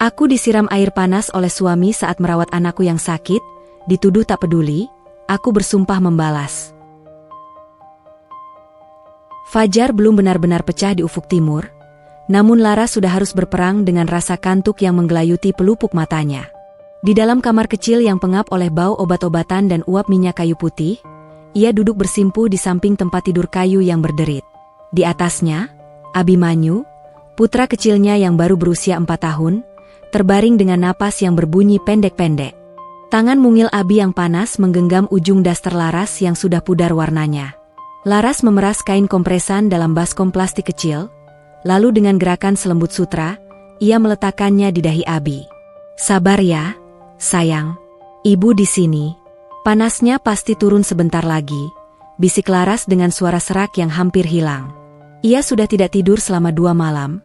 Aku disiram air panas oleh suami saat merawat anakku yang sakit, dituduh tak peduli, aku bersumpah membalas. Fajar belum benar-benar pecah di ufuk timur, namun Laras sudah harus berperang dengan rasa kantuk yang menggelayuti pelupuk matanya. Di dalam kamar kecil yang pengap oleh bau obat-obatan dan uap minyak kayu putih, ia duduk bersimpu di samping tempat tidur kayu yang berderit. Di atasnya, Abimanyu, putra kecilnya yang baru berusia 4 tahun, terbaring dengan napas yang berbunyi pendek-pendek. Tangan mungil Abi yang panas menggenggam ujung daster Laras yang sudah pudar warnanya. Laras memeras kain kompresan dalam baskom plastik kecil, lalu dengan gerakan selembut sutra, ia meletakkannya di dahi Abi. Sabar ya, sayang. Ibu di sini. Panasnya pasti turun sebentar lagi, bisik Laras dengan suara serak yang hampir hilang. Ia sudah tidak tidur selama 2 malam,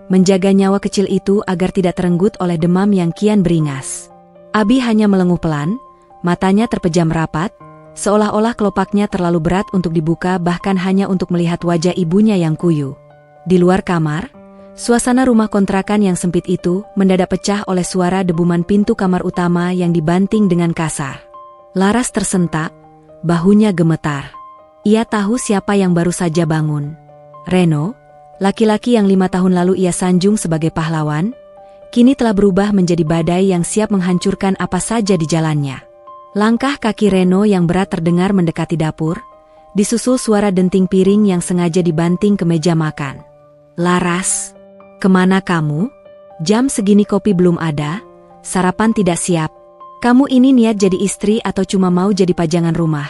menjaga nyawa kecil itu agar tidak terenggut oleh demam yang kian beringas. Abi hanya melenguh pelan, matanya terpejam rapat, seolah-olah kelopaknya terlalu berat untuk dibuka bahkan hanya untuk melihat wajah ibunya yang kuyu. Di luar kamar, suasana rumah kontrakan yang sempit itu mendadak pecah oleh suara debuman pintu kamar utama yang dibanting dengan kasar. Laras tersentak, bahunya gemetar. Ia tahu siapa yang baru saja bangun. Reno, laki-laki yang 5 tahun lalu ia sanjung sebagai pahlawan, kini telah berubah menjadi badai yang siap menghancurkan apa saja di jalannya. Langkah kaki Reno yang berat terdengar mendekati dapur, disusul suara denting piring yang sengaja dibanting ke meja makan. Laras, kemana kamu? Jam segini kopi belum ada, sarapan tidak siap. Kamu ini niat jadi istri atau cuma mau jadi pajangan rumah?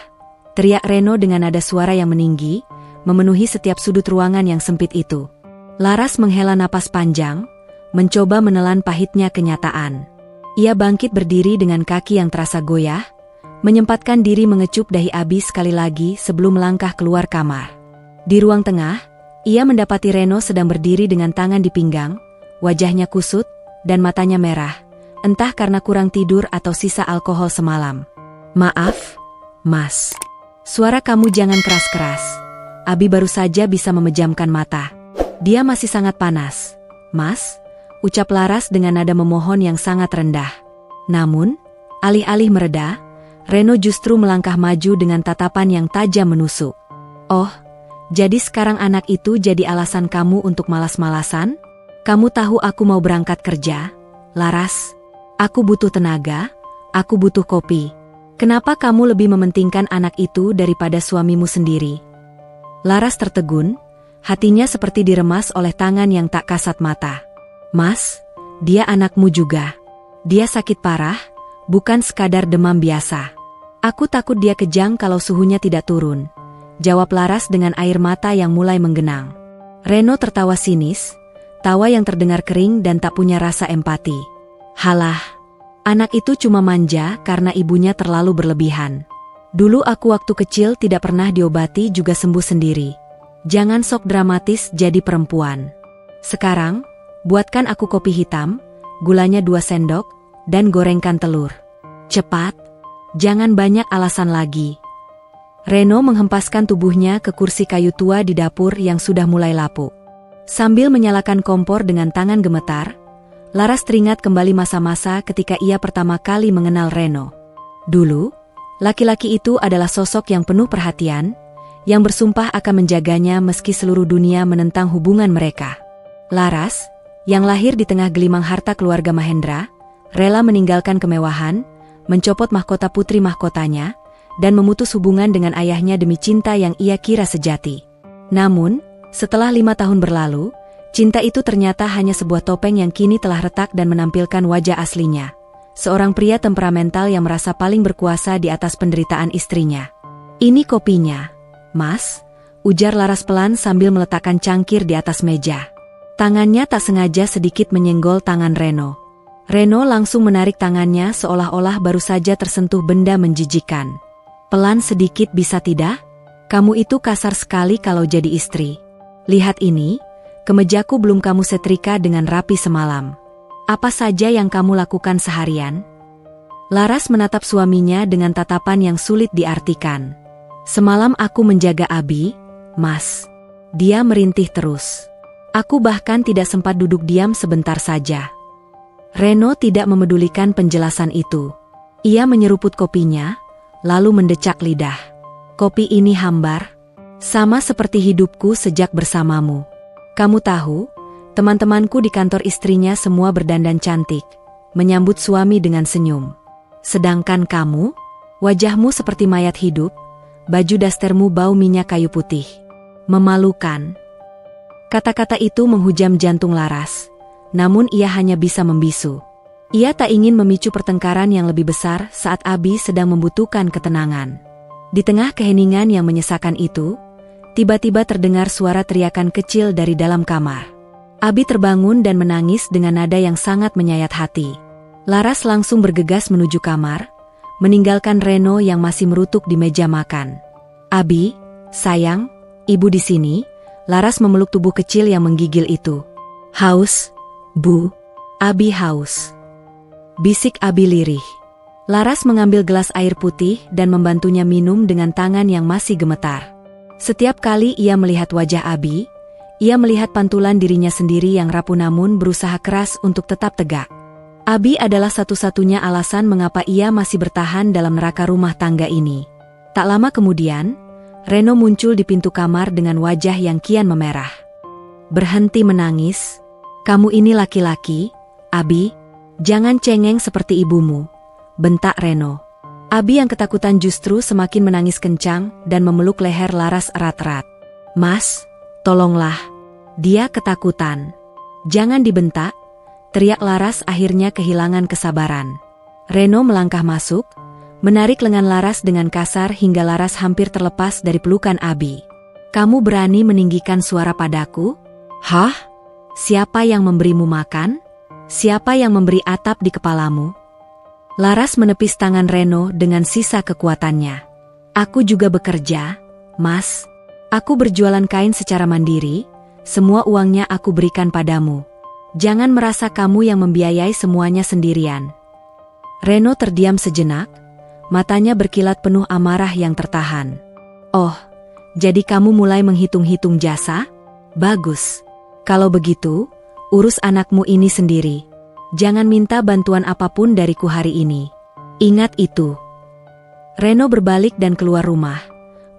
Teriak Reno dengan nada suara yang meninggi, memenuhi setiap sudut ruangan yang sempit itu. Laras menghela napas panjang, mencoba menelan pahitnya kenyataan. Ia bangkit berdiri dengan kaki yang terasa goyah, menyempatkan diri mengecup dahi Abi sekali lagi sebelum melangkah keluar kamar. Di ruang tengah, ia mendapati Reno sedang berdiri dengan tangan di pinggang, wajahnya kusut, dan matanya merah, entah karena kurang tidur atau sisa alkohol semalam. Maaf, Mas. Suara kamu jangan keras-keras. Abi baru saja bisa memejamkan mata. Dia masih sangat panas. Mas, ucap Laras dengan nada memohon yang sangat rendah. Namun, alih-alih mereda, Reno justru melangkah maju dengan tatapan yang tajam menusuk. Oh, jadi sekarang anak itu jadi alasan kamu untuk malas-malasan? Kamu tahu aku mau berangkat kerja, Laras? Aku butuh tenaga, aku butuh kopi. Kenapa kamu lebih mementingkan anak itu daripada suamimu sendiri? Laras tertegun, hatinya seperti diremas oleh tangan yang tak kasat mata. Mas, dia anakmu juga. Dia sakit parah, bukan sekadar demam biasa. Aku takut dia kejang kalau suhunya tidak turun, jawab Laras dengan air mata yang mulai menggenang. Reno tertawa sinis, tawa yang terdengar kering dan tak punya rasa empati. Halah, anak itu cuma manja karena ibunya terlalu berlebihan. Dulu aku waktu kecil tidak pernah diobati juga sembuh sendiri. Jangan sok dramatis jadi perempuan. Sekarang, buatkan aku kopi hitam, gulanya 2 sendok, dan gorengkan telur. Cepat, jangan banyak alasan lagi. Reno menghempaskan tubuhnya ke kursi kayu tua di dapur yang sudah mulai lapuk. Sambil menyalakan kompor dengan tangan gemetar, Laras teringat kembali masa-masa ketika ia pertama kali mengenal Reno. Dulu, laki-laki itu adalah sosok yang penuh perhatian, yang bersumpah akan menjaganya meski seluruh dunia menentang hubungan mereka. Laras, yang lahir di tengah gelimang harta keluarga Mahendra, rela meninggalkan kemewahan, mencopot mahkota putri mahkotanya, dan memutus hubungan dengan ayahnya demi cinta yang ia kira sejati. Namun, setelah 5 tahun berlalu, cinta itu ternyata hanya sebuah topeng yang kini telah retak dan menampilkan wajah aslinya. Seorang pria temperamental yang merasa paling berkuasa di atas penderitaan istrinya. Ini kopinya, Mas, ujar Laras pelan sambil meletakkan cangkir di atas meja. Tangannya tak sengaja sedikit menyenggol tangan Reno. Reno langsung menarik tangannya seolah-olah baru saja tersentuh benda menjijikan. Pelan sedikit bisa tidak? Kamu itu kasar sekali kalau jadi istri. Lihat ini, kemejaku belum kamu setrika dengan rapi semalam. Apa saja yang kamu lakukan seharian? Laras menatap suaminya dengan tatapan yang sulit diartikan. Semalam aku menjaga Abi, Mas. Dia merintih terus. Aku bahkan tidak sempat duduk diam sebentar saja. Reno tidak memedulikan penjelasan itu. Ia menyeruput kopinya, lalu mendecak lidah. Kopi ini hambar, sama seperti hidupku sejak bersamamu. Kamu tahu, teman-temanku di kantor istrinya semua berdandan cantik, menyambut suami dengan senyum. Sedangkan kamu, wajahmu seperti mayat hidup, baju dastermu bau minyak kayu putih. Memalukan. Kata-kata itu menghujam jantung Laras, namun ia hanya bisa membisu. Ia tak ingin memicu pertengkaran yang lebih besar saat Abi sedang membutuhkan ketenangan. Di tengah keheningan yang menyesakan itu, tiba-tiba terdengar suara teriakan kecil dari dalam kamar. Abi terbangun dan menangis dengan nada yang sangat menyayat hati. Laras langsung bergegas menuju kamar, meninggalkan Reno yang masih merutuk di meja makan. Abi, sayang, ibu di sini. Laras memeluk tubuh kecil yang menggigil itu. Haus, Bu. Abi haus. Bisik Abi lirih. Laras mengambil gelas air putih dan membantunya minum dengan tangan yang masih gemetar. Setiap kali ia melihat wajah Abi, ia melihat pantulan dirinya sendiri yang rapuh namun berusaha keras untuk tetap tegak. Abi adalah satu-satunya alasan mengapa ia masih bertahan dalam neraka rumah tangga ini. Tak lama kemudian, Reno muncul di pintu kamar dengan wajah yang kian memerah. Berhenti menangis. Kamu ini laki-laki, Abi. Jangan cengeng seperti ibumu, bentak Reno. Abi yang ketakutan justru semakin menangis kencang dan memeluk leher Laras erat-erat. Mas, tolonglah. Dia ketakutan. Jangan dibentak, teriak Laras akhirnya kehilangan kesabaran. Reno melangkah masuk, menarik lengan Laras dengan kasar hingga Laras hampir terlepas dari pelukan Abi. Kamu berani meninggikan suara padaku? Hah? Siapa yang memberimu makan? Siapa yang memberi atap di kepalamu? Laras menepis tangan Reno dengan sisa kekuatannya. Aku juga bekerja, Mas. Aku berjualan kain secara mandiri. Semua uangnya aku berikan padamu. Jangan merasa kamu yang membiayai semuanya sendirian. Reno terdiam sejenak, matanya berkilat penuh amarah yang tertahan. Oh, jadi kamu mulai menghitung-hitung jasa? Bagus. Kalau begitu, urus anakmu ini sendiri. Jangan minta bantuan apapun dariku hari ini. Ingat itu. Reno berbalik dan keluar rumah,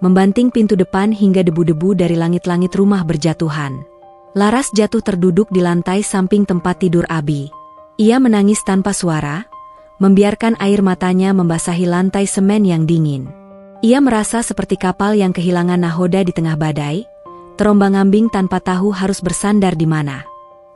membanting pintu depan hingga debu-debu dari langit-langit rumah berjatuhan. Laras jatuh terduduk di lantai samping tempat tidur Abi. Ia menangis tanpa suara, membiarkan air matanya membasahi lantai semen yang dingin. Ia merasa seperti kapal yang kehilangan nahoda di tengah badai, terombang-ambing tanpa tahu harus bersandar di mana.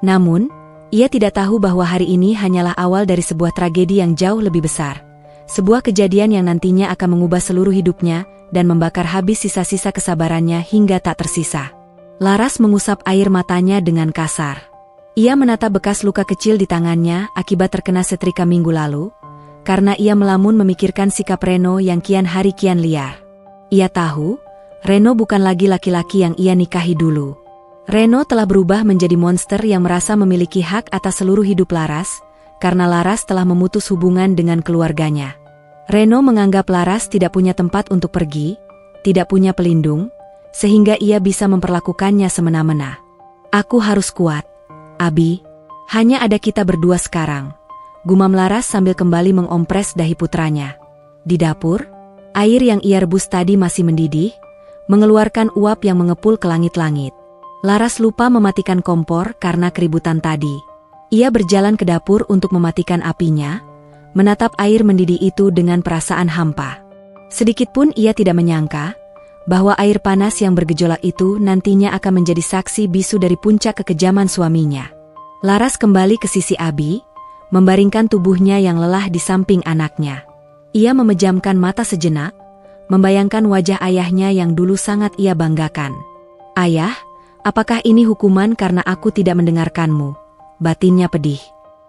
Namun, ia tidak tahu bahwa hari ini hanyalah awal dari sebuah tragedi yang jauh lebih besar. Sebuah kejadian yang nantinya akan mengubah seluruh hidupnya dan membakar habis sisa-sisa kesabarannya hingga tak tersisa. Laras mengusap air matanya dengan kasar. Ia menatap bekas luka kecil di tangannya akibat terkena setrika minggu lalu, karena ia melamun memikirkan sikap Reno yang kian hari kian liar. Ia tahu, Reno bukan lagi laki-laki yang ia nikahi dulu. Reno telah berubah menjadi monster yang merasa memiliki hak atas seluruh hidup Laras, karena Laras telah memutus hubungan dengan keluarganya. Reno menganggap Laras tidak punya tempat untuk pergi, tidak punya pelindung, sehingga ia bisa memperlakukannya semena-mena. Aku harus kuat, Abi. Hanya ada kita berdua sekarang, gumam Laras sambil kembali mengompres dahi putranya. Di dapur, air yang ia rebus tadi masih mendidih, mengeluarkan uap yang mengepul ke langit-langit. Laras lupa mematikan kompor karena keributan tadi. Ia berjalan ke dapur untuk mematikan apinya, menatap air mendidih itu dengan perasaan hampa. Sedikitpun ia tidak menyangka bahwa air panas yang bergejolak itu nantinya akan menjadi saksi bisu dari puncak kekejaman suaminya. Laras kembali ke sisi Abi, membaringkan tubuhnya yang lelah di samping anaknya. Ia memejamkan mata sejenak, membayangkan wajah ayahnya yang dulu sangat ia banggakan. Ayah, apakah ini hukuman karena aku tidak mendengarkanmu? Batinnya pedih.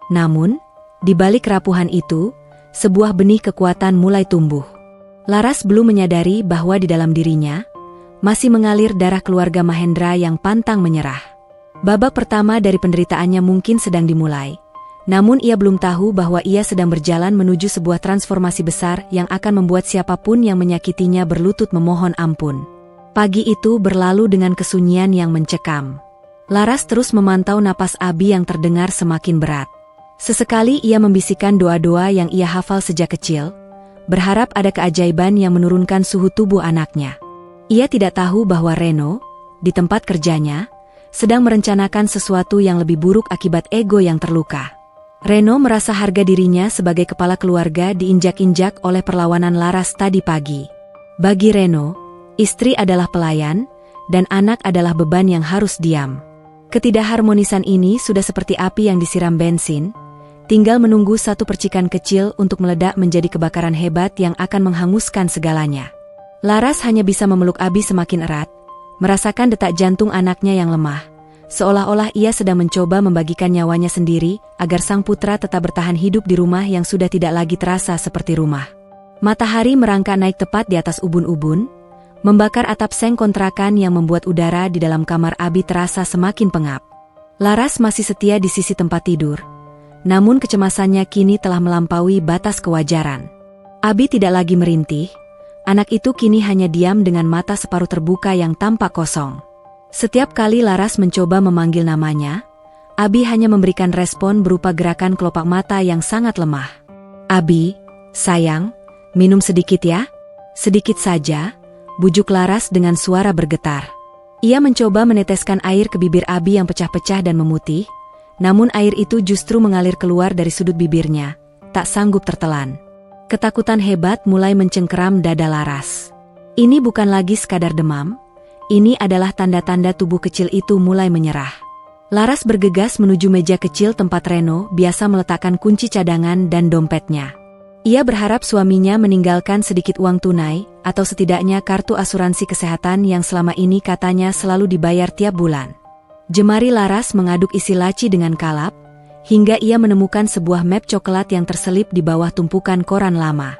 Namun, di balik kerapuhan itu, sebuah benih kekuatan mulai tumbuh. Laras belum menyadari bahwa di dalam dirinya masih mengalir darah keluarga Mahendra yang pantang menyerah. Babak pertama dari penderitaannya mungkin sedang dimulai, namun ia belum tahu bahwa ia sedang berjalan menuju sebuah transformasi besar yang akan membuat siapapun yang menyakitinya berlutut memohon ampun. Pagi itu berlalu dengan kesunyian yang mencekam. Laras terus memantau napas Abi yang terdengar semakin berat. Sesekali ia membisikkan doa-doa yang ia hafal sejak kecil, berharap ada keajaiban yang menurunkan suhu tubuh anaknya. Ia tidak tahu bahwa Reno, di tempat kerjanya, sedang merencanakan sesuatu yang lebih buruk akibat ego yang terluka. Reno merasa harga dirinya sebagai kepala keluarga diinjak-injak oleh perlawanan Laras tadi pagi. Bagi Reno, istri adalah pelayan, dan anak adalah beban yang harus diam. Ketidakharmonisan ini sudah seperti api yang disiram bensin, tinggal menunggu satu percikan kecil untuk meledak menjadi kebakaran hebat yang akan menghanguskan segalanya. Laras hanya bisa memeluk Abi semakin erat, merasakan detak jantung anaknya yang lemah, seolah-olah ia sedang mencoba membagikan nyawanya sendiri agar sang putra tetap bertahan hidup di rumah yang sudah tidak lagi terasa seperti rumah. Matahari merangkak naik tepat di atas ubun-ubun, membakar atap seng kontrakan yang membuat udara di dalam kamar Abi terasa semakin pengap. Laras masih setia di sisi tempat tidur, namun kecemasannya kini telah melampaui batas kewajaran. Abi tidak lagi merintih, anak itu kini hanya diam dengan mata separuh terbuka yang tampak kosong. Setiap kali Laras mencoba memanggil namanya, Abi hanya memberikan respon berupa gerakan kelopak mata yang sangat lemah. "Abi, sayang, minum sedikit ya?" "Sedikit saja," bujuk Laras dengan suara bergetar. Ia mencoba meneteskan air ke bibir Abi yang pecah-pecah dan memutih, namun air itu justru mengalir keluar dari sudut bibirnya, tak sanggup tertelan. Ketakutan hebat mulai mencengkeram dada Laras. Ini bukan lagi sekadar demam, ini adalah tanda-tanda tubuh kecil itu mulai menyerah. Laras bergegas menuju meja kecil tempat Reno biasa meletakkan kunci cadangan dan dompetnya. Ia berharap suaminya meninggalkan sedikit uang tunai, atau setidaknya kartu asuransi kesehatan yang selama ini katanya selalu dibayar tiap bulan. Jemari Laras mengaduk isi laci dengan kalap, hingga ia menemukan sebuah map coklat yang terselip di bawah tumpukan koran lama.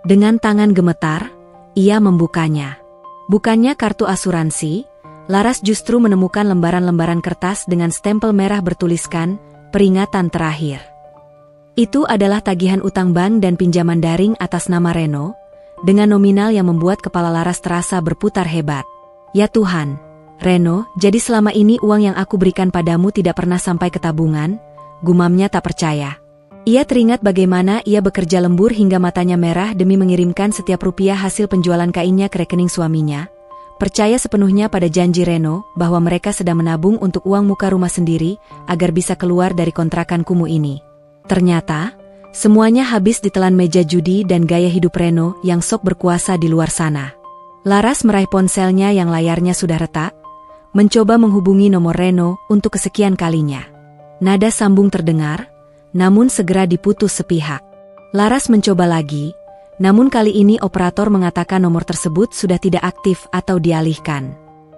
Dengan tangan gemetar, ia membukanya. Bukannya kartu asuransi, Laras justru menemukan lembaran-lembaran kertas dengan stempel merah bertuliskan, "Peringatan terakhir." Itu adalah tagihan utang bank dan pinjaman daring atas nama Reno, dengan nominal yang membuat kepala Laras terasa berputar hebat. "Ya Tuhan, Reno, jadi selama ini uang yang aku berikan padamu tidak pernah sampai ke tabungan?" gumamnya tak percaya. Ia teringat bagaimana ia bekerja lembur hingga matanya merah demi mengirimkan setiap rupiah hasil penjualan kainnya ke rekening suaminya, percaya sepenuhnya pada janji Reno bahwa mereka sedang menabung untuk uang muka rumah sendiri agar bisa keluar dari kontrakan kumuh ini. Ternyata, semuanya habis ditelan meja judi dan gaya hidup Reno yang sok berkuasa di luar sana. Laras meraih ponselnya yang layarnya sudah retak, mencoba menghubungi nomor Reno untuk kesekian kalinya. Nada sambung terdengar, namun segera diputus sepihak. Laras mencoba lagi, namun kali ini operator mengatakan nomor tersebut sudah tidak aktif atau dialihkan.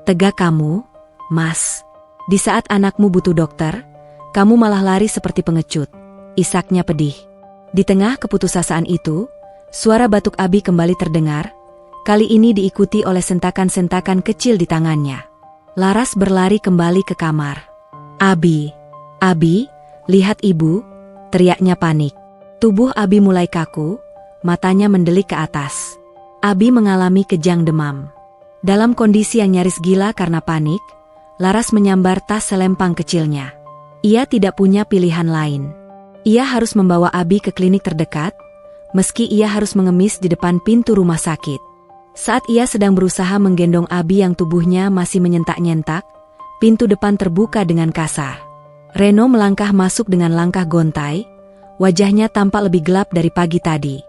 "Tegak kamu, Mas. Di saat anakmu butuh dokter, kamu malah lari seperti pengecut," isaknya pedih. Di tengah keputusasaan itu, suara batuk Abi kembali terdengar, kali ini diikuti oleh sentakan-sentakan kecil di tangannya. Laras berlari kembali ke kamar. "Abi, Abi, lihat ibu," teriaknya panik. Tubuh Abi mulai kaku, matanya mendelik ke atas. Abi mengalami kejang demam. Dalam kondisi yang nyaris gila karena panik, Laras menyambar tas selempang kecilnya. Ia tidak punya pilihan lain. Ia harus membawa Abi ke klinik terdekat, meski ia harus mengemis di depan pintu rumah sakit. Saat ia sedang berusaha menggendong Abi yang tubuhnya masih menyentak-nyentak, pintu depan terbuka dengan kasar. Reno melangkah masuk dengan langkah gontai, wajahnya tampak lebih gelap dari pagi tadi.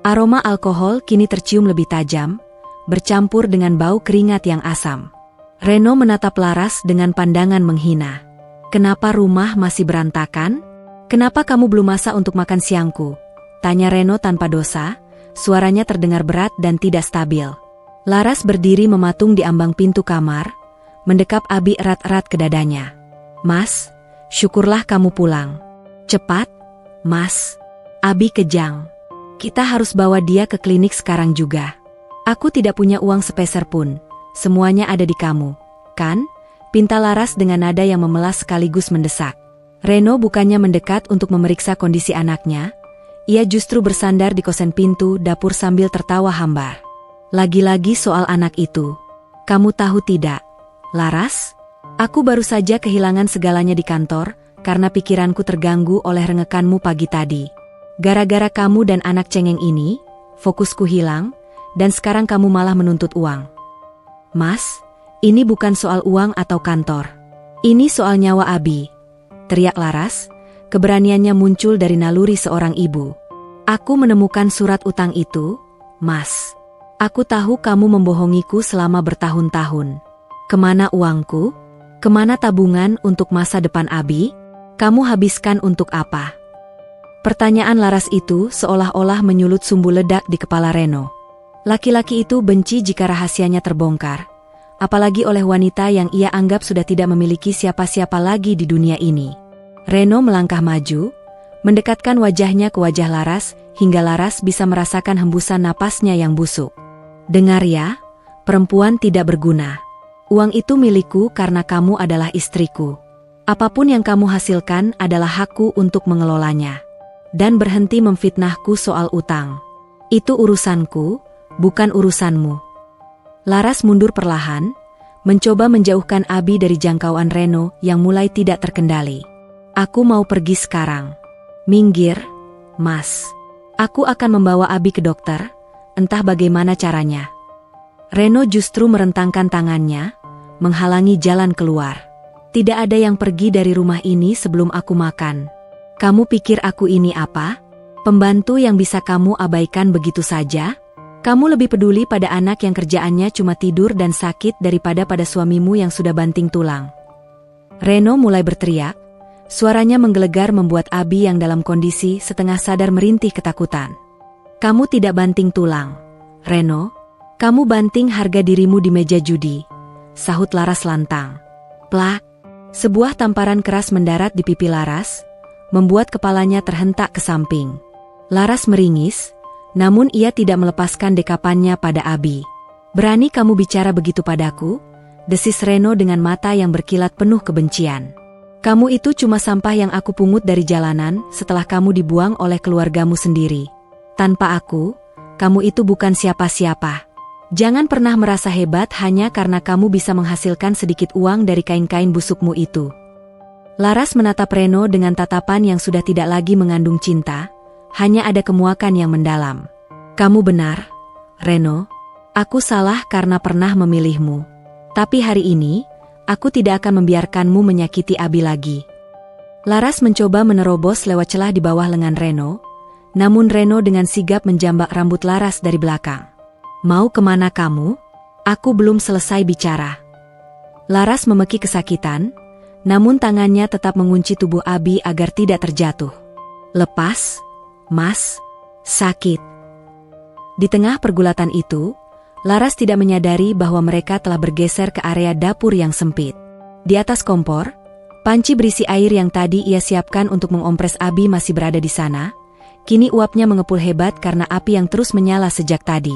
Aroma alkohol kini tercium lebih tajam, bercampur dengan bau keringat yang asam. Reno menatap Laras dengan pandangan menghina. "Kenapa rumah masih berantakan? Kenapa kamu belum masak untuk makan siangku?" tanya Reno tanpa dosa, suaranya terdengar berat dan tidak stabil. Laras berdiri mematung di ambang pintu kamar, mendekap Abi erat-erat ke dadanya. "Mas, syukurlah kamu pulang. Cepat, Mas." Abi kejang. "Kita harus bawa dia ke klinik sekarang juga. Aku tidak punya uang sepeser pun, semuanya ada di kamu, kan?" pinta Laras dengan nada yang memelas sekaligus mendesak. Reno bukannya mendekat untuk memeriksa kondisi anaknya, ia justru bersandar di kosen pintu dapur sambil tertawa hambar. "Lagi-lagi soal anak itu. Kamu tahu tidak, Laras? Aku baru saja kehilangan segalanya di kantor, karena pikiranku terganggu oleh rengekanmu pagi tadi. Gara-gara kamu dan anak cengeng ini, fokusku hilang, dan sekarang kamu malah menuntut uang. Mas, ini bukan soal uang atau kantor. Ini soal nyawa Abi, teriak Laras, keberaniannya muncul dari naluri seorang ibu. Aku menemukan surat utang itu, Mas. Aku tahu kamu membohongiku selama bertahun-tahun. Kemana uangku? Kemana tabungan untuk masa depan Abi? Kamu habiskan untuk apa? Pertanyaan Laras itu seolah-olah menyulut sumbu ledak di kepala Reno. Laki-laki itu benci jika rahasianya terbongkar, apalagi oleh wanita yang ia anggap sudah tidak memiliki siapa-siapa lagi di dunia ini. Reno melangkah maju, mendekatkan wajahnya ke wajah Laras, hingga Laras bisa merasakan hembusan napasnya yang busuk. Dengar ya, perempuan tidak berguna. Uang itu milikku karena kamu adalah istriku. Apapun yang kamu hasilkan adalah hakku untuk mengelolanya. Dan berhenti memfitnahku soal utang. Itu urusanku, bukan urusanmu. Laras mundur perlahan, mencoba menjauhkan Abi dari jangkauan Reno yang mulai tidak terkendali. Aku mau pergi sekarang. Minggir, Mas. Aku akan membawa Abi ke dokter, entah bagaimana caranya. Reno justru merentangkan tangannya, menghalangi jalan keluar. Tidak ada yang pergi dari rumah ini sebelum aku makan. Kamu pikir aku ini apa? Pembantu yang bisa kamu abaikan begitu saja? Kamu lebih peduli pada anak yang kerjaannya cuma tidur dan sakit daripada pada suamimu yang sudah banting tulang. Reno mulai berteriak, suaranya menggelegar membuat Abi yang dalam kondisi setengah sadar merintih ketakutan. Kamu tidak banting tulang, Reno. Kamu banting harga dirimu di meja judi, sahut Laras lantang. Plak! Sebuah tamparan keras mendarat di pipi Laras, membuat kepalanya terhentak ke samping. Laras meringis, namun ia tidak melepaskan dekapannya pada Abi. Berani kamu bicara begitu padaku? Desis Reno dengan mata yang berkilat penuh kebencian. Kamu itu cuma sampah yang aku pungut dari jalanan setelah kamu dibuang oleh keluargamu sendiri. Tanpa aku, kamu itu bukan siapa-siapa. Jangan pernah merasa hebat hanya karena kamu bisa menghasilkan sedikit uang dari kain-kain busukmu itu. Laras menatap Reno dengan tatapan yang sudah tidak lagi mengandung cinta, hanya ada kemuakan yang mendalam. Kamu benar, Reno. Aku salah karena pernah memilihmu. Tapi hari ini, aku tidak akan membiarkanmu menyakiti Abi lagi. Laras mencoba menerobos lewat celah di bawah lengan Reno, namun Reno dengan sigap menjambak rambut Laras dari belakang. Mau kemana kamu? Aku belum selesai bicara. Laras memeki kesakitan, namun tangannya tetap mengunci tubuh Abi agar tidak terjatuh. Lepas, Mas. Sakit. Di tengah pergulatan itu, Laras tidak menyadari bahwa mereka telah bergeser ke area dapur yang sempit. Di atas kompor, panci berisi air yang tadi ia siapkan untuk mengompres Abi masih berada di sana. Kini uapnya mengepul hebat karena api yang terus menyala sejak tadi.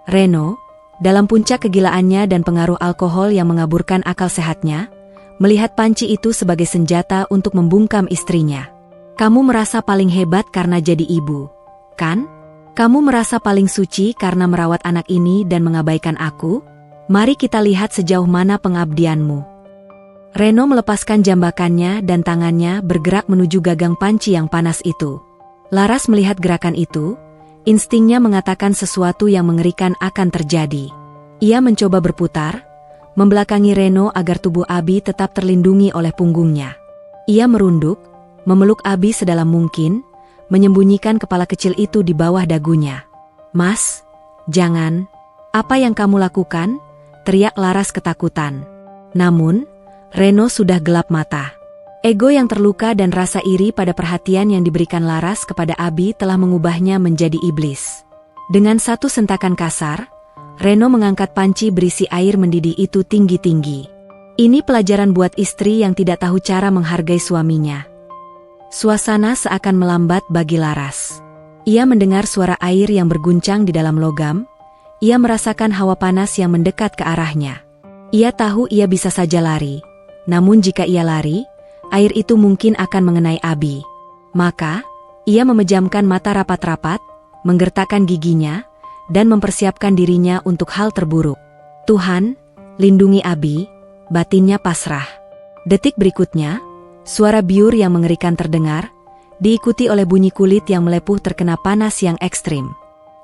Reno, dalam puncak kegilaannya dan pengaruh alkohol yang mengaburkan akal sehatnya, melihat panci itu sebagai senjata untuk membungkam istrinya. Kamu merasa paling hebat karena jadi ibu, kan? Kamu merasa paling suci karena merawat anak ini dan mengabaikan aku? Mari kita lihat sejauh mana pengabdianmu. Reno melepaskan jambakannya dan tangannya bergerak menuju gagang panci yang panas itu. Laras melihat gerakan itu, instingnya mengatakan sesuatu yang mengerikan akan terjadi. Ia mencoba berputar, membelakangi Reno agar tubuh Abi tetap terlindungi oleh punggungnya. Ia merunduk, memeluk Abi sedalam mungkin, menyembunyikan kepala kecil itu di bawah dagunya. Mas, jangan. Apa yang kamu lakukan? Teriak Laras ketakutan. Namun, Reno sudah gelap mata. Ego yang terluka dan rasa iri pada perhatian yang diberikan Laras kepada Abi telah mengubahnya menjadi iblis. Dengan satu sentakan kasar, Reno mengangkat panci berisi air mendidih itu tinggi-tinggi. Ini pelajaran buat istri yang tidak tahu cara menghargai suaminya. Suasana seakan melambat bagi Laras. Ia mendengar suara air yang berguncang di dalam logam. Ia merasakan hawa panas yang mendekat ke arahnya. Ia tahu ia bisa saja lari. Namun jika ia lari, air itu mungkin akan mengenai Abi. Maka, ia memejamkan mata rapat-rapat, menggertakkan giginya, dan mempersiapkan dirinya untuk hal terburuk. Tuhan, lindungi Abi, batinnya pasrah. Detik berikutnya, Suara biur yang mengerikan terdengar, diikuti oleh bunyi kulit yang melepuh terkena panas yang ekstrim.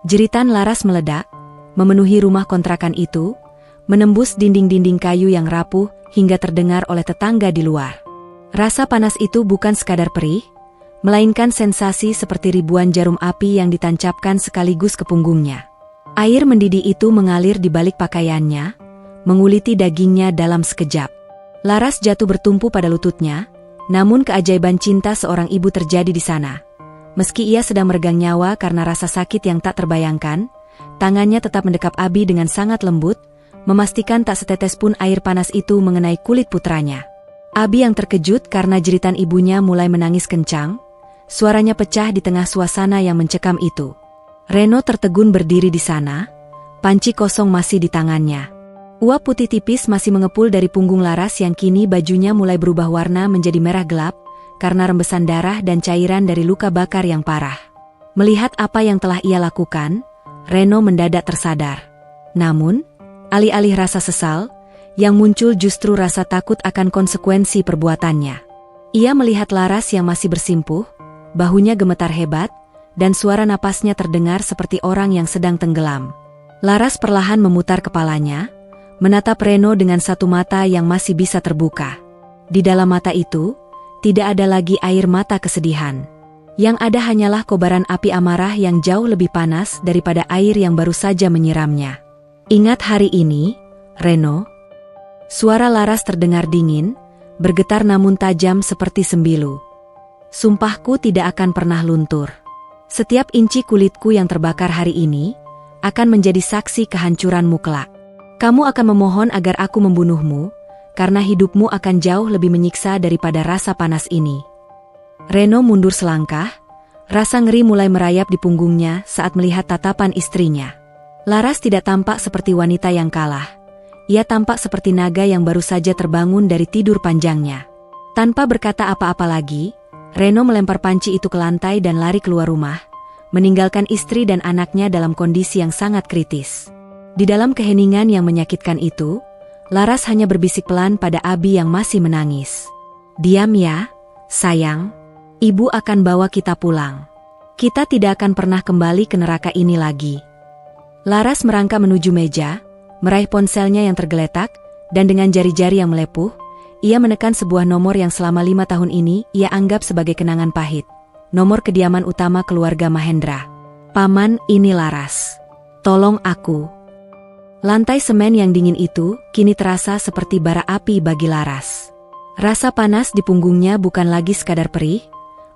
Jeritan Laras meledak, memenuhi rumah kontrakan itu, menembus dinding-dinding kayu yang rapuh hingga terdengar oleh tetangga di luar. Rasa panas itu bukan sekadar perih, melainkan sensasi seperti ribuan jarum api yang ditancapkan sekaligus ke punggungnya. Air mendidih itu mengalir di balik pakaiannya, menguliti dagingnya dalam sekejap. Laras jatuh bertumpu pada lututnya, namun keajaiban cinta seorang ibu terjadi di sana. Meski ia sedang meregang nyawa karena rasa sakit yang tak terbayangkan, tangannya tetap mendekap Abi dengan sangat lembut, memastikan tak setetes pun air panas itu mengenai kulit putranya. Abi yang terkejut karena jeritan ibunya mulai menangis kencang, suaranya pecah di tengah suasana yang mencekam itu. Reno tertegun berdiri di sana, panci kosong masih di tangannya. Uap putih tipis masih mengepul dari punggung Laras yang kini bajunya mulai berubah warna menjadi merah gelap karena rembesan darah dan cairan dari luka bakar yang parah. Melihat apa yang telah ia lakukan, Reno mendadak tersadar. Namun, alih-alih rasa sesal, yang muncul justru rasa takut akan konsekuensi perbuatannya. Ia melihat Laras yang masih bersimpuh, bahunya gemetar hebat, dan suara napasnya terdengar seperti orang yang sedang tenggelam. Laras perlahan memutar kepalanya, menatap Reno dengan satu mata yang masih bisa terbuka. Di dalam mata itu, tidak ada lagi air mata kesedihan. Yang ada hanyalah kobaran api amarah yang jauh lebih panas daripada air yang baru saja menyiramnya. Ingat hari ini, Reno. Suara Laras terdengar dingin, bergetar namun tajam seperti sembilu. Sumpahku tidak akan pernah luntur. Setiap inci kulitku yang terbakar hari ini, akan menjadi saksi kehancuranmu kelak. Kamu akan memohon agar aku membunuhmu, karena hidupmu akan jauh lebih menyiksa daripada rasa panas ini. Reno mundur selangkah, rasa ngeri mulai merayap di punggungnya saat melihat tatapan istrinya. Laras tidak tampak seperti wanita yang kalah. Ia tampak seperti naga yang baru saja terbangun dari tidur panjangnya. Tanpa berkata apa-apa lagi, Reno melempar panci itu ke lantai dan lari keluar rumah, meninggalkan istri dan anaknya dalam kondisi yang sangat kritis. Di dalam keheningan yang menyakitkan itu, Laras hanya berbisik pelan pada Abi yang masih menangis. Diam ya, sayang. Ibu akan bawa kita pulang. Kita tidak akan pernah kembali ke neraka ini lagi. Laras merangkak menuju meja, meraih ponselnya yang tergeletak, dan dengan jari-jari yang melepuh, ia menekan sebuah nomor yang selama 5 tahun ini ia anggap sebagai kenangan pahit. Nomor kediaman utama keluarga Mahendra. Paman, ini Laras. Tolong aku. Lantai semen yang dingin itu kini terasa seperti bara api bagi Laras. Rasa panas di punggungnya bukan lagi sekadar perih,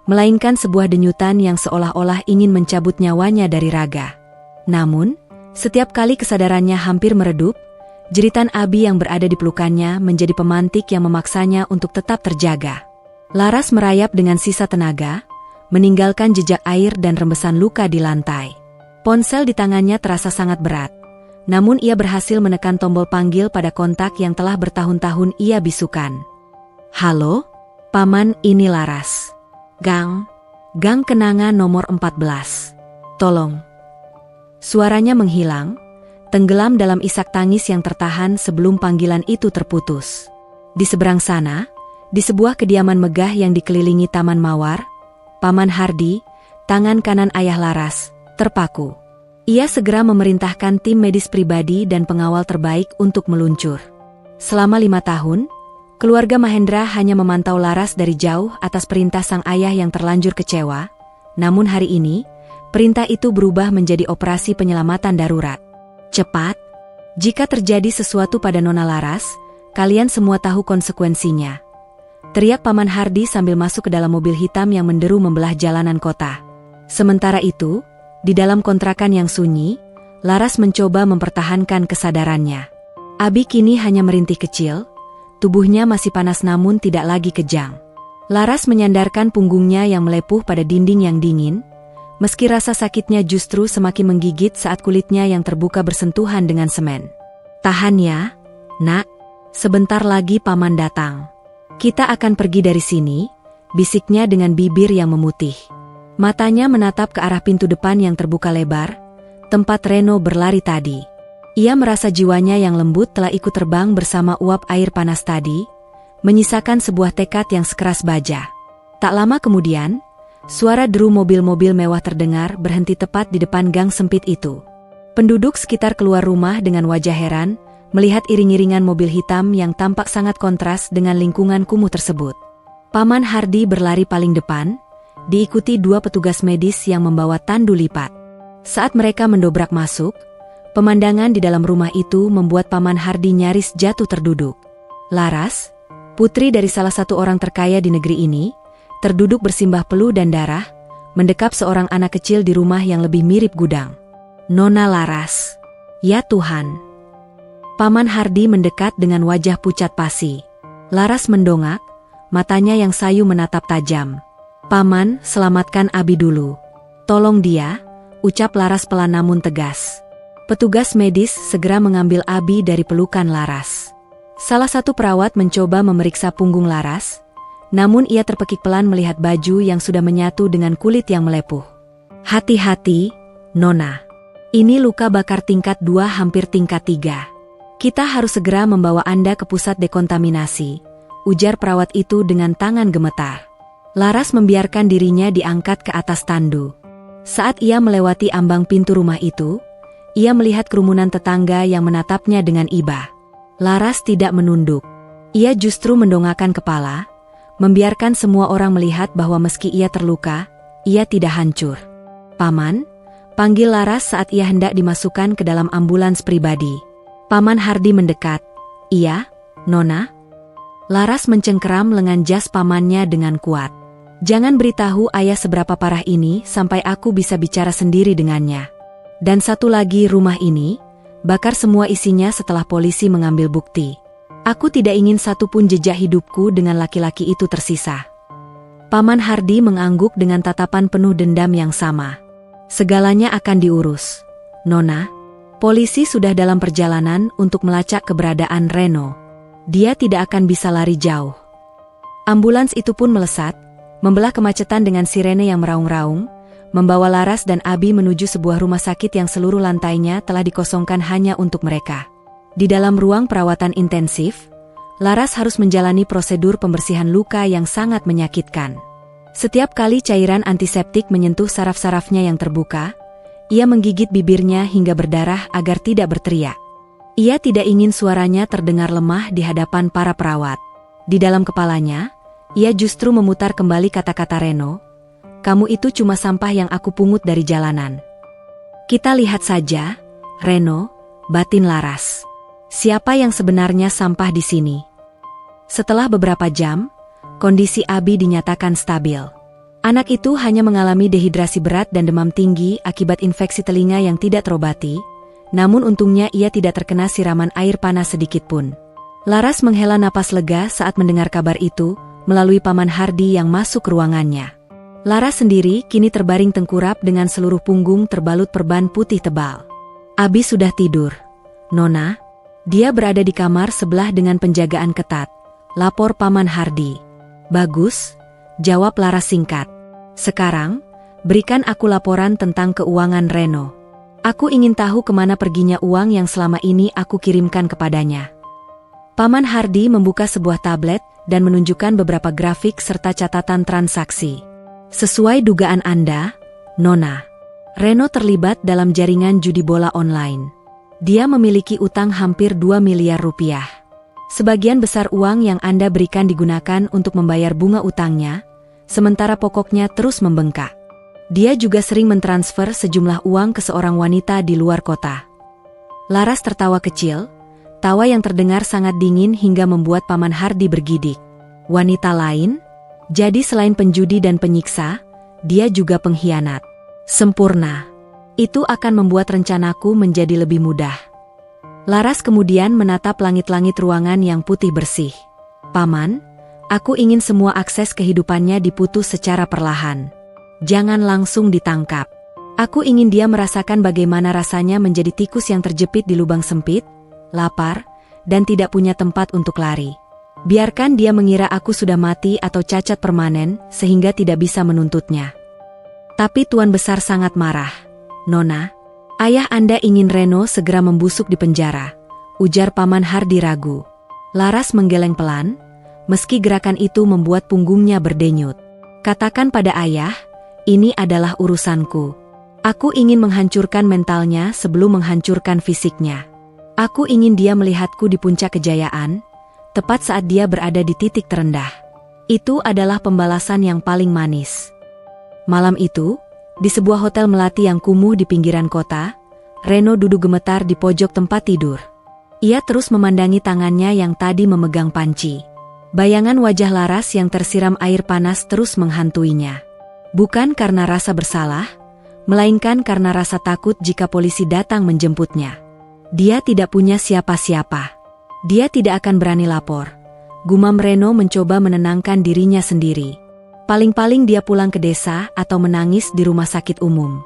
melainkan sebuah denyutan yang seolah-olah ingin mencabut nyawanya dari raga. Namun, setiap kali kesadarannya hampir meredup, jeritan Abi yang berada di pelukannya menjadi pemantik yang memaksanya untuk tetap terjaga. Laras merayap dengan sisa tenaga, meninggalkan jejak air dan rembesan luka di lantai. Ponsel di tangannya terasa sangat berat. Namun ia berhasil menekan tombol panggil pada kontak yang telah bertahun-tahun ia bisukan. Halo? Paman, ini Laras. Gang kenangan nomor 14. Tolong. Suaranya menghilang, tenggelam dalam isak tangis yang tertahan sebelum panggilan itu terputus. Di seberang sana, di sebuah kediaman megah yang dikelilingi taman mawar, Paman Hardi, tangan kanan ayah Laras, terpaku. Ia segera memerintahkan tim medis pribadi dan pengawal terbaik untuk meluncur. Selama 5 tahun, keluarga Mahendra hanya memantau Laras dari jauh atas perintah sang ayah yang terlanjur kecewa. Namun hari ini, perintah itu berubah menjadi operasi penyelamatan darurat. Cepat, jika terjadi sesuatu pada Nona Laras, kalian semua tahu konsekuensinya. Teriak Paman Hardi sambil masuk ke dalam mobil hitam yang menderu membelah jalanan kota. Sementara itu, di dalam kontrakan yang sunyi, Laras mencoba mempertahankan kesadarannya. Abi kini hanya merintih kecil, tubuhnya masih panas namun tidak lagi kejang. Laras menyandarkan punggungnya yang melepuh pada dinding yang dingin, meski rasa sakitnya justru semakin menggigit saat kulitnya yang terbuka bersentuhan dengan semen. Tahan ya, nak, sebentar lagi Paman datang. Kita akan pergi dari sini, bisiknya dengan bibir yang memutih. Matanya menatap ke arah pintu depan yang terbuka lebar, tempat Reno berlari tadi. Ia merasa jiwanya yang lembut telah ikut terbang bersama uap air panas tadi, menyisakan sebuah tekad yang sekeras baja. Tak lama kemudian, suara deru mobil-mobil mewah terdengar berhenti tepat di depan gang sempit itu. Penduduk sekitar keluar rumah dengan wajah heran, melihat iring-iringan mobil hitam yang tampak sangat kontras dengan lingkungan kumuh tersebut. Paman Hardi berlari paling depan, diikuti dua petugas medis yang membawa tandu lipat. Saat mereka mendobrak masuk, pemandangan di dalam rumah itu membuat Paman Hardi nyaris jatuh terduduk. Laras, putri dari salah satu orang terkaya di negeri ini, terduduk bersimbah peluh dan darah, mendekap seorang anak kecil di rumah yang lebih mirip gudang. Nona Laras. Ya Tuhan. Paman Hardi mendekat dengan wajah pucat pasi. Laras mendongak, matanya yang sayu menatap tajam. Paman, selamatkan Abi dulu. Tolong dia, ucap Laras pelan namun tegas. Petugas medis segera mengambil Abi dari pelukan Laras. Salah satu perawat mencoba memeriksa punggung Laras, namun ia terpekik pelan melihat baju yang sudah menyatu dengan kulit yang melepuh. Hati-hati, Nona. Ini luka bakar tingkat 2 hampir tingkat 3. Kita harus segera membawa Anda ke pusat dekontaminasi, ujar perawat itu dengan tangan gemetar. Laras membiarkan dirinya diangkat ke atas tandu. Saat ia melewati ambang pintu rumah itu, ia melihat kerumunan tetangga yang menatapnya dengan iba. Laras tidak menunduk. Ia justru mendongakkan kepala, membiarkan semua orang melihat bahwa meski ia terluka, ia tidak hancur. Paman, panggil Laras saat ia hendak dimasukkan ke dalam ambulans pribadi. Paman Hardi mendekat. Iya, Nona. Laras mencengkeram lengan jas pamannya dengan kuat. Jangan beritahu ayah seberapa parah ini sampai aku bisa bicara sendiri dengannya. Dan satu lagi, rumah ini, bakar semua isinya setelah polisi mengambil bukti. Aku tidak ingin satupun jejak hidupku dengan laki-laki itu tersisa. Paman Hardi mengangguk dengan tatapan penuh dendam yang sama. Segalanya akan diurus. Nona, polisi sudah dalam perjalanan untuk melacak keberadaan Reno. Dia tidak akan bisa lari jauh. Ambulans itu pun melesat, membelah kemacetan dengan sirene yang meraung-raung, membawa Laras dan Abi menuju sebuah rumah sakit yang seluruh lantainya telah dikosongkan hanya untuk mereka. Di dalam ruang perawatan intensif, Laras harus menjalani prosedur pembersihan luka yang sangat menyakitkan. Setiap kali cairan antiseptik menyentuh saraf-sarafnya yang terbuka, ia menggigit bibirnya hingga berdarah agar tidak berteriak. Ia tidak ingin suaranya terdengar lemah di hadapan para perawat. Di dalam kepalanya, ia justru memutar kembali kata-kata Reno, "Kamu itu cuma sampah yang aku pungut dari jalanan." Kita lihat saja, Reno, batin Laras. Siapa yang sebenarnya sampah di sini? Setelah beberapa jam, kondisi Abi dinyatakan stabil. Anak itu hanya mengalami dehidrasi berat dan demam tinggi akibat infeksi telinga yang tidak terobati, namun untungnya ia tidak terkena siraman air panas sedikit pun. Laras menghela napas lega saat mendengar kabar itu, melalui Paman Hardi yang masuk ke ruangannya. Laras sendiri kini terbaring tengkurap dengan seluruh punggung terbalut perban putih tebal. Abi sudah tidur. Nona, dia berada di kamar sebelah dengan penjagaan ketat, lapor Paman Hardi. Bagus, jawab Laras singkat. Sekarang, berikan aku laporan tentang keuangan Reno. Aku ingin tahu kemana perginya uang yang selama ini aku kirimkan kepadanya. Paman Hardi membuka sebuah tablet dan menunjukkan beberapa grafik serta catatan transaksi. Sesuai dugaan Anda, Nona, Reno terlibat dalam jaringan judi bola online. Dia memiliki utang hampir 2 miliar rupiah. Sebagian besar uang yang Anda berikan digunakan untuk membayar bunga utangnya, sementara pokoknya terus membengkak. Dia juga sering mentransfer sejumlah uang ke seorang wanita di luar kota. Laras tertawa kecil, tawa yang terdengar sangat dingin hingga membuat Paman Hardi bergidik. Wanita lain? Jadi selain penjudi dan penyiksa, dia juga pengkhianat. Sempurna. Itu akan membuat rencanaku menjadi lebih mudah. Laras kemudian menatap langit-langit ruangan yang putih bersih. Paman, aku ingin semua akses kehidupannya diputus secara perlahan. Jangan langsung ditangkap. Aku ingin dia merasakan bagaimana rasanya menjadi tikus yang terjepit di lubang sempit, lapar, dan tidak punya tempat untuk lari. Biarkan dia mengira aku sudah mati atau cacat permanen sehingga tidak bisa menuntutnya. Tapi Tuan Besar sangat marah. Nona, ayah Anda ingin Reno segera membusuk di penjara, ujar Paman Hardi ragu. Laras menggeleng pelan, meski gerakan itu membuat punggungnya berdenyut. Katakan pada ayah, ini adalah urusanku. Aku ingin menghancurkan mentalnya sebelum menghancurkan fisiknya. Aku ingin dia melihatku di puncak kejayaan, tepat saat dia berada di titik terendah. Itu adalah pembalasan yang paling manis. Malam itu, di sebuah hotel melati yang kumuh di pinggiran kota, Reno duduk gemetar di pojok tempat tidur. Ia terus memandangi tangannya yang tadi memegang panci. Bayangan wajah Laras yang tersiram air panas terus menghantuinya. Bukan karena rasa bersalah, melainkan karena rasa takut jika polisi datang menjemputnya. Dia tidak punya siapa-siapa. Dia tidak akan berani lapor. Gumam Reno mencoba menenangkan dirinya sendiri. Paling-paling dia pulang ke desa atau menangis di rumah sakit umum.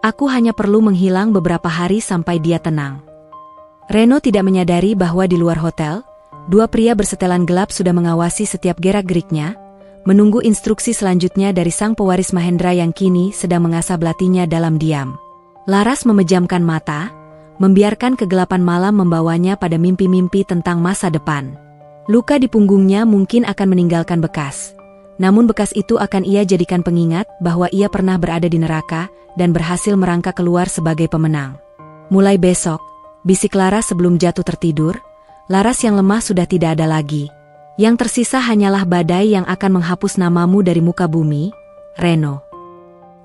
Aku hanya perlu menghilang beberapa hari sampai dia tenang. Reno tidak menyadari bahwa di luar hotel, dua pria bersetelan gelap sudah mengawasi setiap gerak-geriknya, menunggu instruksi selanjutnya dari sang pewaris Mahendra yang kini sedang mengasah belatinya dalam diam. Laras memejamkan mata, membiarkan kegelapan malam membawanya pada mimpi-mimpi tentang masa depan. Luka di punggungnya mungkin akan meninggalkan bekas. Namun bekas itu akan ia jadikan pengingat bahwa ia pernah berada di neraka dan berhasil merangkak keluar sebagai pemenang. Mulai besok, bisik Laras sebelum jatuh tertidur, Laras yang lemah sudah tidak ada lagi. Yang tersisa hanyalah badai yang akan menghapus namamu dari muka bumi, Reno.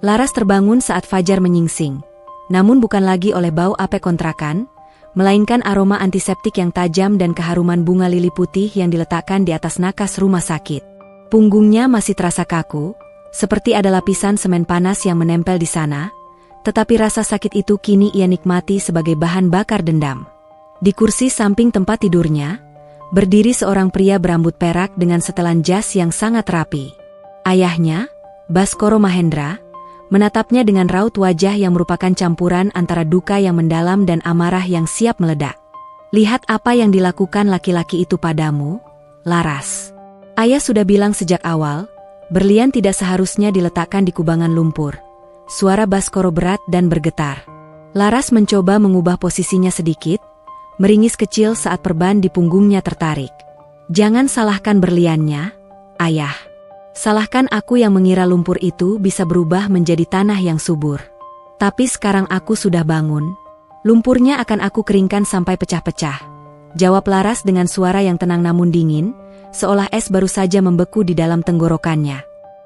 Laras terbangun saat fajar menyingsing. Namun bukan lagi oleh bau apek kontrakan, melainkan aroma antiseptik yang tajam dan keharuman bunga lili putih yang diletakkan di atas nakas rumah sakit. Punggungnya masih terasa kaku, seperti ada lapisan semen panas yang menempel di sana, tetapi rasa sakit itu kini ia nikmati sebagai bahan bakar dendam. Di kursi samping tempat tidurnya, berdiri seorang pria berambut perak dengan setelan jas yang sangat rapi. Ayahnya, Baskoro Mahendra, menatapnya dengan raut wajah yang merupakan campuran antara duka yang mendalam dan amarah yang siap meledak. Lihat apa yang dilakukan laki-laki itu padamu, Laras. Ayah sudah bilang sejak awal, berlian tidak seharusnya diletakkan di kubangan lumpur. Suara Baskoro berat dan bergetar. Laras mencoba mengubah posisinya sedikit, meringis kecil saat perban di punggungnya tertarik. Jangan salahkan berliannya, ayah. Salahkan aku yang mengira lumpur itu bisa berubah menjadi tanah yang subur. Tapi sekarang aku sudah bangun. Lumpurnya akan aku keringkan sampai pecah-pecah. Jawab Laras dengan suara yang tenang namun dingin, seolah es baru saja membeku di dalam tenggorokannya.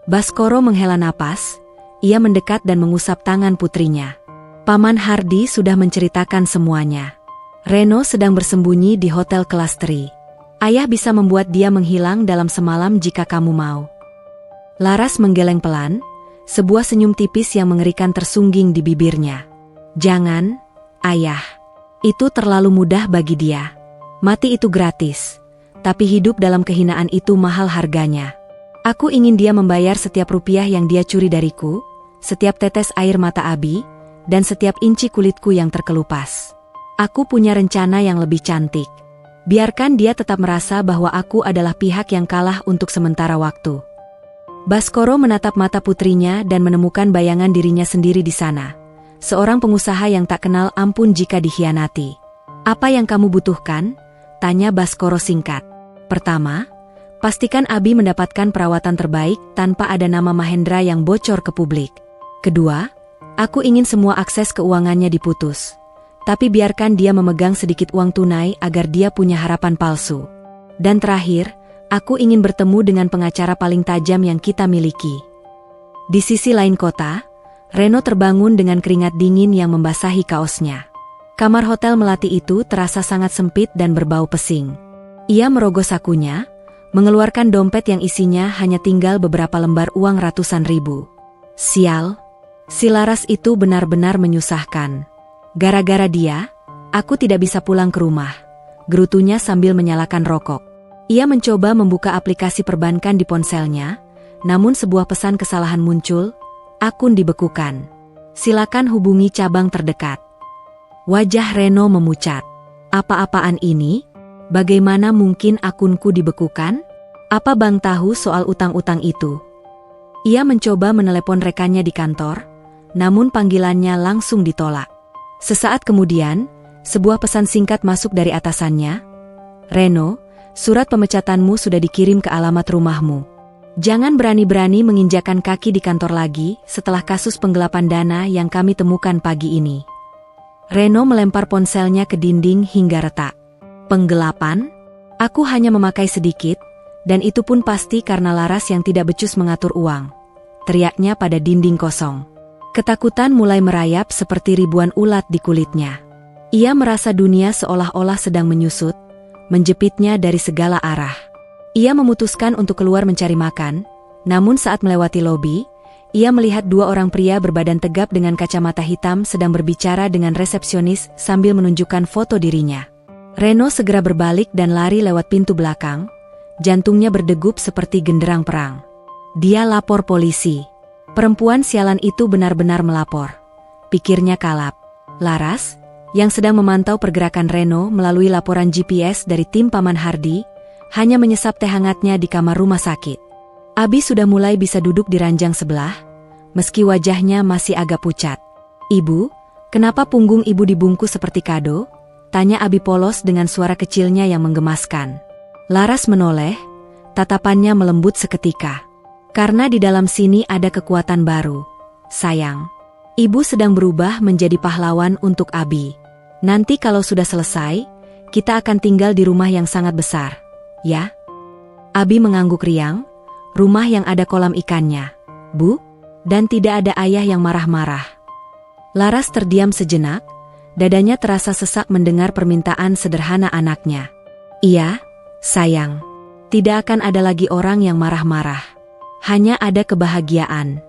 Baskoro menghela napas, ia mendekat dan mengusap tangan putrinya. Paman Hardi sudah menceritakan semuanya. Reno sedang bersembunyi di hotel kelas 3. Ayah bisa membuat dia menghilang dalam semalam jika kamu mau. Laras menggeleng pelan, sebuah senyum tipis yang mengerikan tersungging di bibirnya. Jangan, ayah. Itu terlalu mudah bagi dia. Mati itu gratis, tapi hidup dalam kehinaan itu mahal harganya. Aku ingin dia membayar setiap rupiah yang dia curi dariku, setiap tetes air mata Abi, dan setiap inci kulitku yang terkelupas. Aku punya rencana yang lebih cantik. Biarkan dia tetap merasa bahwa aku adalah pihak yang kalah untuk sementara waktu. Baskoro menatap mata putrinya dan menemukan bayangan dirinya sendiri di sana. Seorang pengusaha yang tak kenal ampun jika dikhianati. Apa yang kamu butuhkan? Tanya Baskoro singkat. Pertama, pastikan Abi mendapatkan perawatan terbaik tanpa ada nama Mahendra yang bocor ke publik. Kedua, aku ingin semua akses keuangannya diputus. Tapi biarkan dia memegang sedikit uang tunai agar dia punya harapan palsu. Dan terakhir, aku ingin bertemu dengan pengacara paling tajam yang kita miliki. Di sisi lain kota, Reno terbangun dengan keringat dingin yang membasahi kaosnya. Kamar hotel melati itu terasa sangat sempit dan berbau pesing. Ia merogoh sakunya, mengeluarkan dompet yang isinya hanya tinggal beberapa lembar uang ratusan ribu. Sial, si Laras itu benar-benar menyusahkan. Gara-gara dia, aku tidak bisa pulang ke rumah, gerutunya sambil menyalakan rokok. Ia mencoba membuka aplikasi perbankan di ponselnya, namun sebuah pesan kesalahan muncul, akun dibekukan. Silakan hubungi cabang terdekat. Wajah Reno memucat. Apa-apaan ini? Bagaimana mungkin akunku dibekukan? Apa Bang tahu soal utang-utang itu? Ia mencoba menelepon rekannya di kantor, namun panggilannya langsung ditolak. Sesaat kemudian, sebuah pesan singkat masuk dari atasannya. Reno, surat pemecatanmu sudah dikirim ke alamat rumahmu. Jangan berani-berani menginjakan kaki di kantor lagi setelah kasus penggelapan dana yang kami temukan pagi ini. Reno melempar ponselnya ke dinding hingga retak. Penggelapan? Aku hanya memakai sedikit, dan itu pun pasti karena Laras yang tidak becus mengatur uang. Teriaknya pada dinding kosong. Ketakutan mulai merayap seperti ribuan ulat di kulitnya. Ia merasa dunia seolah-olah sedang menyusut, menjepitnya dari segala arah. Ia memutuskan untuk keluar mencari makan, namun saat melewati lobi, ia melihat dua orang pria berbadan tegap dengan kacamata hitam sedang berbicara dengan resepsionis sambil menunjukkan foto dirinya. Reno segera berbalik dan lari lewat pintu belakang, jantungnya berdegup seperti genderang perang. Dia lapor polisi. Perempuan sialan itu benar-benar melapor. Pikirnya kalap. Laras, yang sedang memantau pergerakan Reno melalui laporan GPS dari tim Paman Hardi, hanya menyesap teh hangatnya di kamar rumah sakit. Abi sudah mulai bisa duduk di ranjang sebelah, meski wajahnya masih agak pucat. "Ibu, kenapa punggung ibu dibungkus seperti kado?" tanya Abi polos dengan suara kecilnya yang menggemaskan. Laras menoleh, tatapannya melembut seketika. "Karena di dalam sini ada kekuatan baru. Sayang, ibu sedang berubah menjadi pahlawan untuk Abi. Nanti kalau sudah selesai, kita akan tinggal di rumah yang sangat besar, ya?" Abi mengangguk riang. Rumah yang ada kolam ikannya, Bu, dan tidak ada ayah yang marah-marah. Laras terdiam sejenak, dadanya terasa sesak mendengar permintaan sederhana anaknya. "Iya, sayang, tidak akan ada lagi orang yang marah-marah. Hanya ada kebahagiaan."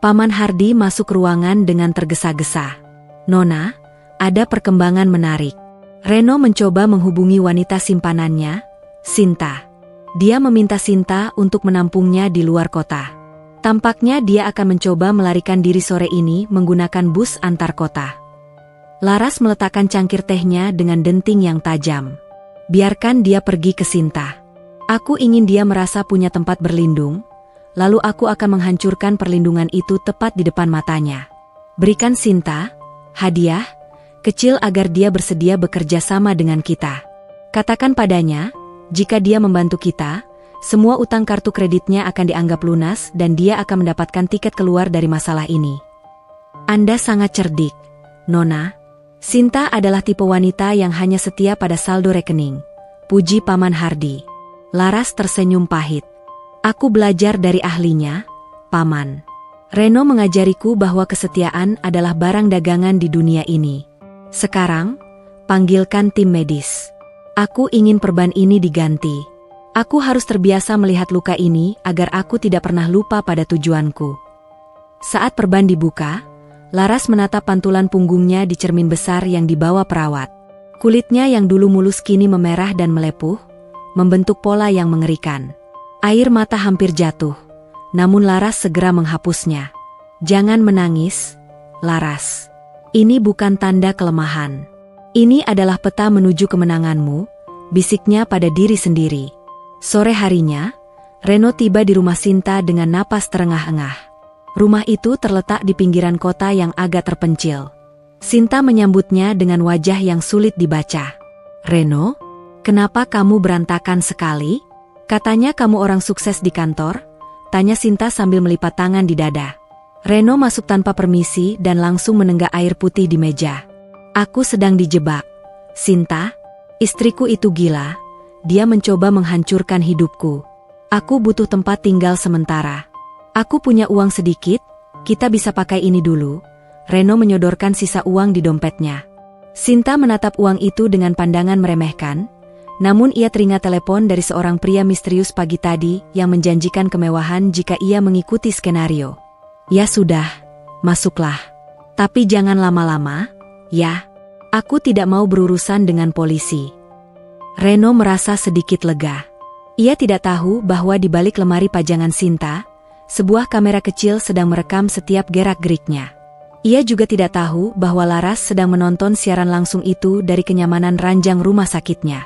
Paman Hardi masuk ruangan dengan tergesa-gesa. "Nona, ada perkembangan menarik." Reno mencoba menghubungi wanita simpanannya, Sinta. Dia meminta Sinta untuk menampungnya di luar kota. Tampaknya dia akan mencoba melarikan diri sore ini menggunakan bus antar kota. Laras meletakkan cangkir tehnya dengan denting yang tajam. "Biarkan dia pergi ke Sinta. Aku ingin dia merasa punya tempat berlindung, lalu aku akan menghancurkan perlindungan itu tepat di depan matanya. Berikan Sinta hadiah kecil agar dia bersedia bekerja sama dengan kita. Katakan padanya, jika dia membantu kita, semua utang kartu kreditnya akan dianggap lunas dan dia akan mendapatkan tiket keluar dari masalah ini." "Anda sangat cerdik, Nona. Sinta adalah tipe wanita yang hanya setia pada saldo rekening," puji Paman Hardi. Laras tersenyum pahit. "Aku belajar dari ahlinya, Paman. Reno mengajariku bahwa kesetiaan adalah barang dagangan di dunia ini. Sekarang, panggilkan tim medis. Aku ingin perban ini diganti. Aku harus terbiasa melihat luka ini agar aku tidak pernah lupa pada tujuanku." Saat perban dibuka, Laras menatap pantulan punggungnya di cermin besar yang dibawa perawat. Kulitnya yang dulu mulus kini memerah dan melepuh, membentuk pola yang mengerikan. Air mata hampir jatuh, namun Laras segera menghapusnya. "Jangan menangis, Laras. Ini bukan tanda kelemahan. Ini adalah peta menuju kemenanganmu," bisiknya pada diri sendiri. Sore harinya, Reno tiba di rumah Sinta dengan napas terengah-engah. Rumah itu terletak di pinggiran kota yang agak terpencil. Sinta menyambutnya dengan wajah yang sulit dibaca. "Reno, kenapa kamu berantakan sekali? Katanya kamu orang sukses di kantor?" tanya Sinta sambil melipat tangan di dada. Reno masuk tanpa permisi dan langsung menenggak air putih di meja. "Aku sedang dijebak, Sinta. Istriku itu gila. Dia mencoba menghancurkan hidupku. Aku butuh tempat tinggal sementara. Aku punya uang sedikit, kita bisa pakai ini dulu." Reno menyodorkan sisa uang di dompetnya. Sinta menatap uang itu dengan pandangan meremehkan, namun ia teringat telepon dari seorang pria misterius pagi tadi yang menjanjikan kemewahan jika ia mengikuti skenario. "Ya sudah, masuklah. Tapi jangan lama-lama, ya. Aku tidak mau berurusan dengan polisi." Reno merasa sedikit lega. Ia tidak tahu bahwa di balik lemari pajangan Sinta, sebuah kamera kecil sedang merekam setiap gerak-geriknya. Ia juga tidak tahu bahwa Laras sedang menonton siaran langsung itu dari kenyamanan ranjang rumah sakitnya.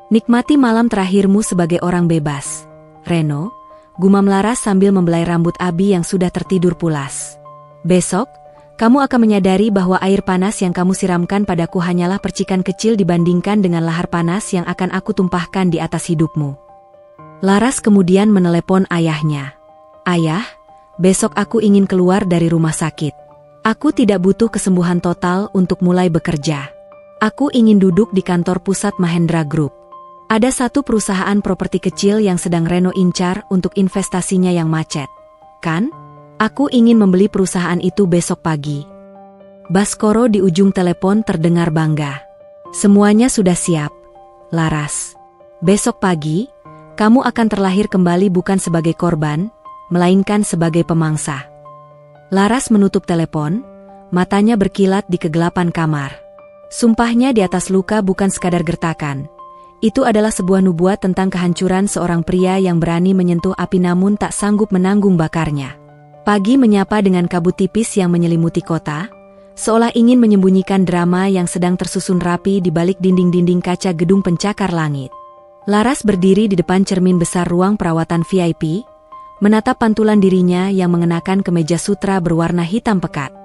"Nikmati malam terakhirmu sebagai orang bebas, Reno," gumam Laras sambil membelai rambut Abi yang sudah tertidur pulas. "Besok, kamu akan menyadari bahwa air panas yang kamu siramkan padaku hanyalah percikan kecil dibandingkan dengan lahar panas yang akan aku tumpahkan di atas hidupmu. Laras kemudian menelepon ayahnya. Ayah, besok aku ingin keluar dari rumah sakit. Aku tidak butuh kesembuhan total untuk mulai bekerja. Aku ingin duduk di kantor pusat Mahendra Group. Ada satu perusahaan properti kecil yang sedang Reno incar untuk investasinya yang macet. Kan? Aku ingin membeli perusahaan itu besok pagi. Baskoro di ujung telepon terdengar bangga. Semuanya sudah siap, Laras. Besok pagi, kamu akan terlahir kembali bukan sebagai korban, melainkan sebagai pemangsa. Laras menutup telepon, matanya berkilat di kegelapan kamar. Sumpahnya di atas luka bukan sekadar gertakan. Itu adalah sebuah nubuat tentang kehancuran seorang pria yang berani menyentuh api namun tak sanggup menanggung bakarnya. Pagi menyapa dengan kabut tipis yang menyelimuti kota, seolah ingin menyembunyikan drama yang sedang tersusun rapi di balik dinding-dinding kaca gedung pencakar langit. Laras berdiri di depan cermin besar ruang perawatan VIP, menatap pantulan dirinya yang mengenakan kemeja sutra berwarna hitam pekat.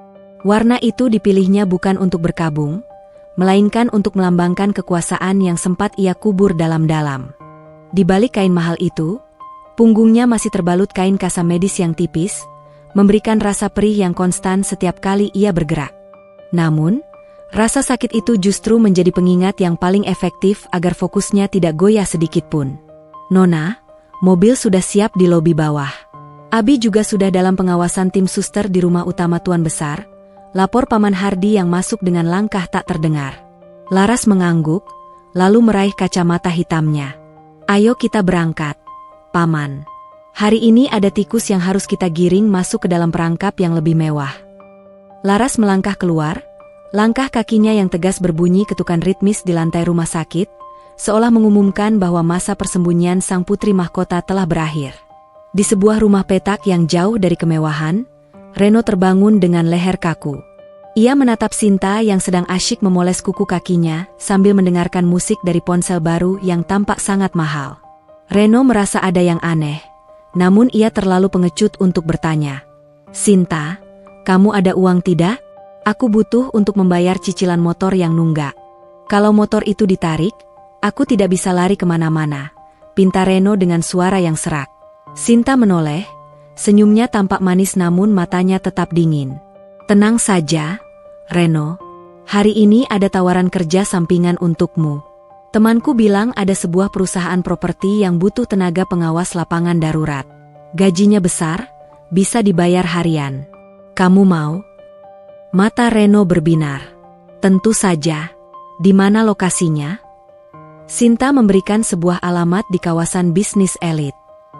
Warna itu dipilihnya bukan untuk berkabung, melainkan untuk melambangkan kekuasaan yang sempat ia kubur dalam-dalam. Di balik kain mahal itu, punggungnya masih terbalut kain kasa medis yang tipis, memberikan rasa perih yang konstan setiap kali ia bergerak. Namun, rasa sakit itu justru menjadi pengingat yang paling efektif agar fokusnya tidak goyah sedikitpun. Nona, mobil sudah siap di lobi bawah. Abi juga sudah dalam pengawasan tim suster di rumah utama Tuan Besar, lapor Paman Hardi yang masuk dengan langkah tak terdengar. Laras mengangguk, lalu meraih kacamata hitamnya. Ayo kita berangkat, Paman. Hari ini ada tikus yang harus kita giring masuk ke dalam perangkap yang lebih mewah. Laras melangkah keluar, langkah kakinya yang tegas berbunyi ketukan ritmis di lantai rumah sakit, seolah mengumumkan bahwa masa persembunyian sang putri mahkota telah berakhir. Di sebuah rumah petak yang jauh dari kemewahan, Reno terbangun dengan leher kaku. Ia menatap Sinta yang sedang asyik memoles kuku kakinya sambil mendengarkan musik dari ponsel baru yang tampak sangat mahal. Reno merasa ada yang aneh. Namun ia terlalu pengecut untuk bertanya. Sinta, kamu ada uang tidak? Aku butuh untuk membayar cicilan motor yang nunggak. Kalau motor itu ditarik, aku tidak bisa lari kemana-mana. Pinta Reno dengan suara yang serak. Sinta menoleh, senyumnya tampak manis namun matanya tetap dingin. Tenang saja, Reno. Hari ini ada tawaran kerja sampingan untukmu. Temanku bilang ada sebuah perusahaan properti yang butuh tenaga pengawas lapangan darurat. Gajinya besar, bisa dibayar harian. Kamu mau? Mata Reno berbinar. Tentu saja. Di mana lokasinya? Sinta memberikan sebuah alamat di kawasan bisnis elit.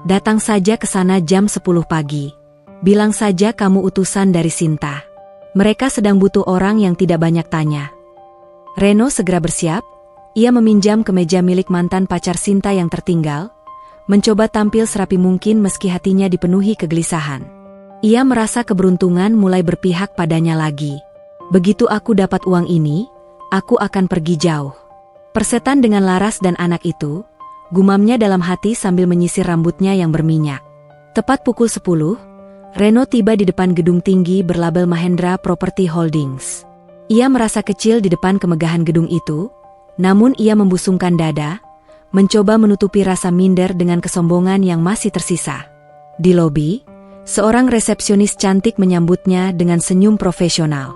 Datang saja ke sana jam 10 pagi. Bilang saja kamu utusan dari Sinta. Mereka sedang butuh orang yang tidak banyak tanya. Reno segera bersiap. Ia meminjam kemeja milik mantan pacar Sinta yang tertinggal, mencoba tampil serapi mungkin meski hatinya dipenuhi kegelisahan. Ia merasa keberuntungan mulai berpihak padanya lagi. Begitu aku dapat uang ini, aku akan pergi jauh. Persetan dengan Laras dan anak itu, gumamnya dalam hati sambil menyisir rambutnya yang berminyak. Tepat pukul 10, Reno tiba di depan gedung tinggi berlabel Mahendra Property Holdings. Ia merasa kecil di depan kemegahan gedung itu, namun ia membusungkan dada, mencoba menutupi rasa minder dengan kesombongan yang masih tersisa. Di lobi, seorang resepsionis cantik menyambutnya dengan senyum profesional.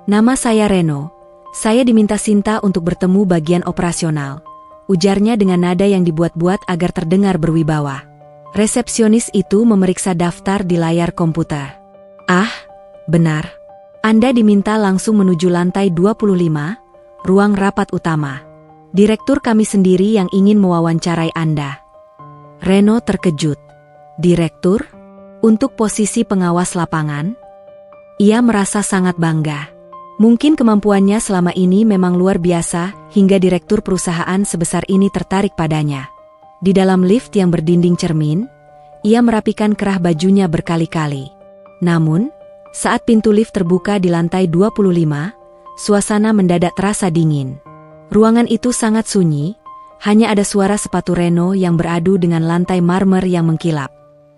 Nama saya Reno, saya diminta Sinta untuk bertemu bagian operasional, ujarnya dengan nada yang dibuat-buat agar terdengar berwibawa. Resepsionis itu memeriksa daftar di layar komputer. Ah, benar. Anda diminta langsung menuju lantai 25, ruang rapat utama. Direktur kami sendiri yang ingin mewawancarai Anda. Reno terkejut. Direktur? Untuk posisi pengawas lapangan? Ia merasa sangat bangga. Mungkin kemampuannya selama ini memang luar biasa hingga direktur perusahaan sebesar ini tertarik padanya. Di dalam lift yang berdinding cermin, ia merapikan kerah bajunya berkali-kali. Namun, saat pintu lift terbuka di lantai 25, suasana mendadak terasa dingin. Ruangan itu sangat sunyi, hanya ada suara sepatu Reno yang beradu dengan lantai marmer yang mengkilap.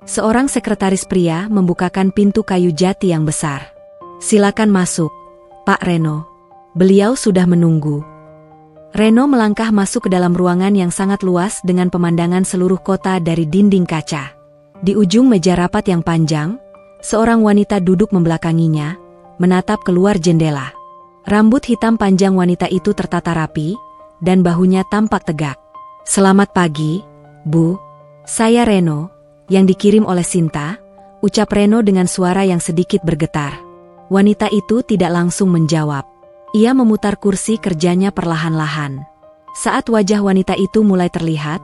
Seorang sekretaris pria membukakan pintu kayu jati yang besar. Silakan masuk, Pak Reno. Beliau sudah menunggu. Reno melangkah masuk ke dalam ruangan yang sangat luas dengan pemandangan seluruh kota dari dinding kaca. Di ujung meja rapat yang panjang, seorang wanita duduk membelakanginya, menatap keluar jendela. Rambut hitam panjang wanita itu tertata rapi, dan bahunya tampak tegak. "Selamat pagi, Bu. Saya Reno, yang dikirim oleh Sinta," ucap Reno dengan suara yang sedikit bergetar. Wanita itu tidak langsung menjawab. Ia memutar kursi kerjanya perlahan-lahan. Saat wajah wanita itu mulai terlihat,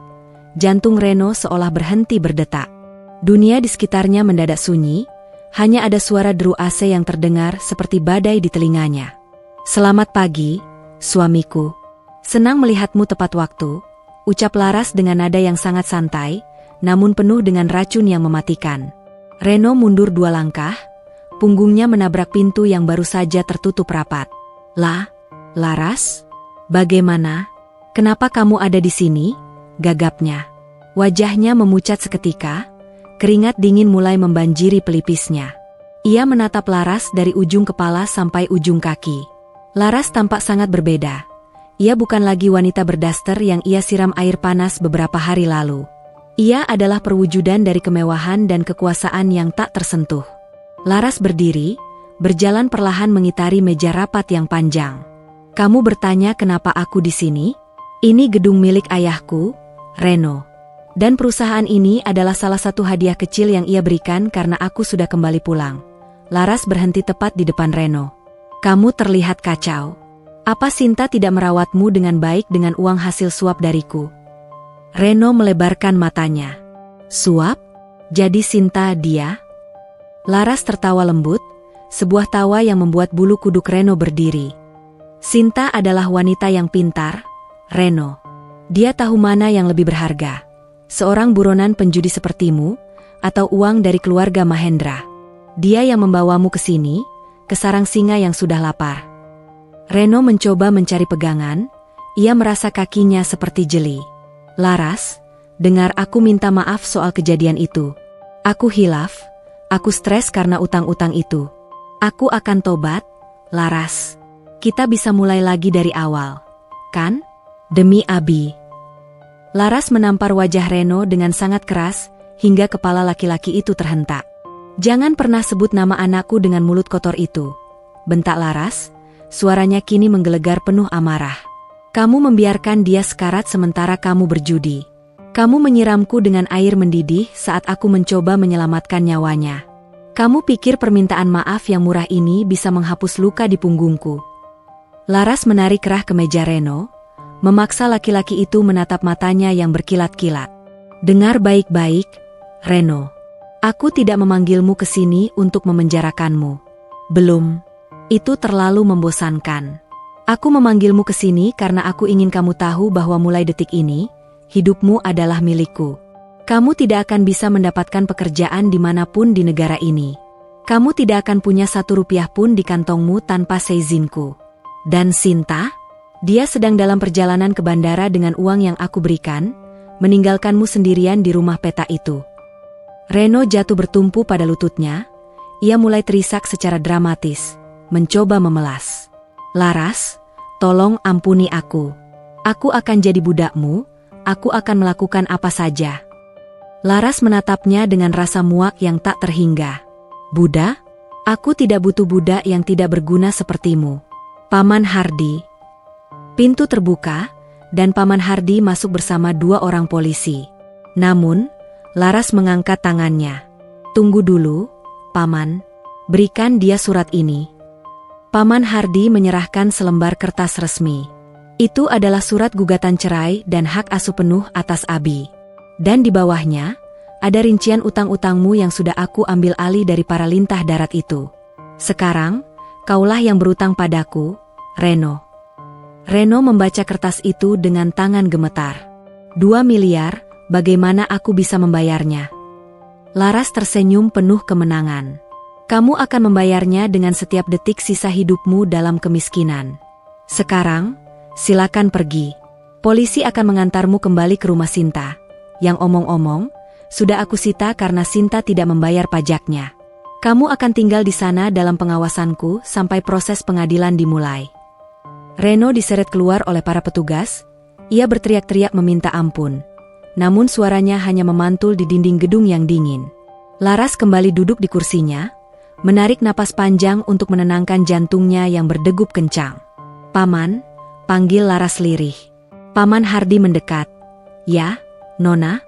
jantung Reno seolah berhenti berdetak. Dunia di sekitarnya mendadak sunyi, hanya ada suara deru AC yang terdengar seperti badai di telinganya. "Selamat pagi, suamiku. Senang melihatmu tepat waktu," ucap Laras dengan nada yang sangat santai, namun penuh dengan racun yang mematikan. Reno mundur 2 langkah, punggungnya menabrak pintu yang baru saja tertutup rapat. Laras? Bagaimana? Kenapa kamu ada di sini?" gagapnya. Wajahnya memucat seketika, keringat dingin mulai membanjiri pelipisnya. Ia menatap Laras dari ujung kepala sampai ujung kaki. Laras tampak sangat berbeda. Ia bukan lagi wanita berdaster yang ia siram air panas beberapa hari lalu. Ia adalah perwujudan dari kemewahan dan kekuasaan yang tak tersentuh. Laras berdiri, berjalan perlahan mengitari meja rapat yang panjang. "Kamu bertanya kenapa aku di sini? Ini gedung milik ayahku, Reno. Dan perusahaan ini adalah salah satu hadiah kecil yang ia berikan karena aku sudah kembali pulang." Laras berhenti tepat di depan Reno. "Kamu terlihat kacau. Apa Sinta tidak merawatmu dengan baik dengan uang hasil suap dariku?" Reno melebarkan matanya. "Suap? Jadi Sinta dia?" Laras tertawa lembut, sebuah tawa yang membuat bulu kuduk Reno berdiri. "Sinta adalah wanita yang pintar, Reno. Dia tahu mana yang lebih berharga. Seorang buronan penjudi sepertimu, atau uang dari keluarga Mahendra. Dia yang membawamu ke sini, ke sarang singa yang sudah lapar." Reno mencoba mencari pegangan, ia merasa kakinya seperti jeli. "Laras, dengar aku minta maaf soal kejadian itu. Aku hilaf, aku stres karena utang-utang itu. Aku akan tobat, Laras. Kita bisa mulai lagi dari awal, kan? Demi Abi." Laras menampar wajah Reno dengan sangat keras, hingga kepala laki-laki itu terhentak. "Jangan pernah sebut nama anakku dengan mulut kotor itu," bentak Laras, suaranya kini menggelegar penuh amarah. "Kamu membiarkan dia sekarat sementara kamu berjudi. Kamu menyiramku dengan air mendidih saat aku mencoba menyelamatkan nyawanya. Kamu pikir permintaan maaf yang murah ini bisa menghapus luka di punggungku?" Laras menarik kerah ke meja Reno, memaksa laki-laki itu menatap matanya yang berkilat-kilat. "Dengar baik-baik, Reno. Aku tidak memanggilmu ke sini untuk memenjarakanmu. Belum. Itu terlalu membosankan. Aku memanggilmu ke sini karena aku ingin kamu tahu bahwa mulai detik ini, hidupmu adalah milikku. Kamu tidak akan bisa mendapatkan pekerjaan dimanapun di negara ini. Kamu tidak akan punya 1 rupiah pun di kantongmu tanpa seizinku. Dan Sinta? Dia sedang dalam perjalanan ke bandara dengan uang yang aku berikan, meninggalkanmu sendirian di rumah peta itu." Reno jatuh bertumpu pada lututnya, ia mulai terisak secara dramatis, mencoba memelas. "Laras, tolong ampuni aku. Aku akan jadi budakmu, aku akan melakukan apa saja." Laras menatapnya dengan rasa muak yang tak terhingga. "Budak? Aku tidak butuh budak yang tidak berguna sepertimu, Paman Hardi." Pintu terbuka, dan Paman Hardi masuk bersama 2 orang polisi. Namun, Laras mengangkat tangannya. "Tunggu dulu, Paman. Berikan dia surat ini." Paman Hardi menyerahkan selembar kertas resmi. Itu adalah surat gugatan cerai dan hak asuh penuh atas Abi. Dan di bawahnya, ada rincian utang-utangmu yang sudah aku ambil alih dari para lintah darat itu. Sekarang, kaulah yang berutang padaku, Reno. Reno membaca kertas itu dengan tangan gemetar. 2 miliar, bagaimana aku bisa membayarnya? Laras tersenyum penuh kemenangan. Kamu akan membayarnya dengan setiap detik sisa hidupmu dalam kemiskinan. Sekarang, silakan pergi. Polisi akan mengantarmu kembali ke rumah Sinta. Yang omong-omong, sudah aku sita karena Sinta tidak membayar pajaknya. Kamu akan tinggal di sana dalam pengawasanku sampai proses pengadilan dimulai. Reno diseret keluar oleh para petugas. Ia berteriak-teriak meminta ampun. Namun suaranya hanya memantul di dinding gedung yang dingin. Laras kembali duduk di kursinya, menarik napas panjang untuk menenangkan jantungnya yang berdegup kencang. "Paman," panggil Laras lirih. Paman Hardi mendekat. "Ya, Nona?"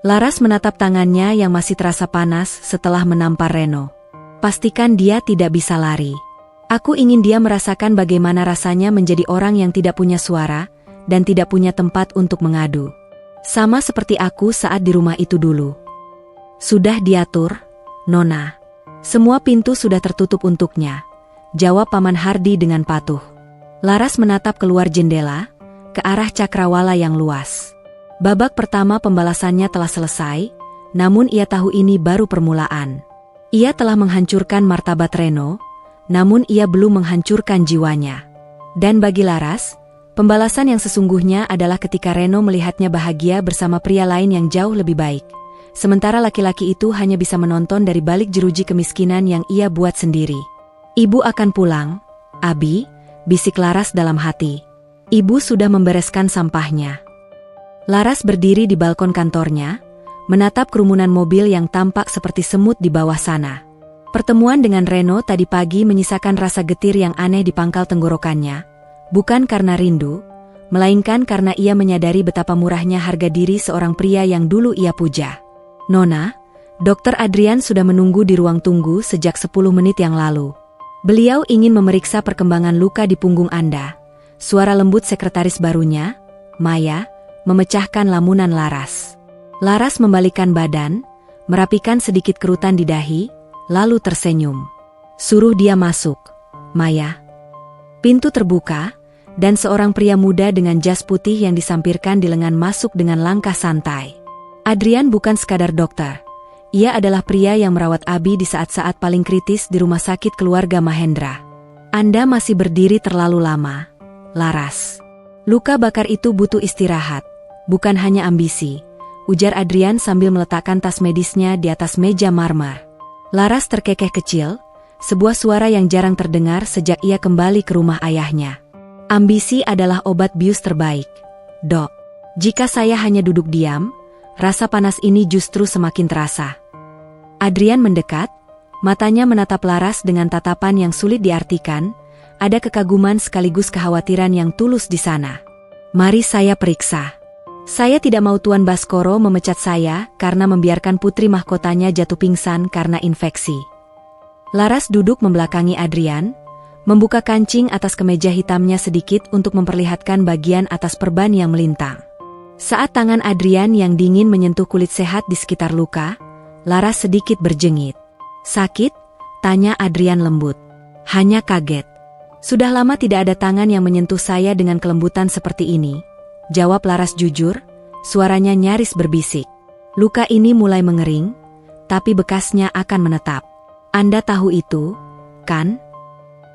Laras menatap tangannya yang masih terasa panas setelah menampar Reno. "Pastikan dia tidak bisa lari. Aku ingin dia merasakan bagaimana rasanya menjadi orang yang tidak punya suara dan tidak punya tempat untuk mengadu. Sama seperti aku saat di rumah itu dulu." "Sudah diatur, Nona. Semua pintu sudah tertutup untuknya," jawab Paman Hardi dengan patuh. Laras menatap keluar jendela, ke arah cakrawala yang luas. Babak pertama pembalasannya telah selesai, namun ia tahu ini baru permulaan. Ia telah menghancurkan martabat Reno, namun ia belum menghancurkan jiwanya. Dan bagi Laras, pembalasan yang sesungguhnya adalah ketika Reno melihatnya bahagia bersama pria lain yang jauh lebih baik. Sementara laki-laki itu hanya bisa menonton dari balik jeruji kemiskinan yang ia buat sendiri. "Ibu akan pulang, Abi," bisik Laras dalam hati. "Ibu sudah membereskan sampahnya." Laras berdiri di balkon kantornya, menatap kerumunan mobil yang tampak seperti semut di bawah sana. Pertemuan dengan Reno tadi pagi menyisakan rasa getir yang aneh di pangkal tenggorokannya, bukan karena rindu, melainkan karena ia menyadari betapa murahnya harga diri seorang pria yang dulu ia puja. "Nona, Dr. Adrian sudah menunggu di ruang tunggu sejak 10 menit yang lalu. Beliau ingin memeriksa perkembangan luka di punggung Anda." Suara lembut sekretaris barunya, Maya, memecahkan lamunan Laras. Laras membalikkan badan, merapikan sedikit kerutan di dahi, lalu tersenyum. "Suruh dia masuk, Maya." Pintu terbuka, dan seorang pria muda dengan jas putih yang disampirkan di lengan masuk dengan langkah santai. Adrian bukan sekadar dokter. Ia adalah pria yang merawat Abi di saat-saat paling kritis di rumah sakit keluarga Mahendra. "Anda masih berdiri terlalu lama, Laras. Luka bakar itu butuh istirahat, bukan hanya ambisi," ujar Adrian sambil meletakkan tas medisnya di atas meja marmer. Laras terkekeh kecil, sebuah suara yang jarang terdengar sejak ia kembali ke rumah ayahnya. "Ambisi adalah obat bius terbaik, Dok. Jika saya hanya duduk diam, rasa panas ini justru semakin terasa." Adrian mendekat, matanya menatap Laras dengan tatapan yang sulit diartikan, ada kekaguman sekaligus kekhawatiran yang tulus di sana. "Mari saya periksa. Saya tidak mau Tuan Baskoro memecat saya karena membiarkan putri mahkotanya jatuh pingsan karena infeksi." Laras duduk membelakangi Adrian, membuka kancing atas kemeja hitamnya sedikit untuk memperlihatkan bagian atas perban yang melintang. Saat tangan Adrian yang dingin menyentuh kulit sehat di sekitar luka, Laras sedikit berjengit. "Sakit?" tanya Adrian lembut. "Hanya kaget. Sudah lama tidak ada tangan yang menyentuh saya dengan kelembutan seperti ini," jawab Laras jujur, suaranya nyaris berbisik. "Luka ini mulai mengering, tapi bekasnya akan menetap. Anda tahu itu, kan?"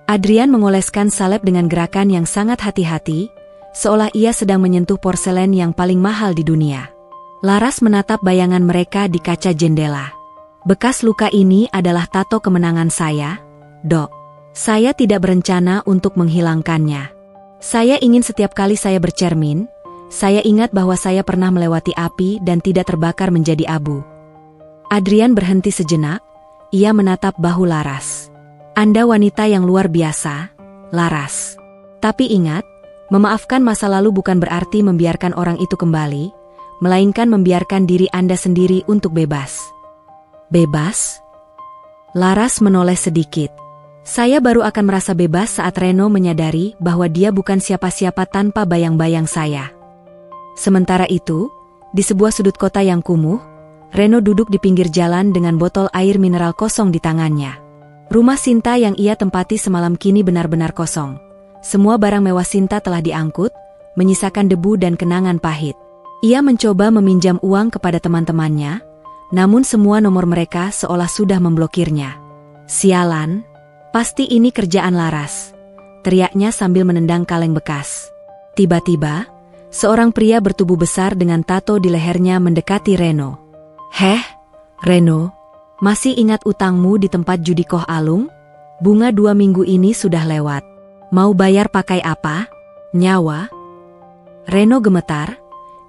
Adrian mengoleskan salep dengan gerakan yang sangat hati-hati, seolah ia sedang menyentuh porselen yang paling mahal di dunia. Laras menatap bayangan mereka di kaca jendela. "Bekas luka ini adalah tato kemenangan saya, Dok. Saya tidak berencana untuk menghilangkannya. Saya ingin setiap kali saya bercermin, saya ingat bahwa saya pernah melewati api dan tidak terbakar menjadi abu." Adrian berhenti sejenak, ia menatap bahu Laras. "Anda wanita yang luar biasa, Laras. Tapi ingat, memaafkan masa lalu bukan berarti membiarkan orang itu kembali, melainkan membiarkan diri Anda sendiri untuk bebas." "Bebas?" Laras menoleh sedikit. "Saya baru akan merasa bebas saat Reno menyadari bahwa dia bukan siapa-siapa tanpa bayang-bayang saya." Sementara itu, di sebuah sudut kota yang kumuh, Reno duduk di pinggir jalan dengan botol air mineral kosong di tangannya. Rumah Sinta yang ia tempati semalam kini benar-benar kosong. Semua barang mewah Sinta telah diangkut, menyisakan debu dan kenangan pahit. Ia mencoba meminjam uang kepada teman-temannya, namun semua nomor mereka seolah sudah memblokirnya. "Sialan, pasti ini kerjaan Laras," teriaknya sambil menendang kaleng bekas. Tiba-tiba, seorang pria bertubuh besar dengan tato di lehernya mendekati Reno. "Heh, Reno." Masih ingat utangmu di tempat judi Koh Alung? Bunga 2 minggu ini sudah lewat. Mau bayar pakai apa? Nyawa? Reno gemetar.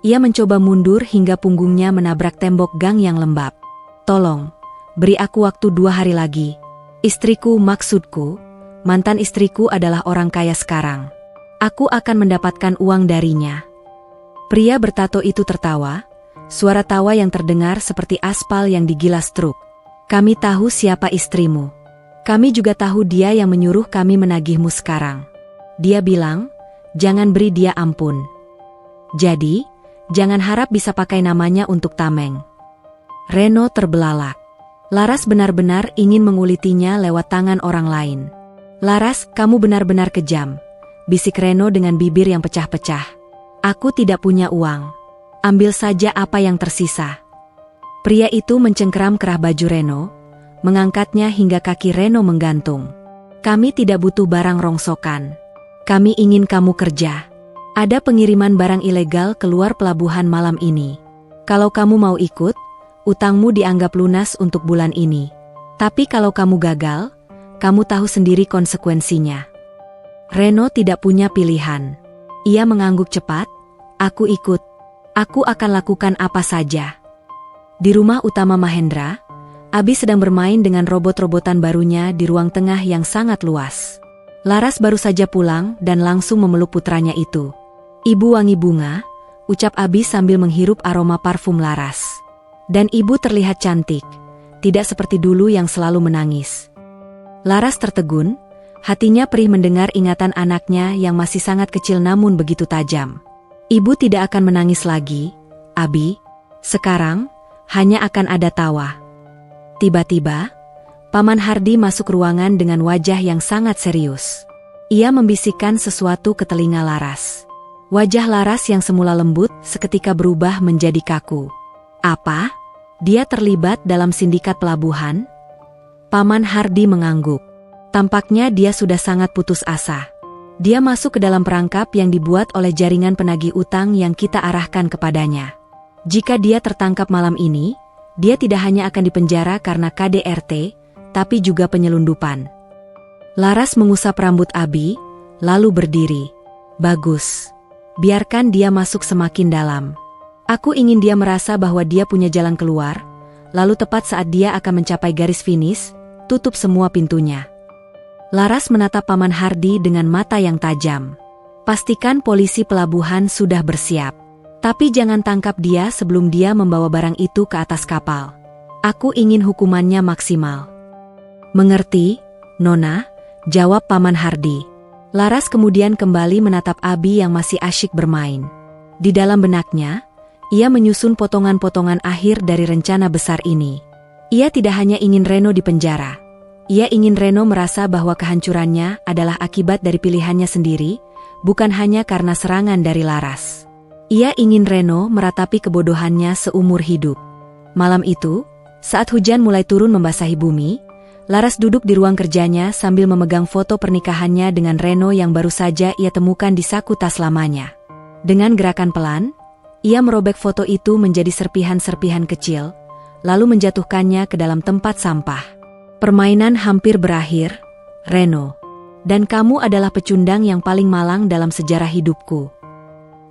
Ia mencoba mundur hingga punggungnya menabrak tembok gang yang lembab. Tolong, beri aku waktu 2 hari lagi. Istriku, maksudku, mantan istriku adalah orang kaya sekarang. Aku akan mendapatkan uang darinya. Pria bertato itu tertawa, suara tawa yang terdengar seperti aspal yang digilas truk. Kami tahu siapa istrimu. Kami juga tahu dia yang menyuruh kami menagihmu sekarang. Dia bilang, jangan beri dia ampun. Jadi, jangan harap bisa pakai namanya untuk tameng. Reno terbelalak. Laras benar-benar ingin mengulitinya lewat tangan orang lain. Laras, kamu benar-benar kejam, bisik Reno dengan bibir yang pecah-pecah. Aku tidak punya uang. Ambil saja apa yang tersisa. Pria itu mencengkeram kerah baju Reno, mengangkatnya hingga kaki Reno menggantung. Kami tidak butuh barang rongsokan. Kami ingin kamu kerja. Ada pengiriman barang ilegal keluar pelabuhan malam ini. Kalau kamu mau ikut, utangmu dianggap lunas untuk bulan ini. Tapi kalau kamu gagal, kamu tahu sendiri konsekuensinya. Reno tidak punya pilihan. Ia mengangguk cepat. Aku ikut. Aku akan lakukan apa saja. Di rumah utama Mahendra, Abi sedang bermain dengan robot-robotan barunya di ruang tengah yang sangat luas. Laras baru saja pulang dan langsung memeluk putranya itu. Ibu wangi bunga, ucap Abi sambil menghirup aroma parfum Laras. Dan ibu terlihat cantik, tidak seperti dulu yang selalu menangis. Laras tertegun, hatinya perih mendengar ingatan anaknya yang masih sangat kecil namun begitu tajam. Ibu tidak akan menangis lagi, Abi. Sekarang, hanya akan ada tawa. Tiba-tiba, Paman Hardi masuk ruangan dengan wajah yang sangat serius. Ia membisikkan sesuatu ke telinga Laras. Wajah Laras yang semula lembut seketika berubah menjadi kaku. Apa? Dia terlibat dalam sindikat pelabuhan? Paman Hardi mengangguk. Tampaknya dia sudah sangat putus asa. Dia masuk ke dalam perangkap yang dibuat oleh jaringan penagih utang yang kita arahkan kepadanya. Jika dia tertangkap malam ini, dia tidak hanya akan dipenjara karena KDRT, tapi juga penyelundupan. Laras mengusap rambut Abi, lalu berdiri. Bagus. Biarkan dia masuk semakin dalam. Aku ingin dia merasa bahwa dia punya jalan keluar, lalu tepat saat dia akan mencapai garis finish, tutup semua pintunya. Laras menatap Paman Hardi dengan mata yang tajam. Pastikan polisi pelabuhan sudah bersiap. Tapi jangan tangkap dia sebelum dia membawa barang itu ke atas kapal. Aku ingin hukumannya maksimal. Mengerti, Nona? Jawab Paman Hardi. Laras kemudian kembali menatap Abi yang masih asyik bermain. Di dalam benaknya, ia menyusun potongan-potongan akhir dari rencana besar ini. Ia tidak hanya ingin Reno dipenjara. Ia ingin Reno merasa bahwa kehancurannya adalah akibat dari pilihannya sendiri, bukan hanya karena serangan dari Laras. Ia ingin Reno meratapi kebodohannya seumur hidup. Malam itu, saat hujan mulai turun membasahi bumi, Laras duduk di ruang kerjanya sambil memegang foto pernikahannya dengan Reno yang baru saja ia temukan di saku tas lamanya. Dengan gerakan pelan, ia merobek foto itu menjadi serpihan-serpihan kecil, lalu menjatuhkannya ke dalam tempat sampah. Permainan hampir berakhir, Reno. Dan kamu adalah pecundang yang paling malang dalam sejarah hidupku.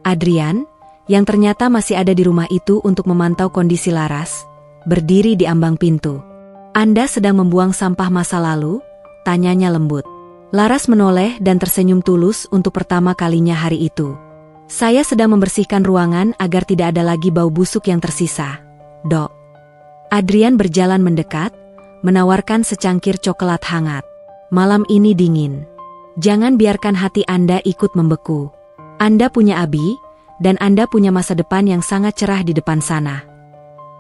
Adrian, yang ternyata masih ada di rumah itu untuk memantau kondisi Laras, berdiri di ambang pintu. Anda sedang membuang sampah masa lalu? Tanyanya lembut. Laras menoleh dan tersenyum tulus untuk pertama kalinya hari itu. Saya sedang membersihkan ruangan agar tidak ada lagi bau busuk yang tersisa, Dok. Adrian berjalan mendekat, menawarkan secangkir coklat hangat. Malam ini dingin. Jangan biarkan hati Anda ikut membeku. Anda punya Abi, dan Anda punya masa depan yang sangat cerah di depan sana.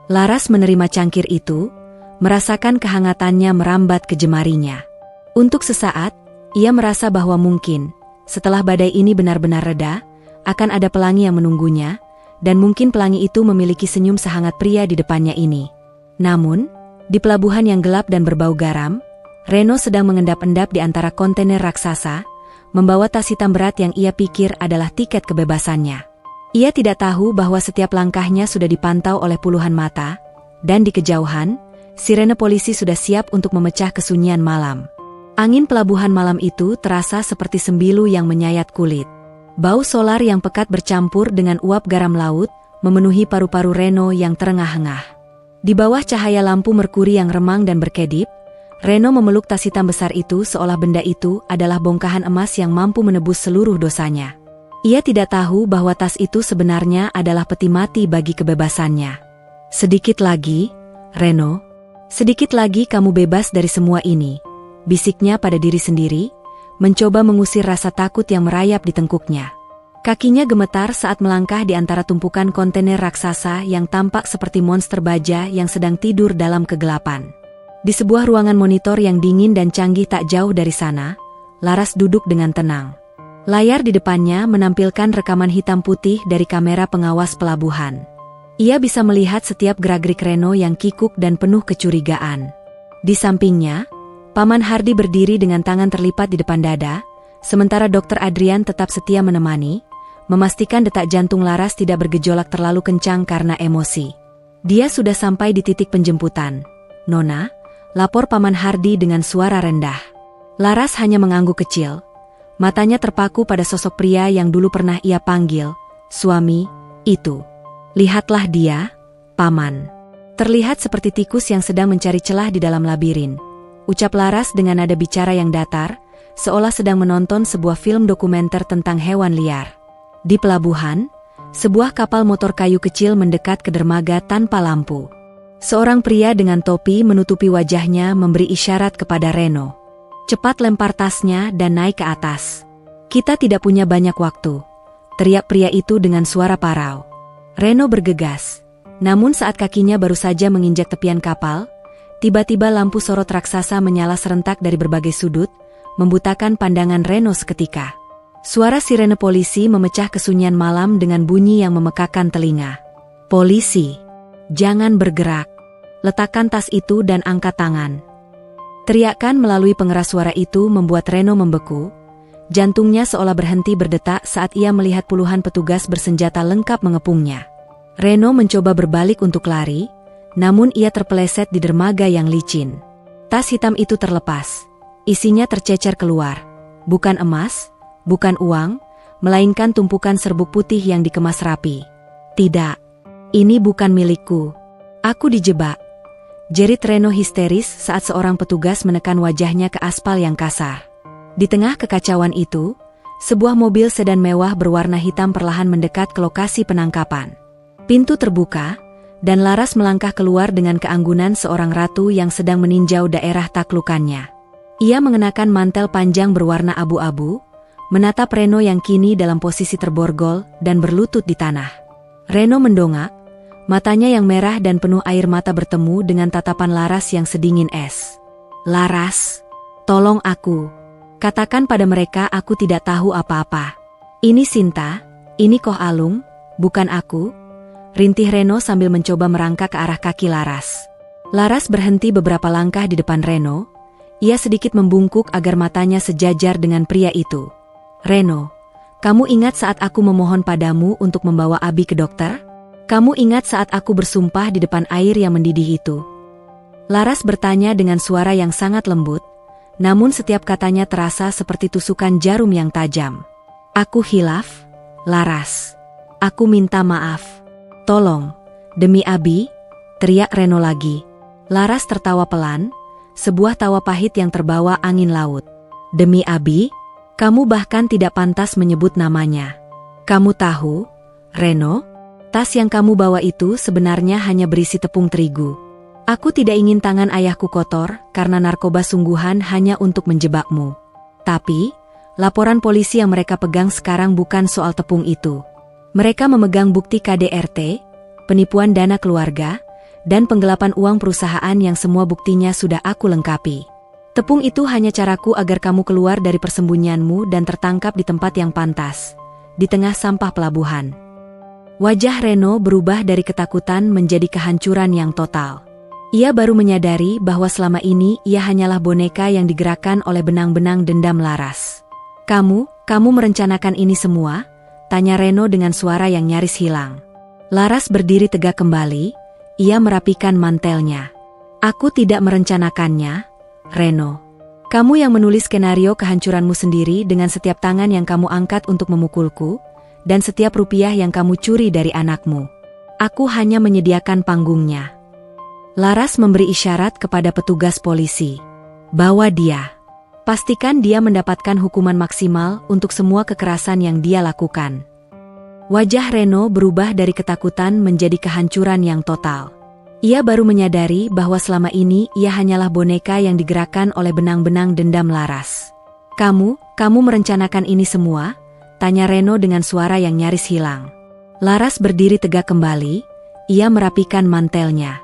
Laras menerima cangkir itu, merasakan kehangatannya merambat ke jemarinya. Untuk sesaat, ia merasa bahwa mungkin, setelah badai ini benar-benar reda, akan ada pelangi yang menunggunya, dan mungkin pelangi itu memiliki senyum sehangat pria di depannya ini. Namun, di pelabuhan yang gelap dan berbau garam, Reno sedang mengendap-endap di antara kontainer raksasa, membawa tas hitam berat yang ia pikir adalah tiket kebebasannya. Ia tidak tahu bahwa setiap langkahnya sudah dipantau oleh puluhan mata, dan di kejauhan, sirene polisi sudah siap untuk memecah kesunyian malam. Angin pelabuhan malam itu terasa seperti sembilu yang menyayat kulit. Bau solar yang pekat bercampur dengan uap garam laut memenuhi paru-paru Reno yang terengah-engah. Di bawah cahaya lampu merkuri yang remang dan berkedip, Reno memeluk tas hitam besar itu seolah benda itu adalah bongkahan emas yang mampu menebus seluruh dosanya. Ia tidak tahu bahwa tas itu sebenarnya adalah peti mati bagi kebebasannya. Sedikit lagi, Reno. Sedikit lagi kamu bebas dari semua ini, bisiknya pada diri sendiri, mencoba mengusir rasa takut yang merayap di tengkuknya. Kakinya gemetar saat melangkah di antara tumpukan kontainer raksasa yang tampak seperti monster baja yang sedang tidur dalam kegelapan. Di sebuah ruangan monitor yang dingin dan canggih tak jauh dari sana, Laras duduk dengan tenang. Layar di depannya menampilkan rekaman hitam putih dari kamera pengawas pelabuhan. Ia bisa melihat setiap gerak-gerik Reno yang kikuk dan penuh kecurigaan. Di sampingnya, Paman Hardi berdiri dengan tangan terlipat di depan dada, sementara Dr. Adrian tetap setia menemani, memastikan detak jantung Laras tidak bergejolak terlalu kencang karena emosi. Dia sudah sampai di titik penjemputan. Nona, lapor Paman Hardi dengan suara rendah. Laras hanya mengangguk kecil. Matanya terpaku pada sosok pria yang dulu pernah ia panggil, suami, itu. Lihatlah dia, Paman. Terlihat seperti tikus yang sedang mencari celah di dalam labirin. Ucap Laras dengan nada bicara yang datar, seolah sedang menonton sebuah film dokumenter tentang hewan liar. Di pelabuhan, sebuah kapal motor kayu kecil mendekat ke dermaga tanpa lampu. Seorang pria dengan topi menutupi wajahnya memberi isyarat kepada Reno. Cepat lempar tasnya dan naik ke atas. Kita tidak punya banyak waktu, teriak pria itu dengan suara parau. Reno bergegas, namun saat kakinya baru saja menginjak tepian kapal, tiba-tiba lampu sorot raksasa menyala serentak dari berbagai sudut, membutakan pandangan Reno seketika. Suara sirene polisi memecah kesunyian malam dengan bunyi yang memekakan telinga. Polisi, jangan bergerak. Letakkan tas itu dan angkat tangan. Teriakan melalui pengeras suara itu membuat Reno membeku. Jantungnya seolah berhenti berdetak saat ia melihat puluhan petugas bersenjata lengkap mengepungnya. Reno mencoba berbalik untuk lari, namun ia terpeleset di dermaga yang licin. Tas hitam itu terlepas. Isinya tercecer keluar. Bukan emas, bukan uang, melainkan tumpukan serbuk putih yang dikemas rapi. Tidak, ini bukan milikku. Aku dijebak. Jerit Reno histeris saat seorang petugas menekan wajahnya ke aspal yang kasar. Di tengah kekacauan itu, sebuah mobil sedan mewah berwarna hitam perlahan mendekat ke lokasi penangkapan. Pintu terbuka, dan Laras melangkah keluar dengan keanggunan seorang ratu yang sedang meninjau daerah taklukannya. Ia mengenakan mantel panjang berwarna abu-abu, menatap Reno yang kini dalam posisi terborgol dan berlutut di tanah. Reno mendongak, matanya yang merah dan penuh air mata bertemu dengan tatapan Laras yang sedingin es. Laras, tolong aku. Katakan pada mereka aku tidak tahu apa-apa. Ini Sinta, ini Koh Alung, bukan aku. Rintih Reno sambil mencoba merangkak ke arah kaki Laras. Laras berhenti beberapa langkah di depan Reno. Ia sedikit membungkuk agar matanya sejajar dengan pria itu. Reno, kamu ingat saat aku memohon padamu untuk membawa Abi ke dokter? Kamu ingat saat aku bersumpah di depan air yang mendidih itu? Laras bertanya dengan suara yang sangat lembut, namun setiap katanya terasa seperti tusukan jarum yang tajam. Aku hilaf, Laras. Aku minta maaf. Tolong, demi Abi, teriak Reno lagi. Laras tertawa pelan, sebuah tawa pahit yang terbawa angin laut. Demi Abi, kamu bahkan tidak pantas menyebut namanya. Kamu tahu, Reno, tas yang kamu bawa itu sebenarnya hanya berisi tepung terigu. Aku tidak ingin tangan ayahku kotor karena narkoba sungguhan hanya untuk menjebakmu. Tapi, laporan polisi yang mereka pegang sekarang bukan soal tepung itu. Mereka memegang bukti KDRT, penipuan dana keluarga, dan penggelapan uang perusahaan yang semua buktinya sudah aku lengkapi. Tepung itu hanya caraku agar kamu keluar dari persembunyianmu dan tertangkap di tempat yang pantas, di tengah sampah pelabuhan. Wajah Reno berubah dari ketakutan menjadi kehancuran yang total. Ia baru menyadari bahwa selama ini ia hanyalah boneka yang digerakkan oleh benang-benang dendam Laras. Kamu merencanakan ini semua? Tanya Reno dengan suara yang nyaris hilang. Laras berdiri tegak kembali, ia merapikan mantelnya. Aku tidak merencanakannya, Reno. Kamu yang menulis skenario kehancuranmu sendiri dengan setiap tangan yang kamu angkat untuk memukulku, dan setiap rupiah yang kamu curi dari anakmu. Aku hanya menyediakan panggungnya. Laras memberi isyarat kepada petugas polisi. Bawa dia. Pastikan dia mendapatkan hukuman maksimal untuk semua kekerasan yang dia lakukan. Wajah Reno berubah dari ketakutan menjadi kehancuran yang total. Ia baru menyadari bahwa selama ini ia hanyalah boneka yang digerakkan oleh benang-benang dendam Laras. Kamu merencanakan ini semua? Tanya Reno dengan suara yang nyaris hilang. Laras berdiri tegak kembali, ia merapikan mantelnya.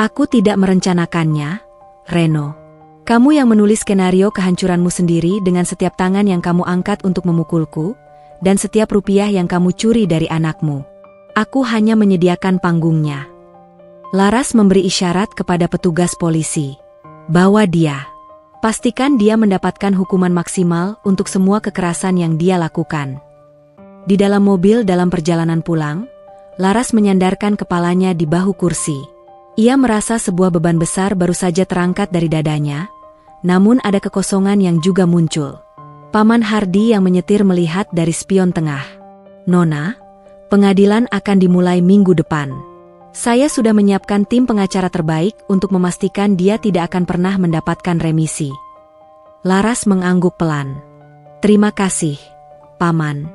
Aku tidak merencanakannya, Reno. Kamu yang menulis skenario kehancuranmu sendiri dengan setiap tangan yang kamu angkat untuk memukulku, dan setiap rupiah yang kamu curi dari anakmu. Aku hanya menyediakan panggungnya. Laras memberi isyarat kepada petugas polisi. Bawa dia. Pastikan dia mendapatkan hukuman maksimal untuk semua kekerasan yang dia lakukan. Di dalam mobil dalam perjalanan pulang, Laras menyandarkan kepalanya di bahu kursi. Ia merasa sebuah beban besar baru saja terangkat dari dadanya, namun ada kekosongan yang juga muncul. Paman Hardi yang menyetir melihat dari spion tengah. Nona, pengadilan akan dimulai minggu depan. Saya sudah menyiapkan tim pengacara terbaik untuk memastikan dia tidak akan pernah mendapatkan remisi. Laras mengangguk pelan. Terima kasih, Paman.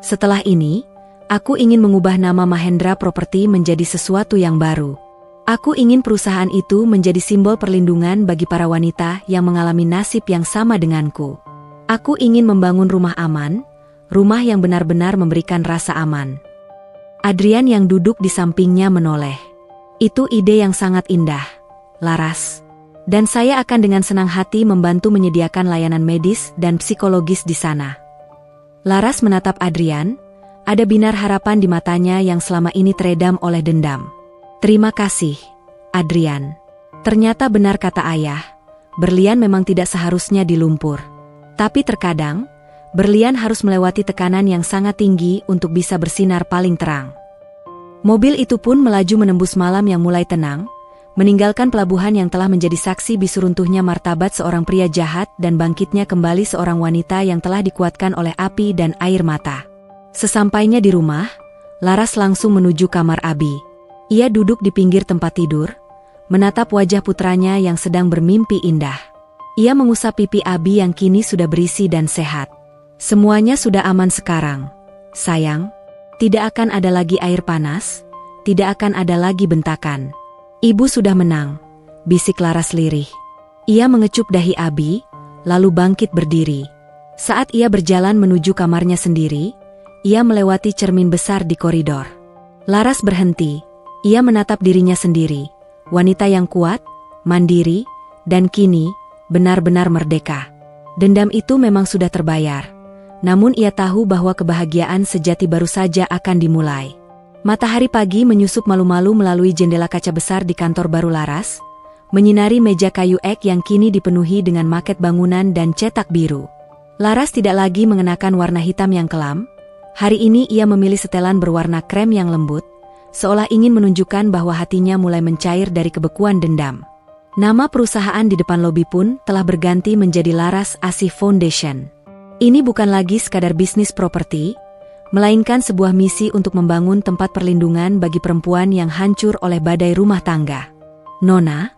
Setelah ini, aku ingin mengubah nama Mahendra Property menjadi sesuatu yang baru. Aku ingin perusahaan itu menjadi simbol perlindungan bagi para wanita yang mengalami nasib yang sama denganku. Aku ingin membangun rumah aman, rumah yang benar-benar memberikan rasa aman. Adrian yang duduk di sampingnya menoleh. Itu ide yang sangat indah, Laras. Dan saya akan dengan senang hati membantu menyediakan layanan medis dan psikologis di sana. Laras menatap Adrian, ada binar harapan di matanya yang selama ini teredam oleh dendam. Terima kasih, Adrian. Ternyata benar kata ayah, berlian memang tidak seharusnya di lumpur. Tapi terkadang, berlian harus melewati tekanan yang sangat tinggi untuk bisa bersinar paling terang. Mobil itu pun melaju menembus malam yang mulai tenang, meninggalkan pelabuhan yang telah menjadi saksi bisu runtuhnya martabat seorang pria jahat dan bangkitnya kembali seorang wanita yang telah dikuatkan oleh api dan air mata. Sesampainya di rumah, Laras langsung menuju kamar Abi. Ia duduk di pinggir tempat tidur, menatap wajah putranya yang sedang bermimpi indah. Ia mengusap pipi Abi yang kini sudah berisi dan sehat. Semuanya sudah aman sekarang, sayang. Tidak akan ada lagi air panas, tidak akan ada lagi bentakan. Ibu sudah menang, bisik Laras lirih. Ia mengecup dahi Abi, lalu bangkit berdiri. Saat ia berjalan menuju kamarnya sendiri, ia melewati cermin besar di koridor. Laras berhenti, ia menatap dirinya sendiri, wanita yang kuat, mandiri, dan kini benar-benar merdeka. Dendam itu memang sudah terbayar. Namun ia tahu bahwa kebahagiaan sejati baru saja akan dimulai. Matahari pagi menyusup malu-malu melalui jendela kaca besar di kantor baru Laras, menyinari meja kayu ek yang kini dipenuhi dengan maket bangunan dan cetak biru. Laras tidak lagi mengenakan warna hitam yang kelam. Hari ini ia memilih setelan berwarna krem yang lembut, seolah ingin menunjukkan bahwa hatinya mulai mencair dari kebekuan dendam. Nama perusahaan di depan lobi pun telah berganti menjadi Laras Asih Foundation. Ini bukan lagi sekadar bisnis properti, melainkan sebuah misi untuk membangun tempat perlindungan bagi perempuan yang hancur oleh badai rumah tangga. Nona,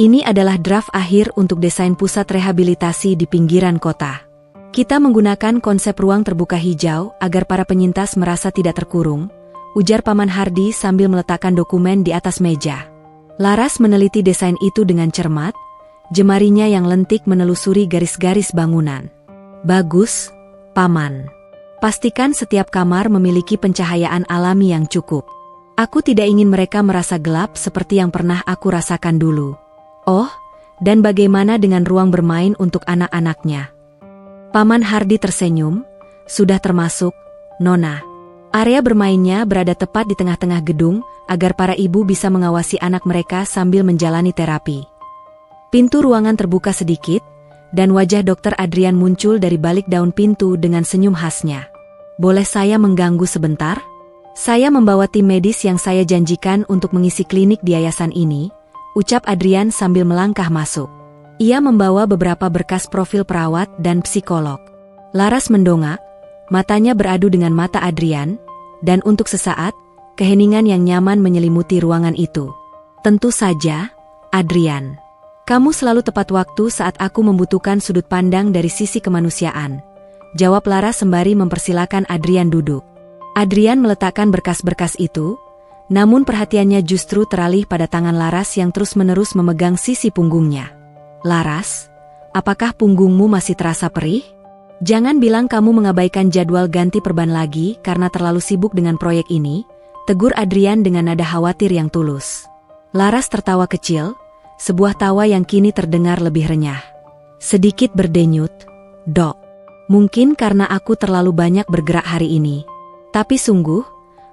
ini adalah draft akhir untuk desain pusat rehabilitasi di pinggiran kota. Kita menggunakan konsep ruang terbuka hijau agar para penyintas merasa tidak terkurung, ujar Paman Hardi sambil meletakkan dokumen di atas meja. Laras meneliti desain itu dengan cermat, jemarinya yang lentik menelusuri garis-garis bangunan. Bagus, Paman. Pastikan setiap kamar memiliki pencahayaan alami yang cukup. Aku tidak ingin mereka merasa gelap seperti yang pernah aku rasakan dulu. Oh, dan bagaimana dengan ruang bermain untuk anak-anaknya? Paman Hardi tersenyum, sudah termasuk, Nona. Area bermainnya berada tepat di tengah-tengah gedung agar para ibu bisa mengawasi anak mereka sambil menjalani terapi. Pintu ruangan terbuka sedikit, dan wajah Dr. Adrian muncul dari balik daun pintu dengan senyum khasnya. Boleh saya mengganggu sebentar? Saya membawa tim medis yang saya janjikan untuk mengisi klinik di yayasan ini, ucap Adrian sambil melangkah masuk. Ia membawa beberapa berkas profil perawat dan psikolog. Laras mendongak, matanya beradu dengan mata Adrian, dan untuk sesaat, keheningan yang nyaman menyelimuti ruangan itu. Tentu saja, Adrian. Kamu selalu tepat waktu saat aku membutuhkan sudut pandang dari sisi kemanusiaan, jawab Laras sembari mempersilakan Adrian duduk. Adrian meletakkan berkas-berkas itu, namun perhatiannya justru teralih pada tangan Laras yang terus-menerus memegang sisi punggungnya. Laras, apakah punggungmu masih terasa perih? Jangan bilang kamu mengabaikan jadwal ganti perban lagi karena terlalu sibuk dengan proyek ini, tegur Adrian dengan nada khawatir yang tulus. Laras tertawa kecil, sebuah tawa yang kini terdengar lebih renyah. Sedikit berdenyut, Dok. Mungkin karena aku terlalu banyak bergerak hari ini. Tapi sungguh,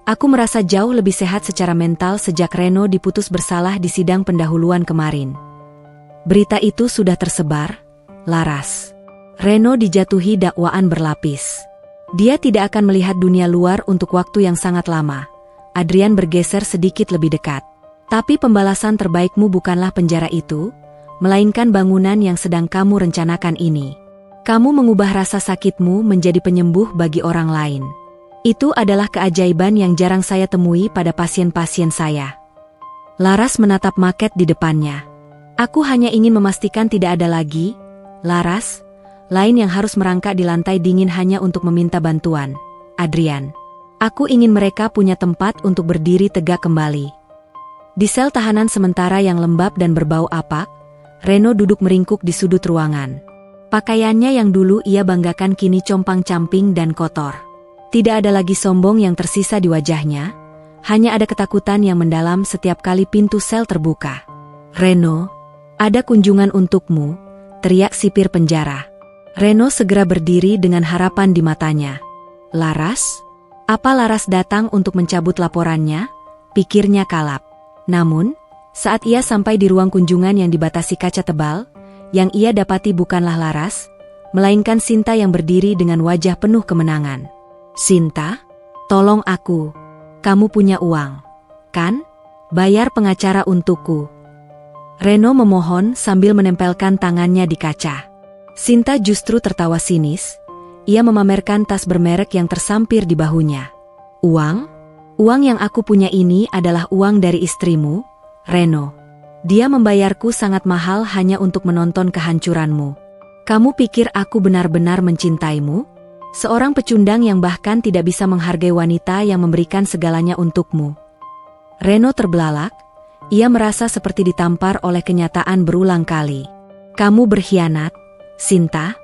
aku merasa jauh lebih sehat secara mental sejak Reno diputus bersalah di sidang pendahuluan kemarin. Berita itu sudah tersebar, Laras. Reno dijatuhi dakwaan berlapis. Dia tidak akan melihat dunia luar untuk waktu yang sangat lama. Adrian bergeser sedikit lebih dekat. Tapi pembalasan terbaikmu bukanlah penjara itu, melainkan bangunan yang sedang kamu rencanakan ini. Kamu mengubah rasa sakitmu menjadi penyembuh bagi orang lain. Itu adalah keajaiban yang jarang saya temui pada pasien-pasien saya. Laras menatap maket di depannya. Aku hanya ingin memastikan tidak ada lagi, Laras, lain yang harus merangkak di lantai dingin hanya untuk meminta bantuan. Adrian. Aku ingin mereka punya tempat untuk berdiri tegak kembali. Di sel tahanan sementara yang lembab dan berbau apak, Reno duduk meringkuk di sudut ruangan. Pakaiannya yang dulu ia banggakan kini compang-camping dan kotor. Tidak ada lagi sombong yang tersisa di wajahnya, hanya ada ketakutan yang mendalam setiap kali pintu sel terbuka. Reno, ada kunjungan untukmu, teriak sipir penjara. Reno segera berdiri dengan harapan di matanya. Laras? Apa Laras datang untuk mencabut laporannya? Pikirnya kalap. Namun, saat ia sampai di ruang kunjungan yang dibatasi kaca tebal, yang ia dapati bukanlah Laras, melainkan Sinta yang berdiri dengan wajah penuh kemenangan. Sinta, tolong aku. Kamu punya uang, kan? Bayar pengacara untukku. Reno memohon sambil menempelkan tangannya di kaca. Sinta justru tertawa sinis. Ia memamerkan tas bermerek yang tersampir di bahunya. Uang? Uang yang aku punya ini adalah uang dari istrimu, Reno. Dia membayarku sangat mahal hanya untuk menonton kehancuranmu. Kamu pikir aku benar-benar mencintaimu? Seorang pecundang yang bahkan tidak bisa menghargai wanita yang memberikan segalanya untukmu. Reno terbelalak. Ia merasa seperti ditampar oleh kenyataan berulang kali. Kamu berkhianat, Sinta?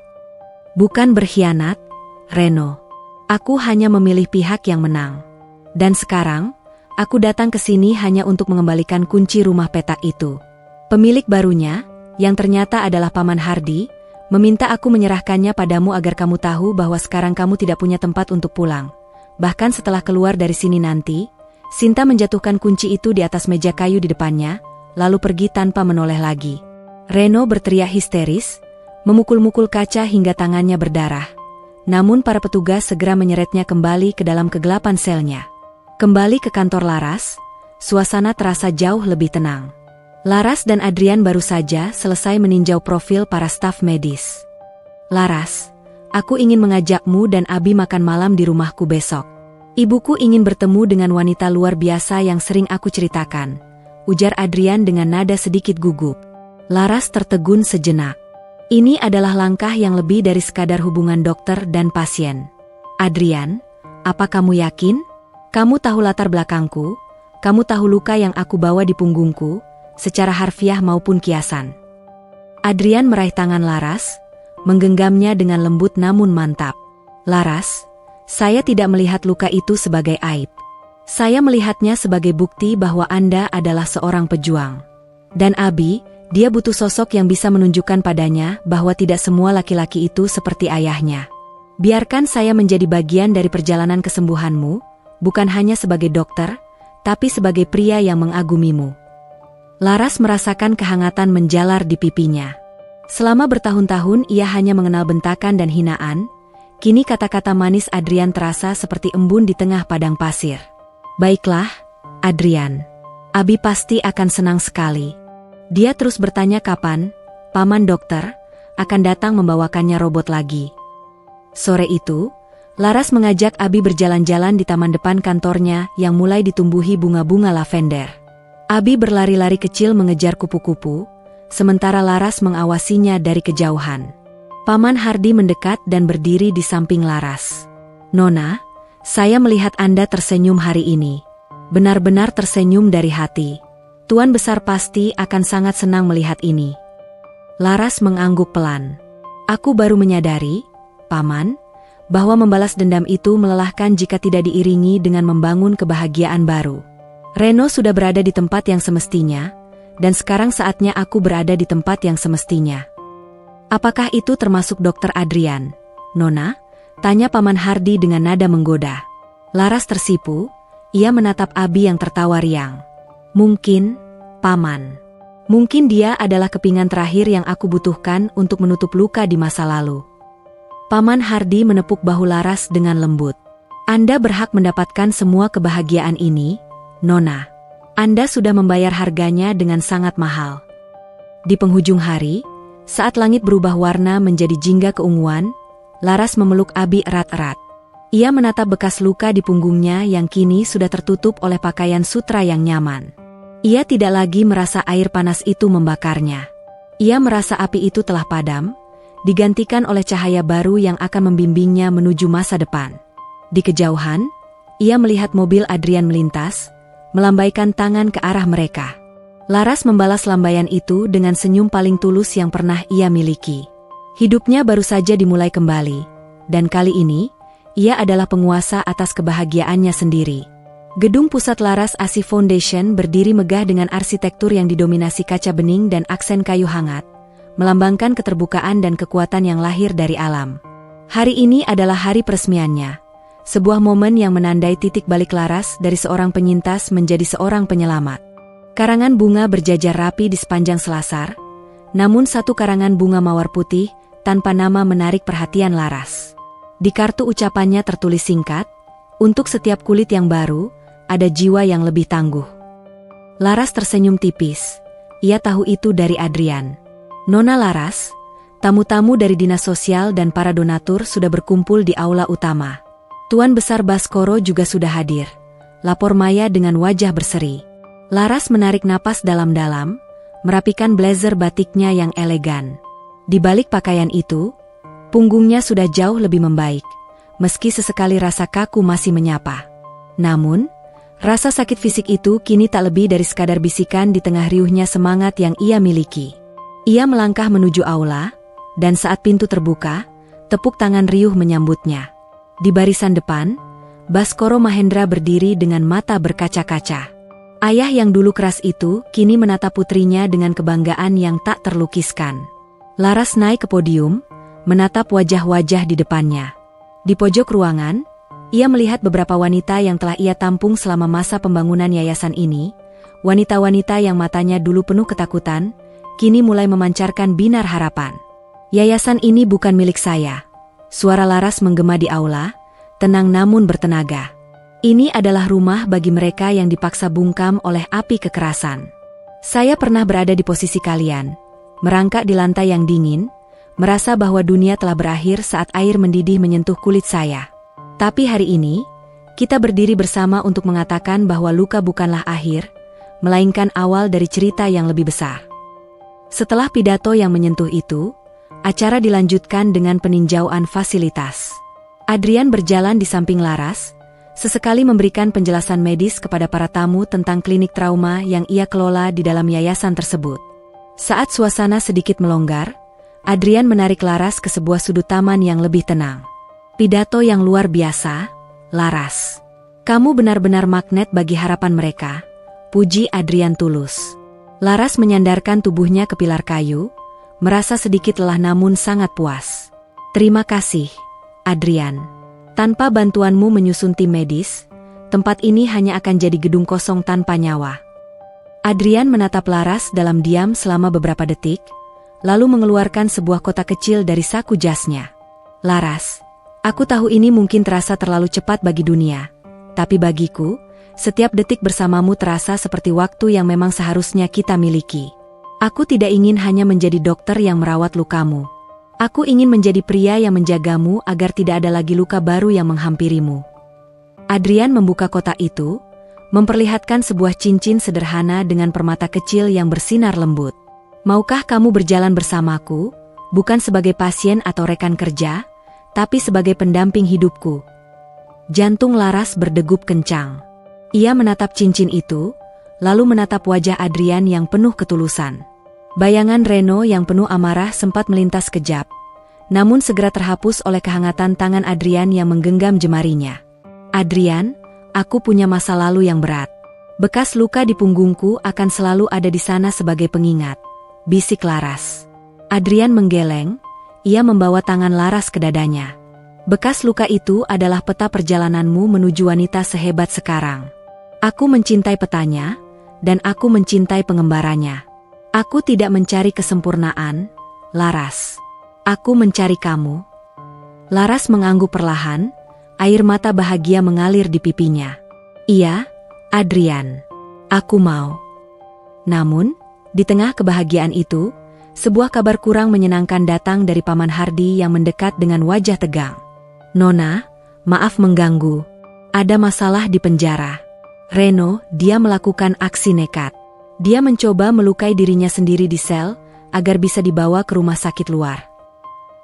Bukan berkhianat, Reno. Aku hanya memilih pihak yang menang. Dan sekarang, aku datang ke sini hanya untuk mengembalikan kunci rumah petak itu. Pemilik barunya, yang ternyata adalah Paman Hardy, meminta aku menyerahkannya padamu agar kamu tahu bahwa sekarang kamu tidak punya tempat untuk pulang. Bahkan setelah keluar dari sini nanti, Sinta menjatuhkan kunci itu di atas meja kayu di depannya, lalu pergi tanpa menoleh lagi. Reno berteriak histeris, memukul-mukul kaca hingga tangannya berdarah. Namun para petugas segera menyeretnya kembali ke dalam kegelapan selnya. Kembali ke kantor Laras, suasana terasa jauh lebih tenang. Laras dan Adrian baru saja selesai meninjau profil para staf medis. Laras, aku ingin mengajakmu dan Abi makan malam di rumahku besok. Ibuku ingin bertemu dengan wanita luar biasa yang sering aku ceritakan, ujar Adrian dengan nada sedikit gugup. Laras tertegun sejenak. Ini adalah langkah yang lebih dari sekadar hubungan dokter dan pasien. Adrian, apa kamu yakin? Kamu tahu latar belakangku, kamu tahu luka yang aku bawa di punggungku, secara harfiah maupun kiasan. Adrian meraih tangan Laras, menggenggamnya dengan lembut namun mantap. Laras, saya tidak melihat luka itu sebagai aib. Saya melihatnya sebagai bukti bahwa Anda adalah seorang pejuang. Dan Abi, dia butuh sosok yang bisa menunjukkan padanya bahwa tidak semua laki-laki itu seperti ayahnya. Biarkan saya menjadi bagian dari perjalanan kesembuhanmu, bukan hanya sebagai dokter, tapi sebagai pria yang mengagumimu. Laras merasakan kehangatan menjalar di pipinya. Selama bertahun-tahun ia hanya mengenal bentakan dan hinaan, kini kata-kata manis Adrian terasa seperti embun di tengah padang pasir. Baiklah, Adrian. Abi pasti akan senang sekali. Dia terus bertanya kapan, Paman Dokter, akan datang membawakannya robot lagi. Sore itu, Laras mengajak Abi berjalan-jalan di taman depan kantornya yang mulai ditumbuhi bunga-bunga lavender. Abi berlari-lari kecil mengejar kupu-kupu, sementara Laras mengawasinya dari kejauhan. Paman Hardi mendekat dan berdiri di samping Laras. "Nona, saya melihat Anda tersenyum hari ini. Benar-benar tersenyum dari hati. Tuan Besar pasti akan sangat senang melihat ini." Laras mengangguk pelan. "Aku baru menyadari, Paman, bahwa membalas dendam itu melelahkan jika tidak diiringi dengan membangun kebahagiaan baru. Reno sudah berada di tempat yang semestinya, dan sekarang saatnya aku berada di tempat yang semestinya." "Apakah itu termasuk Dokter Adrian, Nona?" tanya Paman Hardi dengan nada menggoda. Laras tersipu, ia menatap Abi yang tertawa riang. "Mungkin, Paman. Mungkin dia adalah kepingan terakhir yang aku butuhkan untuk menutup luka di masa lalu." Paman Hardi menepuk bahu Laras dengan lembut. "Anda berhak mendapatkan semua kebahagiaan ini, Nona. Anda sudah membayar harganya dengan sangat mahal." Di penghujung hari, saat langit berubah warna menjadi jingga keunguan, Laras memeluk Abi erat-erat. Ia menatap bekas luka di punggungnya yang kini sudah tertutup oleh pakaian sutra yang nyaman. Ia tidak lagi merasa air panas itu membakarnya. Ia merasa api itu telah padam, digantikan oleh cahaya baru yang akan membimbingnya menuju masa depan. Di kejauhan, ia melihat mobil Adrian melintas, melambaikan tangan ke arah mereka. Laras membalas lambaian itu dengan senyum paling tulus yang pernah ia miliki. Hidupnya baru saja dimulai kembali, dan kali ini, ia adalah penguasa atas kebahagiaannya sendiri. Gedung pusat Laras Asih Foundation berdiri megah dengan arsitektur yang didominasi kaca bening dan aksen kayu hangat, melambangkan keterbukaan dan kekuatan yang lahir dari alam. Hari ini adalah hari peresmiannya, sebuah momen yang menandai titik balik Laras dari seorang penyintas menjadi seorang penyelamat. Karangan bunga berjajar rapi di sepanjang selasar, namun satu karangan bunga mawar putih tanpa nama menarik perhatian Laras. Di kartu ucapannya tertulis singkat, "Untuk setiap kulit yang baru, ada jiwa yang lebih tangguh." Laras tersenyum tipis. Ia tahu itu dari Adrian. "Nona Laras, tamu-tamu dari Dinas Sosial dan para donatur sudah berkumpul di aula utama. Tuan Besar Baskoro juga sudah hadir," lapor Maya dengan wajah berseri. Laras menarik napas dalam-dalam, merapikan blazer batiknya yang elegan. Di balik pakaian itu, punggungnya sudah jauh lebih membaik, meski sesekali rasa kaku masih menyapa. Namun, rasa sakit fisik itu kini tak lebih dari sekadar bisikan di tengah riuhnya semangat yang ia miliki. Ia melangkah menuju aula, dan saat pintu terbuka, tepuk tangan riuh menyambutnya. Di barisan depan, Baskoro Mahendra berdiri dengan mata berkaca-kaca. Ayah yang dulu keras itu kini menatap putrinya dengan kebanggaan yang tak terlukiskan. Laras naik ke podium, menatap wajah-wajah di depannya. Di pojok ruangan, ia melihat beberapa wanita yang telah ia tampung selama masa pembangunan yayasan ini, wanita-wanita yang matanya dulu penuh ketakutan, kini mulai memancarkan binar harapan. "Yayasan ini bukan milik saya." Suara Laras menggema di aula, tenang namun bertenaga. "Ini adalah rumah bagi mereka yang dipaksa bungkam oleh api kekerasan. Saya pernah berada di posisi kalian, merangkak di lantai yang dingin, merasa bahwa dunia telah berakhir saat air mendidih menyentuh kulit saya. Tapi hari ini, kita berdiri bersama untuk mengatakan bahwa luka bukanlah akhir, melainkan awal dari cerita yang lebih besar." Setelah pidato yang menyentuh itu, acara dilanjutkan dengan peninjauan fasilitas. Adrian berjalan di samping Laras, sesekali memberikan penjelasan medis kepada para tamu tentang klinik trauma yang ia kelola di dalam yayasan tersebut. Saat suasana sedikit melonggar, Adrian menarik Laras ke sebuah sudut taman yang lebih tenang. "Pidato yang luar biasa, Laras. Kamu benar-benar magnet bagi harapan mereka," puji Adrian tulus. Laras menyandarkan tubuhnya ke pilar kayu, merasa sedikit lelah namun sangat puas. "Terima kasih, Adrian. Tanpa bantuanmu menyusun tim medis, tempat ini hanya akan jadi gedung kosong tanpa nyawa." Adrian menatap Laras dalam diam selama beberapa detik, lalu mengeluarkan sebuah kotak kecil dari saku jasnya. "Laras, aku tahu ini mungkin terasa terlalu cepat bagi dunia, tapi bagiku, setiap detik bersamamu terasa seperti waktu yang memang seharusnya kita miliki. Aku tidak ingin hanya menjadi dokter yang merawat lukamu. Aku ingin menjadi pria yang menjagamu agar tidak ada lagi luka baru yang menghampirimu. Adrian membuka kotak itu, memperlihatkan sebuah cincin sederhana dengan permata kecil yang bersinar lembut. Maukah kamu berjalan bersamaku, bukan sebagai pasien atau rekan kerja, tapi sebagai pendamping hidupku? Jantung Laras berdegup kencang. Ia menatap cincin itu, lalu menatap wajah Adrian yang penuh ketulusan. Bayangan Reno yang penuh amarah sempat melintas kejap, namun segera terhapus oleh kehangatan tangan Adrian yang menggenggam jemarinya. Adrian, aku punya masa lalu yang berat. Bekas luka di punggungku akan selalu ada di sana sebagai pengingat, bisik Laras. Adrian menggeleng, ia membawa tangan Laras ke dadanya. Bekas luka itu adalah peta perjalananmu menuju wanita sehebat sekarang. Aku mencintai petanya, dan aku mencintai pengembaranya. Aku tidak mencari kesempurnaan, Laras. Aku mencari kamu. Laras mengangguk perlahan, air mata bahagia mengalir di pipinya. Iya, Adrian. Aku mau. Namun, di tengah kebahagiaan itu, sebuah kabar kurang menyenangkan datang dari Paman Hardi yang mendekat dengan wajah tegang. Nona, maaf mengganggu. Ada masalah di penjara. Reno, dia melakukan aksi nekat. Dia mencoba melukai dirinya sendiri di sel, agar bisa dibawa ke rumah sakit luar.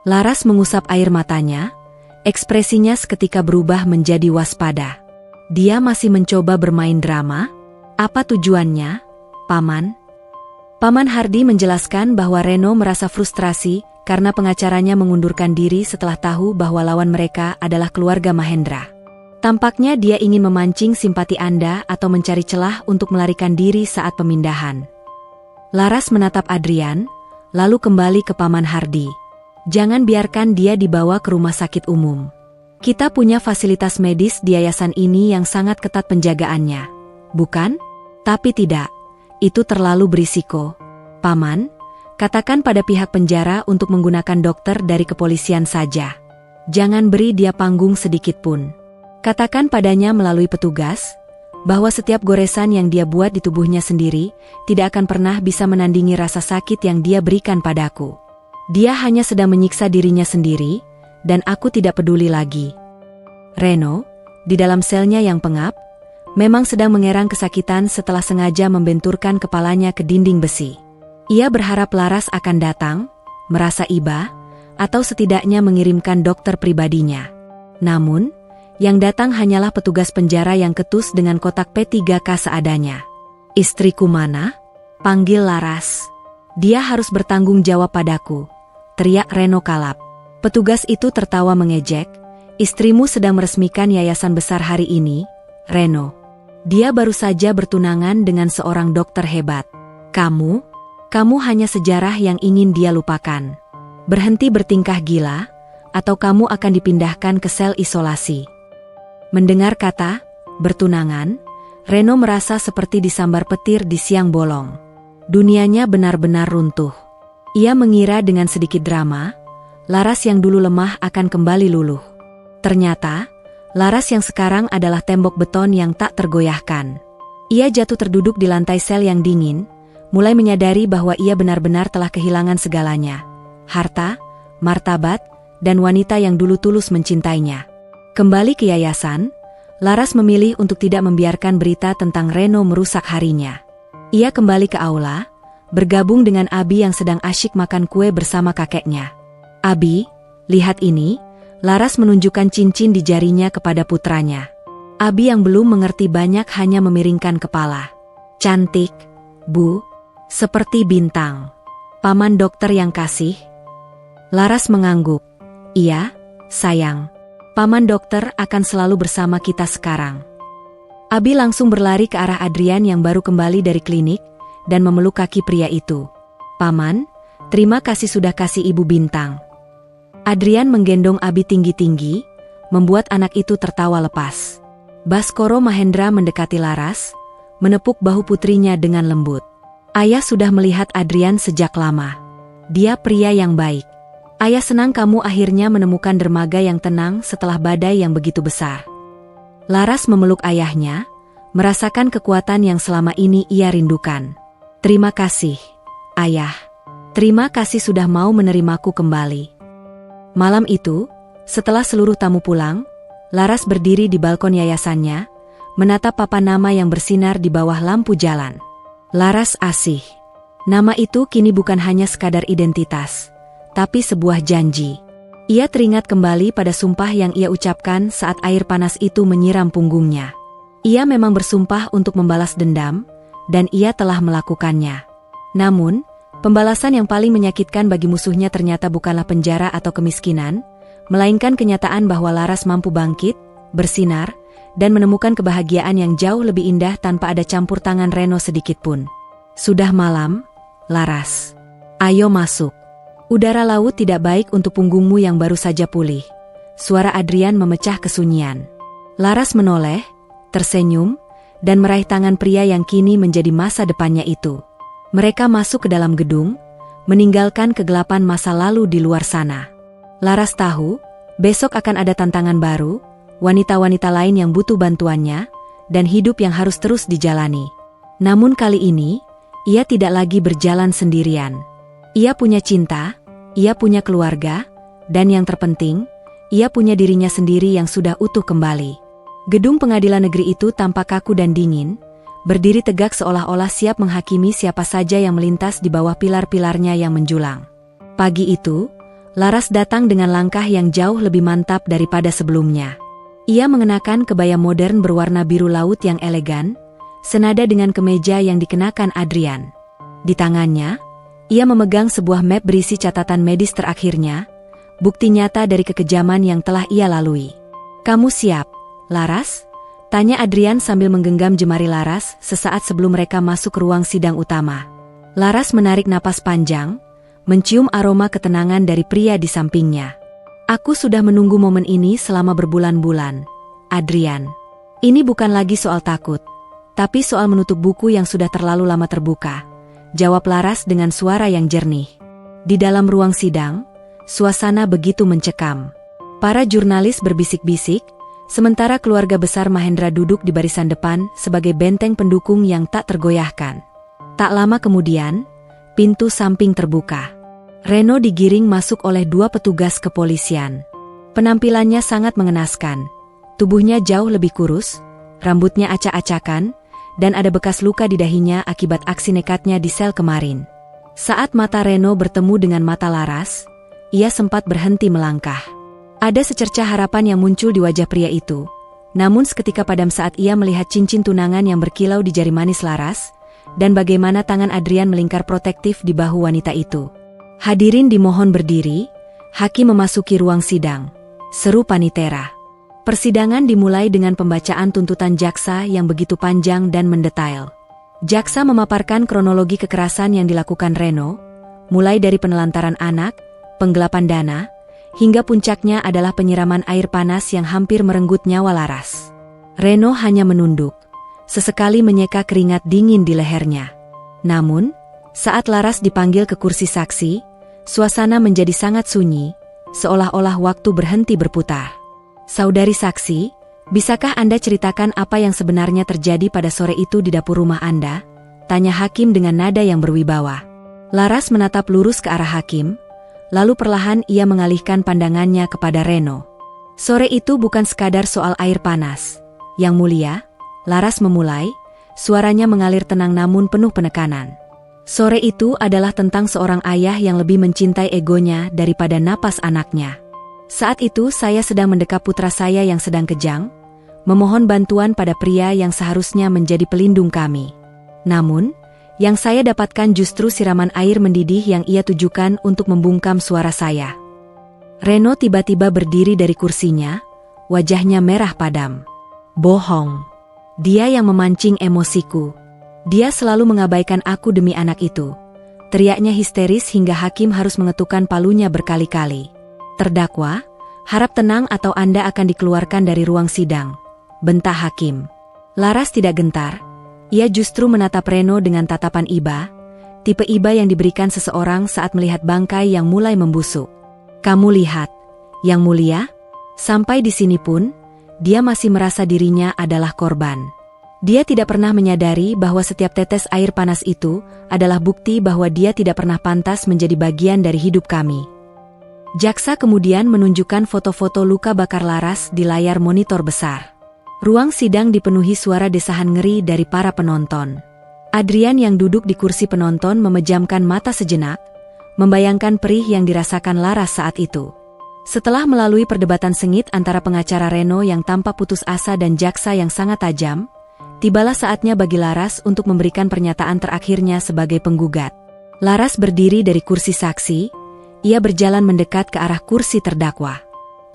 Laras mengusap air matanya, ekspresinya seketika berubah menjadi waspada. Dia masih mencoba bermain drama? Apa tujuannya, Paman? Paman Hardi menjelaskan bahwa Reno merasa frustrasi karena pengacaranya mengundurkan diri setelah tahu bahwa lawan mereka adalah keluarga Mahendra. Tampaknya dia ingin memancing simpati Anda atau mencari celah untuk melarikan diri saat pemindahan. Laras menatap Adrian, lalu kembali ke Paman Hardi. Jangan biarkan dia dibawa ke rumah sakit umum. Kita punya fasilitas medis di yayasan ini yang sangat ketat penjagaannya. Bukan? Tapi tidak. Itu terlalu berisiko. Paman, katakan pada pihak penjara untuk menggunakan dokter dari kepolisian saja. Jangan beri dia panggung sedikit pun. Katakan padanya melalui petugas, bahwa setiap goresan yang dia buat di tubuhnya sendiri, tidak akan pernah bisa menandingi rasa sakit yang dia berikan padaku. Dia hanya sedang menyiksa dirinya sendiri, dan aku tidak peduli lagi. Reno, di dalam selnya yang pengap, memang sedang mengerang kesakitan setelah sengaja membenturkan kepalanya ke dinding besi. Ia berharap Laras akan datang, merasa iba, atau setidaknya mengirimkan dokter pribadinya. Namun, yang datang hanyalah petugas penjara yang ketus dengan kotak P3K seadanya. Istriku mana? Panggil Laras. Dia harus bertanggung jawab padaku, teriak Reno kalap. Petugas itu tertawa mengejek. Istrimu sedang meresmikan yayasan besar hari ini, Reno. Dia baru saja bertunangan dengan seorang dokter hebat. Kamu hanya sejarah yang ingin dia lupakan. Berhenti bertingkah gila, atau kamu akan dipindahkan ke sel isolasi. Mendengar kata bertunangan, Reno merasa seperti disambar petir di siang bolong. Dunianya benar-benar runtuh. Ia mengira dengan sedikit drama, Laras yang dulu lemah akan kembali luluh. Ternyata, Laras yang sekarang adalah tembok beton yang tak tergoyahkan. Ia jatuh terduduk di lantai sel yang dingin, mulai menyadari bahwa ia benar-benar telah kehilangan segalanya. Harta, martabat, dan wanita yang dulu tulus mencintainya. Kembali ke yayasan, Laras memilih untuk tidak membiarkan berita tentang Reno merusak harinya. Ia kembali ke aula, bergabung dengan Abi yang sedang asyik makan kue bersama kakeknya. Abi, lihat ini, Laras menunjukkan cincin di jarinya kepada putranya. Abi yang belum mengerti banyak hanya memiringkan kepala. Cantik, Bu, seperti bintang. Paman dokter yang kasih. Laras mengangguk. Iya, sayang. Paman dokter akan selalu bersama kita sekarang. Abi langsung berlari ke arah Adrian yang baru kembali dari klinik, dan memeluk kaki pria itu. Paman, terima kasih sudah kasih ibu bintang. Adrian menggendong Abi tinggi-tinggi, membuat anak itu tertawa lepas. Baskoro Mahendra mendekati Laras, menepuk bahu putrinya dengan lembut. Ayah sudah melihat Adrian sejak lama. Dia pria yang baik. Ayah senang kamu akhirnya menemukan dermaga yang tenang setelah badai yang begitu besar. Laras memeluk ayahnya, merasakan kekuatan yang selama ini ia rindukan. Terima kasih, Ayah, terima kasih sudah mau menerimaku kembali. Malam itu, setelah seluruh tamu pulang, Laras berdiri di balkon yayasannya, menatap papan nama yang bersinar di bawah lampu jalan. Laras Asih. Nama itu kini bukan hanya sekadar identitas, tapi sebuah janji. Ia teringat kembali pada sumpah yang ia ucapkan saat air panas itu menyiram punggungnya. Ia memang bersumpah untuk membalas dendam, dan ia telah melakukannya. Namun, pembalasan yang paling menyakitkan bagi musuhnya ternyata bukanlah penjara atau kemiskinan, melainkan kenyataan bahwa Laras mampu bangkit, bersinar, dan menemukan kebahagiaan yang jauh lebih indah tanpa ada campur tangan Reno sedikitpun. Sudah malam, Laras. Ayo masuk. Udara laut tidak baik untuk punggungmu yang baru saja pulih. Suara Adrian memecah kesunyian. Laras menoleh, tersenyum, dan meraih tangan pria yang kini menjadi masa depannya itu. Mereka masuk ke dalam gedung, meninggalkan kegelapan masa lalu di luar sana. Laras tahu, besok akan ada tantangan baru, wanita-wanita lain yang butuh bantuannya, dan hidup yang harus terus dijalani. Namun kali ini, ia tidak lagi berjalan sendirian. Ia punya cinta, ia punya keluarga, dan yang terpenting, ia punya dirinya sendiri yang sudah utuh kembali. Gedung pengadilan negeri itu tampak kaku dan dingin, berdiri tegak seolah-olah siap menghakimi siapa saja yang melintas di bawah pilar-pilarnya yang menjulang. Pagi itu, Laras datang dengan langkah yang jauh lebih mantap daripada sebelumnya. Ia mengenakan kebaya modern berwarna biru laut yang elegan, senada dengan kemeja yang dikenakan Adrian. Di tangannya, ia memegang sebuah map berisi catatan medis terakhirnya, bukti nyata dari kekejaman yang telah ia lalui. "Kamu siap, Laras?" tanya Adrian sambil menggenggam jemari Laras sesaat sebelum mereka masuk ke ruang sidang utama. Laras menarik napas panjang, mencium aroma ketenangan dari pria di sampingnya. "Aku sudah menunggu momen ini selama berbulan-bulan, Adrian. Ini bukan lagi soal takut, tapi soal menutup buku yang sudah terlalu lama terbuka," jawab Laras dengan suara yang jernih. Di dalam ruang sidang, suasana begitu mencekam. Para jurnalis berbisik-bisik, sementara keluarga besar Mahendra duduk di barisan depan sebagai benteng pendukung yang tak tergoyahkan. Tak lama kemudian, pintu samping terbuka. Reno digiring masuk oleh dua petugas kepolisian. Penampilannya sangat mengenaskan. Tubuhnya jauh lebih kurus, rambutnya acak-acakan, dan ada bekas luka di dahinya akibat aksi nekatnya di sel kemarin. Saat mata Reno bertemu dengan mata Laras, ia sempat berhenti melangkah. Ada secercah harapan yang muncul di wajah pria itu. Namun seketika padam saat ia melihat cincin tunangan yang berkilau di jari manis Laras, dan bagaimana tangan Adrian melingkar protektif di bahu wanita itu. "Hadirin dimohon berdiri, hakim memasuki ruang sidang," seru panitera. Persidangan dimulai dengan pembacaan tuntutan jaksa yang begitu panjang dan mendetail. Jaksa memaparkan kronologi kekerasan yang dilakukan Reno, mulai dari penelantaran anak, penggelapan dana, hingga puncaknya adalah penyiraman air panas yang hampir merenggut nyawa Laras. Reno hanya menunduk, sesekali menyeka keringat dingin di lehernya. Namun, saat Laras dipanggil ke kursi saksi, suasana menjadi sangat sunyi, seolah-olah waktu berhenti berputar. "Saudari saksi, bisakah Anda ceritakan apa yang sebenarnya terjadi pada sore itu di dapur rumah Anda?" tanya hakim dengan nada yang berwibawa. Laras menatap lurus ke arah hakim, lalu perlahan ia mengalihkan pandangannya kepada Reno. "Sore itu bukan sekadar soal air panas, Yang Mulia," Laras memulai, suaranya mengalir tenang namun penuh penekanan. "Sore itu adalah tentang seorang ayah yang lebih mencintai egonya daripada napas anaknya. Saat itu saya sedang mendekap putra saya yang sedang kejang, memohon bantuan pada pria yang seharusnya menjadi pelindung kami. Namun, yang saya dapatkan justru siraman air mendidih yang ia tujukan untuk membungkam suara saya." Reno tiba-tiba berdiri dari kursinya, wajahnya merah padam. "Bohong. Dia yang memancing emosiku. Dia selalu mengabaikan aku demi anak itu," teriaknya histeris hingga hakim harus mengetukkan palunya berkali-kali. "Terdakwa, harap tenang atau Anda akan dikeluarkan dari ruang sidang," bentak hakim. Laras tidak gentar. Ia justru menatap Reno dengan tatapan iba, tipe iba yang diberikan seseorang saat melihat bangkai yang mulai membusuk. "Kamu lihat, Yang Mulia, sampai di sini pun, dia masih merasa dirinya adalah korban. Dia tidak pernah menyadari bahwa setiap tetes air panas itu adalah bukti bahwa dia tidak pernah pantas menjadi bagian dari hidup kami. Jaksa kemudian menunjukkan foto-foto luka bakar Laras di layar monitor besar. Ruang sidang dipenuhi suara desahan ngeri dari para penonton. Adrian yang duduk di kursi penonton memejamkan mata sejenak, membayangkan perih yang dirasakan Laras saat itu. Setelah melalui perdebatan sengit antara pengacara Reno yang tampak putus asa dan jaksa yang sangat tajam, tibalah saatnya bagi Laras untuk memberikan pernyataan terakhirnya sebagai penggugat. Laras berdiri dari kursi saksi, ia berjalan mendekat ke arah kursi terdakwa.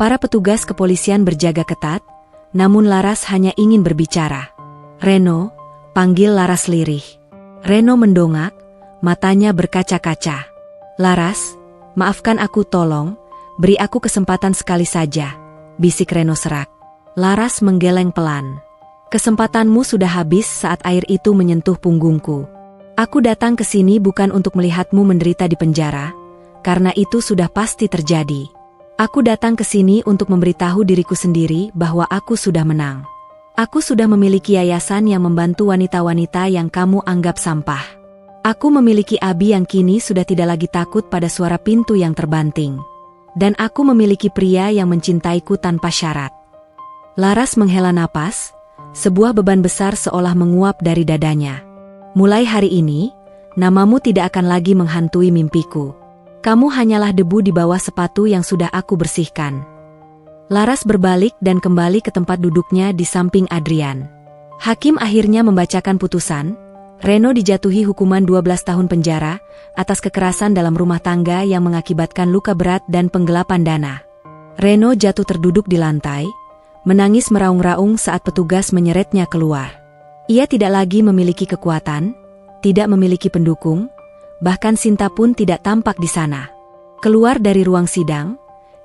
Para petugas kepolisian berjaga ketat, namun Laras hanya ingin berbicara. "Reno," panggil Laras lirih. Reno mendongak, matanya berkaca-kaca. "Laras, maafkan aku, tolong, beri aku kesempatan sekali saja," bisik Reno serak. Laras menggeleng pelan. "Kesempatanmu sudah habis saat air itu menyentuh punggungku. Aku datang ke sini bukan untuk melihatmu menderita di penjara, karena itu sudah pasti terjadi. Aku datang ke sini untuk memberitahu diriku sendiri bahwa aku sudah menang. Aku sudah memiliki yayasan yang membantu wanita-wanita yang kamu anggap sampah. Aku memiliki Abi yang kini sudah tidak lagi takut pada suara pintu yang terbanting. Dan aku memiliki pria yang mencintaiku tanpa syarat." Laras menghela napas, sebuah beban besar seolah menguap dari dadanya. "Mulai hari ini, namamu tidak akan lagi menghantui mimpiku. Kamu hanyalah debu di bawah sepatu yang sudah aku bersihkan." Laras berbalik dan kembali ke tempat duduknya di samping Adrian. Hakim akhirnya membacakan putusan. Reno dijatuhi hukuman 12 tahun penjara atas kekerasan dalam rumah tangga yang mengakibatkan luka berat dan penggelapan dana. Reno jatuh terduduk di lantai, menangis meraung-raung saat petugas menyeretnya keluar. Ia tidak lagi memiliki kekuatan, tidak memiliki pendukung, bahkan Sinta pun tidak tampak di sana. Keluar dari ruang sidang,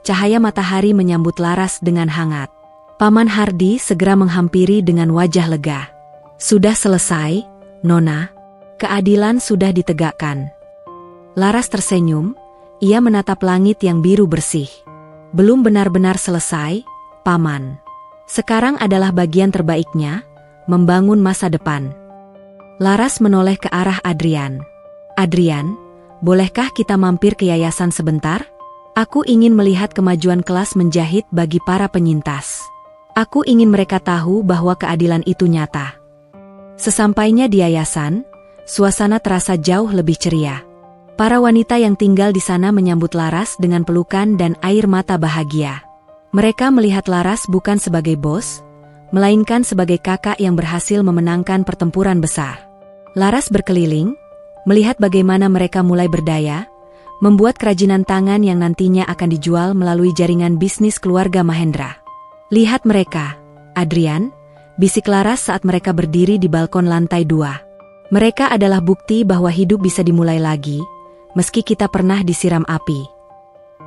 cahaya matahari menyambut Laras dengan hangat. Paman Hardi segera menghampiri dengan wajah lega. "Sudah selesai, Nona. Keadilan sudah ditegakkan." Laras tersenyum, ia menatap langit yang biru bersih. "Belum benar-benar selesai, Paman. Sekarang adalah bagian terbaiknya, membangun masa depan." Laras menoleh ke arah Adrian. "Adrian, bolehkah kita mampir ke yayasan sebentar? Aku ingin melihat kemajuan kelas menjahit bagi para penyintas. Aku ingin mereka tahu bahwa keadilan itu nyata." Sesampainya di yayasan, suasana terasa jauh lebih ceria. Para wanita yang tinggal di sana menyambut Laras dengan pelukan dan air mata bahagia. Mereka melihat Laras bukan sebagai bos, melainkan sebagai kakak yang berhasil memenangkan pertempuran besar. Laras berkeliling, melihat bagaimana mereka mulai berdaya, membuat kerajinan tangan yang nantinya akan dijual melalui jaringan bisnis keluarga Mahendra. "Lihat mereka, Adrian," bisik Laras saat mereka berdiri di balkon lantai 2. "Mereka adalah bukti bahwa hidup bisa dimulai lagi, meski kita pernah disiram api."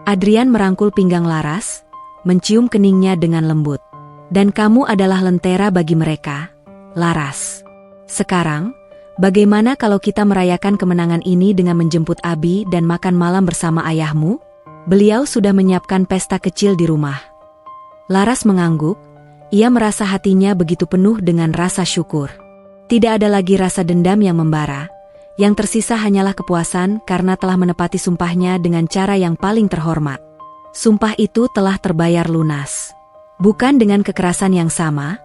Adrian merangkul pinggang Laras, mencium keningnya dengan lembut. "Dan kamu adalah lentera bagi mereka, Laras. Sekarang, bagaimana kalau kita merayakan kemenangan ini dengan menjemput Abi dan makan malam bersama ayahmu? Beliau sudah menyiapkan pesta kecil di rumah." Laras mengangguk, ia merasa hatinya begitu penuh dengan rasa syukur. Tidak ada lagi rasa dendam yang membara, yang tersisa hanyalah kepuasan karena telah menepati sumpahnya dengan cara yang paling terhormat. Sumpah itu telah terbayar lunas. Bukan dengan kekerasan yang sama,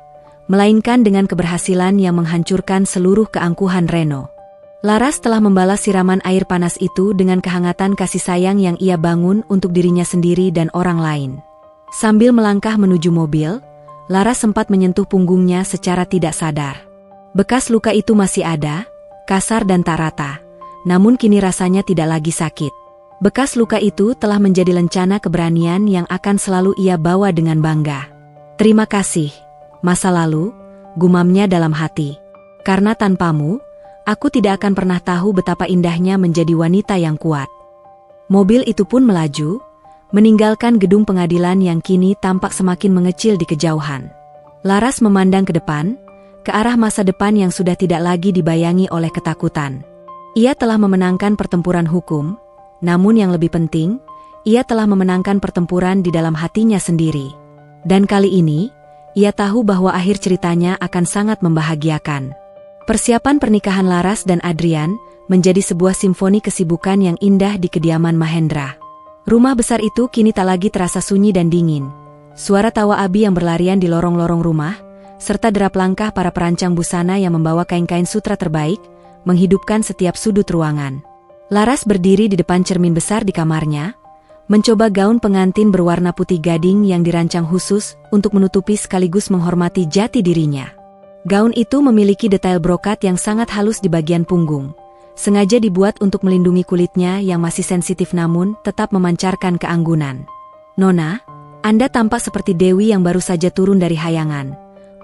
melainkan dengan keberhasilan yang menghancurkan seluruh keangkuhan Reno. Laras telah membalas siraman air panas itu dengan kehangatan kasih sayang yang ia bangun untuk dirinya sendiri dan orang lain. Sambil melangkah menuju mobil, Laras sempat menyentuh punggungnya secara tidak sadar. Bekas luka itu masih ada, kasar dan tak rata, namun kini rasanya tidak lagi sakit. Bekas luka itu telah menjadi lencana keberanian yang akan selalu ia bawa dengan bangga. "Terima kasih, masa lalu," gumamnya dalam hati. "Karena tanpamu, aku tidak akan pernah tahu betapa indahnya menjadi wanita yang kuat." Mobil itu pun melaju, meninggalkan gedung pengadilan yang kini tampak semakin mengecil di kejauhan. Laras memandang ke depan, ke arah masa depan yang sudah tidak lagi dibayangi oleh ketakutan. Ia telah memenangkan pertempuran hukum, namun yang lebih penting, ia telah memenangkan pertempuran di dalam hatinya sendiri. Dan kali ini, Ia tahu bahwa akhir ceritanya akan sangat membahagiakan. Persiapan pernikahan Laras dan Adrian menjadi sebuah simfoni kesibukan yang indah di kediaman Mahendra. Rumah besar itu kini tak lagi terasa sunyi dan dingin. Suara tawa Abi yang berlarian di lorong-lorong rumah, serta derap langkah para perancang busana yang membawa kain-kain sutra terbaik, menghidupkan setiap sudut ruangan. Laras berdiri di depan cermin besar di kamarnya, mencoba gaun pengantin berwarna putih gading yang dirancang khusus untuk menutupi sekaligus menghormati jati dirinya. Gaun itu memiliki detail brokat yang sangat halus di bagian punggung, sengaja dibuat untuk melindungi kulitnya yang masih sensitif namun tetap memancarkan keanggunan. "Nona, Anda tampak seperti dewi yang baru saja turun dari hayangan,"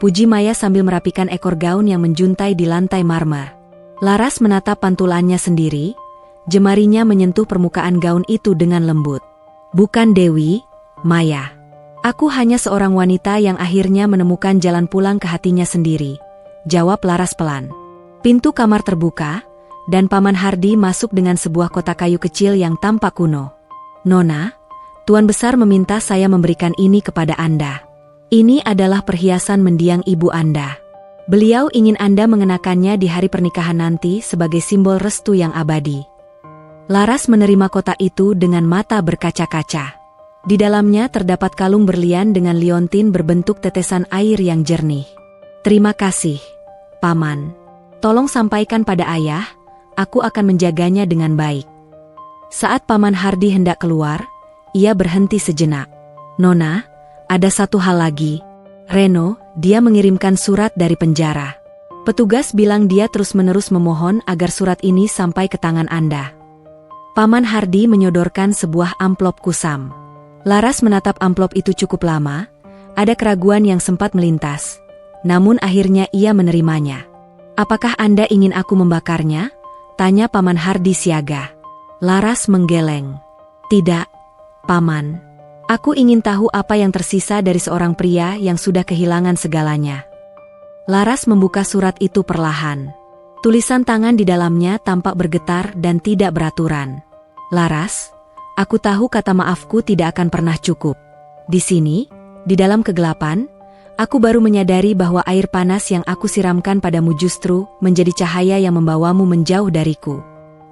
puji Maya sambil merapikan ekor gaun yang menjuntai di lantai marmer. Laras menatap pantulannya sendiri, jemarinya menyentuh permukaan gaun itu dengan lembut. "Bukan Dewi, Maya. Aku hanya seorang wanita yang akhirnya menemukan jalan pulang ke hatinya sendiri," jawab Laras pelan. Pintu kamar terbuka, dan Paman Hardi masuk dengan sebuah kotak kayu kecil yang tampak kuno. "Nona, Tuan Besar meminta saya memberikan ini kepada Anda. Ini adalah perhiasan mendiang ibu Anda. Beliau ingin Anda mengenakannya di hari pernikahan nanti sebagai simbol restu yang abadi." Laras menerima kotak itu dengan mata berkaca-kaca. Di dalamnya terdapat kalung berlian dengan liontin berbentuk tetesan air yang jernih. "Terima kasih, Paman. Tolong sampaikan pada ayah, aku akan menjaganya dengan baik." Saat Paman Hardi hendak keluar, ia berhenti sejenak. "Nona, ada satu hal lagi. Reno, dia mengirimkan surat dari penjara. Petugas bilang dia terus-menerus memohon agar surat ini sampai ke tangan Anda." Paman Hardi menyodorkan sebuah amplop kusam. Laras menatap amplop itu cukup lama, ada keraguan yang sempat melintas. Namun akhirnya ia menerimanya. "Apakah Anda ingin aku membakarnya?" tanya Paman Hardi siaga. Laras menggeleng. "Tidak, Paman. Aku ingin tahu apa yang tersisa dari seorang pria yang sudah kehilangan segalanya." Laras membuka surat itu perlahan. Tulisan tangan di dalamnya tampak bergetar dan tidak beraturan. "Laras, aku tahu kata maafku tidak akan pernah cukup. Di sini, di dalam kegelapan, aku baru menyadari bahwa air panas yang aku siramkan padamu justru menjadi cahaya yang membawamu menjauh dariku.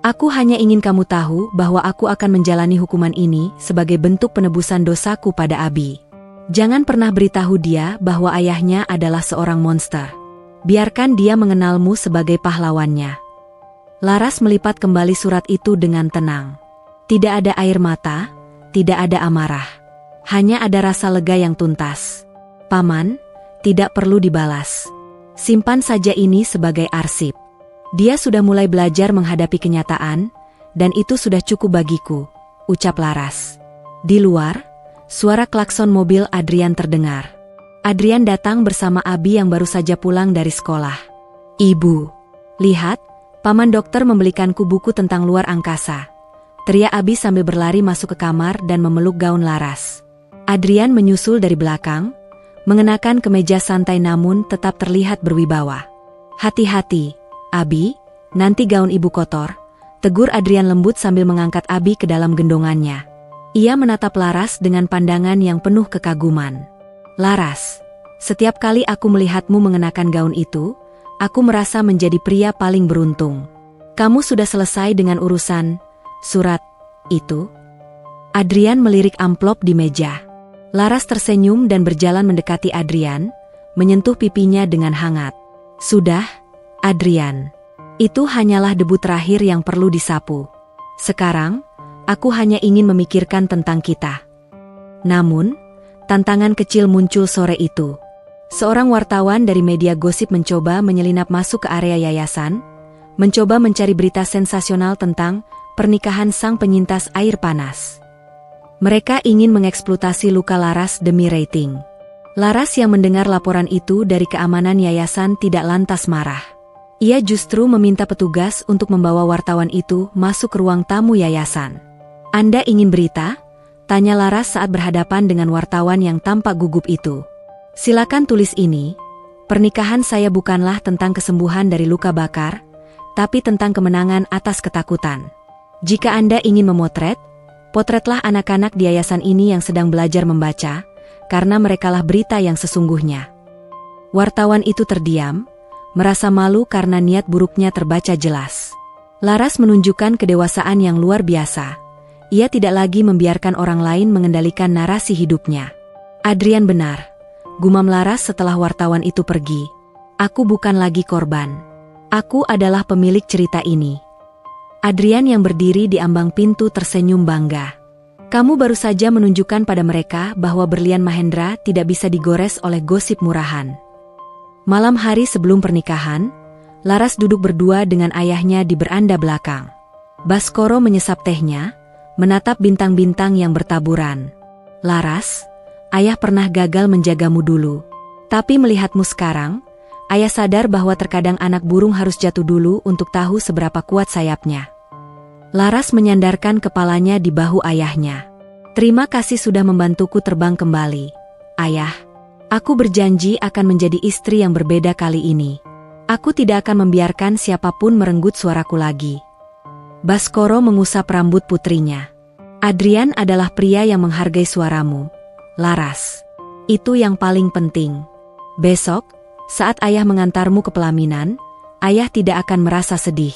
Aku hanya ingin kamu tahu bahwa aku akan menjalani hukuman ini sebagai bentuk penebusan dosaku pada Abi. Jangan pernah beritahu dia bahwa ayahnya adalah seorang monster. Biarkan dia mengenalmu sebagai pahlawannya." Laras melipat kembali surat itu dengan tenang. Tidak ada air mata, tidak ada amarah. Hanya ada rasa lega yang tuntas. "Paman, tidak perlu dibalas. Simpan saja ini sebagai arsip. Dia sudah mulai belajar menghadapi kenyataan, dan itu sudah cukup bagiku," ucap Laras. Di luar, suara klakson mobil Adrian terdengar. Adrian datang bersama Abi yang baru saja pulang dari sekolah. "Ibu, lihat, Paman Dokter membelikanku buku tentang luar angkasa," teriak Abi sambil berlari masuk ke kamar dan memeluk gaun Laras. Adrian menyusul dari belakang, mengenakan kemeja santai namun tetap terlihat berwibawa. "Hati-hati, Abi, nanti gaun ibu kotor," tegur Adrian lembut sambil mengangkat Abi ke dalam gendongannya. Ia menatap Laras dengan pandangan yang penuh kekaguman. "Laras, setiap kali aku melihatmu mengenakan gaun itu, aku merasa menjadi pria paling beruntung. Kamu sudah selesai dengan urusan surat itu?" Adrian melirik amplop di meja. Laras tersenyum dan berjalan mendekati Adrian, menyentuh pipinya dengan hangat. "Sudah, Adrian. Itu hanyalah debu terakhir yang perlu disapu. Sekarang, aku hanya ingin memikirkan tentang kita." Namun, tantangan kecil muncul sore itu. Seorang wartawan dari media gosip mencoba menyelinap masuk ke area yayasan, mencoba mencari berita sensasional tentang pernikahan sang penyintas air panas. Mereka ingin mengeksploitasi luka Laras demi rating. Laras yang mendengar laporan itu dari keamanan yayasan tidak lantas marah. Ia justru meminta petugas untuk membawa wartawan itu masuk ke ruang tamu yayasan. "Anda ingin berita?" tanya Laras saat berhadapan dengan wartawan yang tampak gugup itu. "Silakan tulis ini. Pernikahan saya bukanlah tentang kesembuhan dari luka bakar, tapi tentang kemenangan atas ketakutan. Jika Anda ingin memotret, potretlah anak-anak di yayasan ini yang sedang belajar membaca, karena merekalah berita yang sesungguhnya. Wartawan itu terdiam, merasa malu karena niat buruknya terbaca jelas. Laras menunjukkan kedewasaan yang luar biasa. Ia tidak lagi membiarkan orang lain mengendalikan narasi hidupnya. Adrian benar, gumam Laras setelah wartawan itu pergi. Aku bukan lagi korban. Aku adalah pemilik cerita ini. Adrian yang berdiri di ambang pintu tersenyum bangga. Kamu baru saja menunjukkan pada mereka bahwa berlian Mahendra tidak bisa digores oleh gosip murahan. Malam hari sebelum pernikahan, Laras duduk berdua dengan ayahnya di beranda belakang. Baskoro menyesap tehnya, menatap bintang-bintang yang bertaburan. Laras, ayah pernah gagal menjagamu dulu. Tapi melihatmu sekarang, ayah sadar bahwa terkadang anak burung harus jatuh dulu untuk tahu seberapa kuat sayapnya. Laras menyandarkan kepalanya di bahu ayahnya. Terima kasih sudah membantuku terbang kembali, ayah. Aku berjanji akan menjadi istri yang berbeda kali ini. Aku tidak akan membiarkan siapapun merenggut suaraku lagi. Baskoro mengusap rambut putrinya. Adrian adalah pria yang menghargai suaramu, Laras. Itu yang paling penting. Besok, saat ayah mengantarmu ke pelaminan, ayah tidak akan merasa sedih.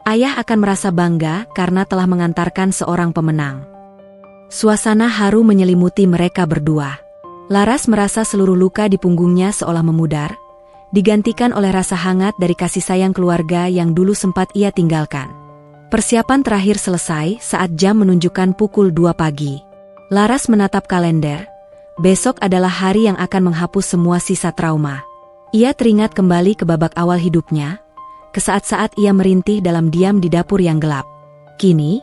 Ayah akan merasa bangga karena telah mengantarkan seorang pemenang. Suasana haru menyelimuti mereka berdua. Laras merasa seluruh luka di punggungnya seolah memudar, digantikan oleh rasa hangat dari kasih sayang keluarga yang dulu sempat ia tinggalkan. Persiapan terakhir selesai saat jam menunjukkan pukul 2 pagi. Laras menatap kalender. Besok adalah hari yang akan menghapus semua sisa trauma. Ia teringat kembali ke babak awal hidupnya, ke saat-saat ia merintih dalam diam di dapur yang gelap. Kini,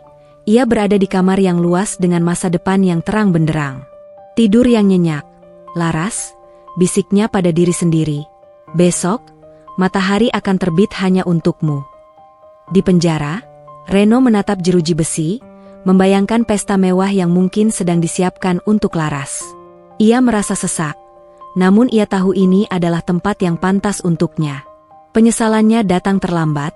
ia berada di kamar yang luas dengan masa depan yang terang benderang. Tidur yang nyenyak. Laras, bisiknya pada diri sendiri. Besok, matahari akan terbit hanya untukmu. Di penjara, Reno menatap jeruji besi, membayangkan pesta mewah yang mungkin sedang disiapkan untuk Laras. Ia merasa sesak, namun ia tahu ini adalah tempat yang pantas untuknya. Penyesalannya datang terlambat,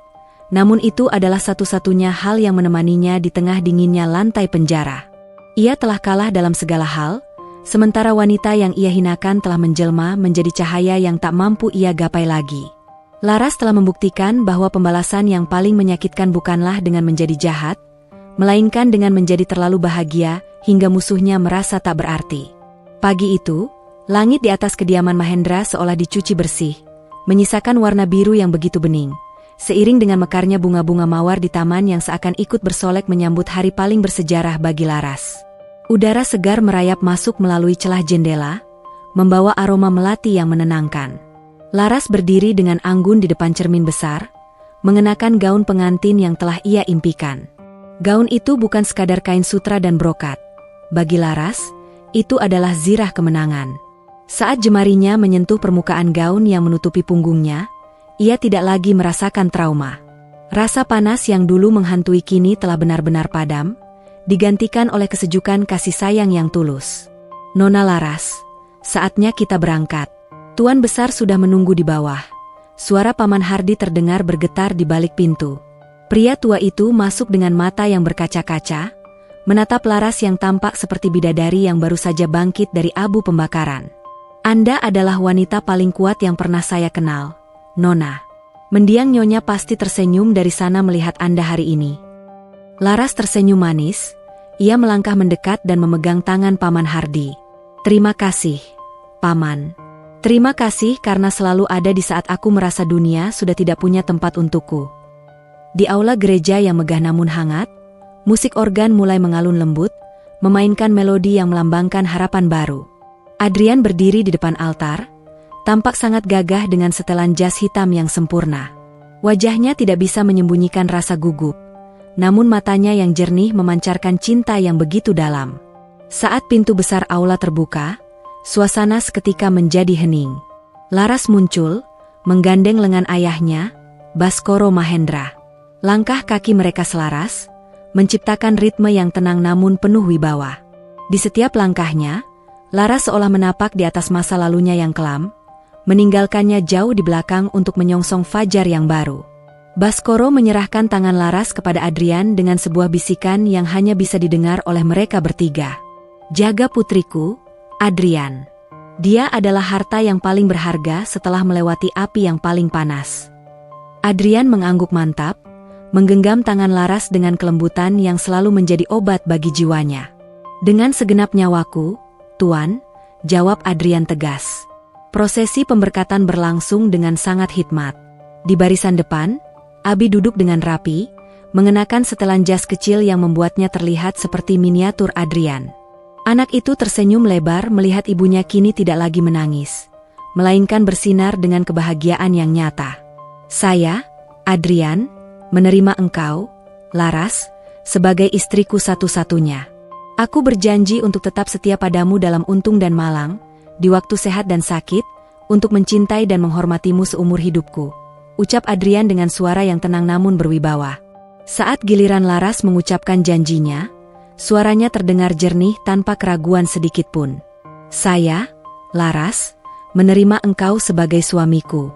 namun itu adalah satu-satunya hal yang menemaninya di tengah dinginnya lantai penjara. Ia telah kalah dalam segala hal, sementara wanita yang ia hinakan telah menjelma menjadi cahaya yang tak mampu ia gapai lagi. Laras telah membuktikan bahwa pembalasan yang paling menyakitkan bukanlah dengan menjadi jahat, melainkan dengan menjadi terlalu bahagia hingga musuhnya merasa tak berarti. Pagi itu, langit di atas kediaman Mahendra seolah dicuci bersih, menyisakan warna biru yang begitu bening, seiring dengan mekarnya bunga-bunga mawar di taman yang seakan ikut bersolek menyambut hari paling bersejarah bagi Laras. Udara segar merayap masuk melalui celah jendela, membawa aroma melati yang menenangkan. Laras berdiri dengan anggun di depan cermin besar, mengenakan gaun pengantin yang telah ia impikan. Gaun itu bukan sekadar kain sutra dan brokat. Bagi Laras, itu adalah zirah kemenangan. Saat jemarinya menyentuh permukaan gaun yang menutupi punggungnya, ia tidak lagi merasakan trauma. Rasa panas yang dulu menghantui kini telah benar-benar padam, digantikan oleh kesejukan kasih sayang yang tulus. Nona Laras, saatnya kita berangkat. Tuan besar sudah menunggu di bawah. Suara Paman Hardi terdengar bergetar di balik pintu. Pria tua itu masuk dengan mata yang berkaca-kaca, menatap Laras yang tampak seperti bidadari yang baru saja bangkit dari abu pembakaran. Anda adalah wanita paling kuat yang pernah saya kenal, Nona. Mendiang nyonya pasti tersenyum dari sana melihat Anda hari ini. Laras tersenyum manis, ia melangkah mendekat dan memegang tangan Paman Hardi. Terima kasih, Paman. Terima kasih karena selalu ada di saat aku merasa dunia sudah tidak punya tempat untukku. Di aula gereja yang megah namun hangat, musik organ mulai mengalun lembut, memainkan melodi yang melambangkan harapan baru. Adrian berdiri di depan altar, tampak sangat gagah dengan setelan jas hitam yang sempurna. Wajahnya tidak bisa menyembunyikan rasa gugup, namun matanya yang jernih memancarkan cinta yang begitu dalam. Saat pintu besar aula terbuka, suasana seketika menjadi hening. Laras muncul, menggandeng lengan ayahnya, Baskoro Mahendra. Langkah kaki mereka selaras, menciptakan ritme yang tenang namun penuh wibawa. Di setiap langkahnya, Laras seolah menapak di atas masa lalunya yang kelam, meninggalkannya jauh di belakang untuk menyongsong fajar yang baru. Baskoro menyerahkan tangan Laras kepada Adrian dengan sebuah bisikan yang hanya bisa didengar oleh mereka bertiga. Jaga putriku, Adrian. Dia adalah harta yang paling berharga setelah melewati api yang paling panas. Adrian mengangguk mantap, menggenggam tangan Laras dengan kelembutan yang selalu menjadi obat bagi jiwanya. Dengan segenap nyawaku, Tuan, jawab Adrian tegas. Prosesi pemberkatan berlangsung dengan sangat hikmat. Di barisan depan, Abi duduk dengan rapi, mengenakan setelan jas kecil yang membuatnya terlihat seperti miniatur Adrian. Anak itu tersenyum lebar melihat ibunya kini tidak lagi menangis, melainkan bersinar dengan kebahagiaan yang nyata. Saya, Adrian, menerima engkau, Laras, sebagai istriku satu-satunya. Aku berjanji untuk tetap setia padamu dalam untung dan malang, di waktu sehat dan sakit, untuk mencintai dan menghormatimu seumur hidupku, ucap Adrian dengan suara yang tenang namun berwibawa. Saat giliran Laras mengucapkan janjinya, suaranya terdengar jernih tanpa keraguan sedikitpun. Saya, Laras, menerima engkau sebagai suamiku.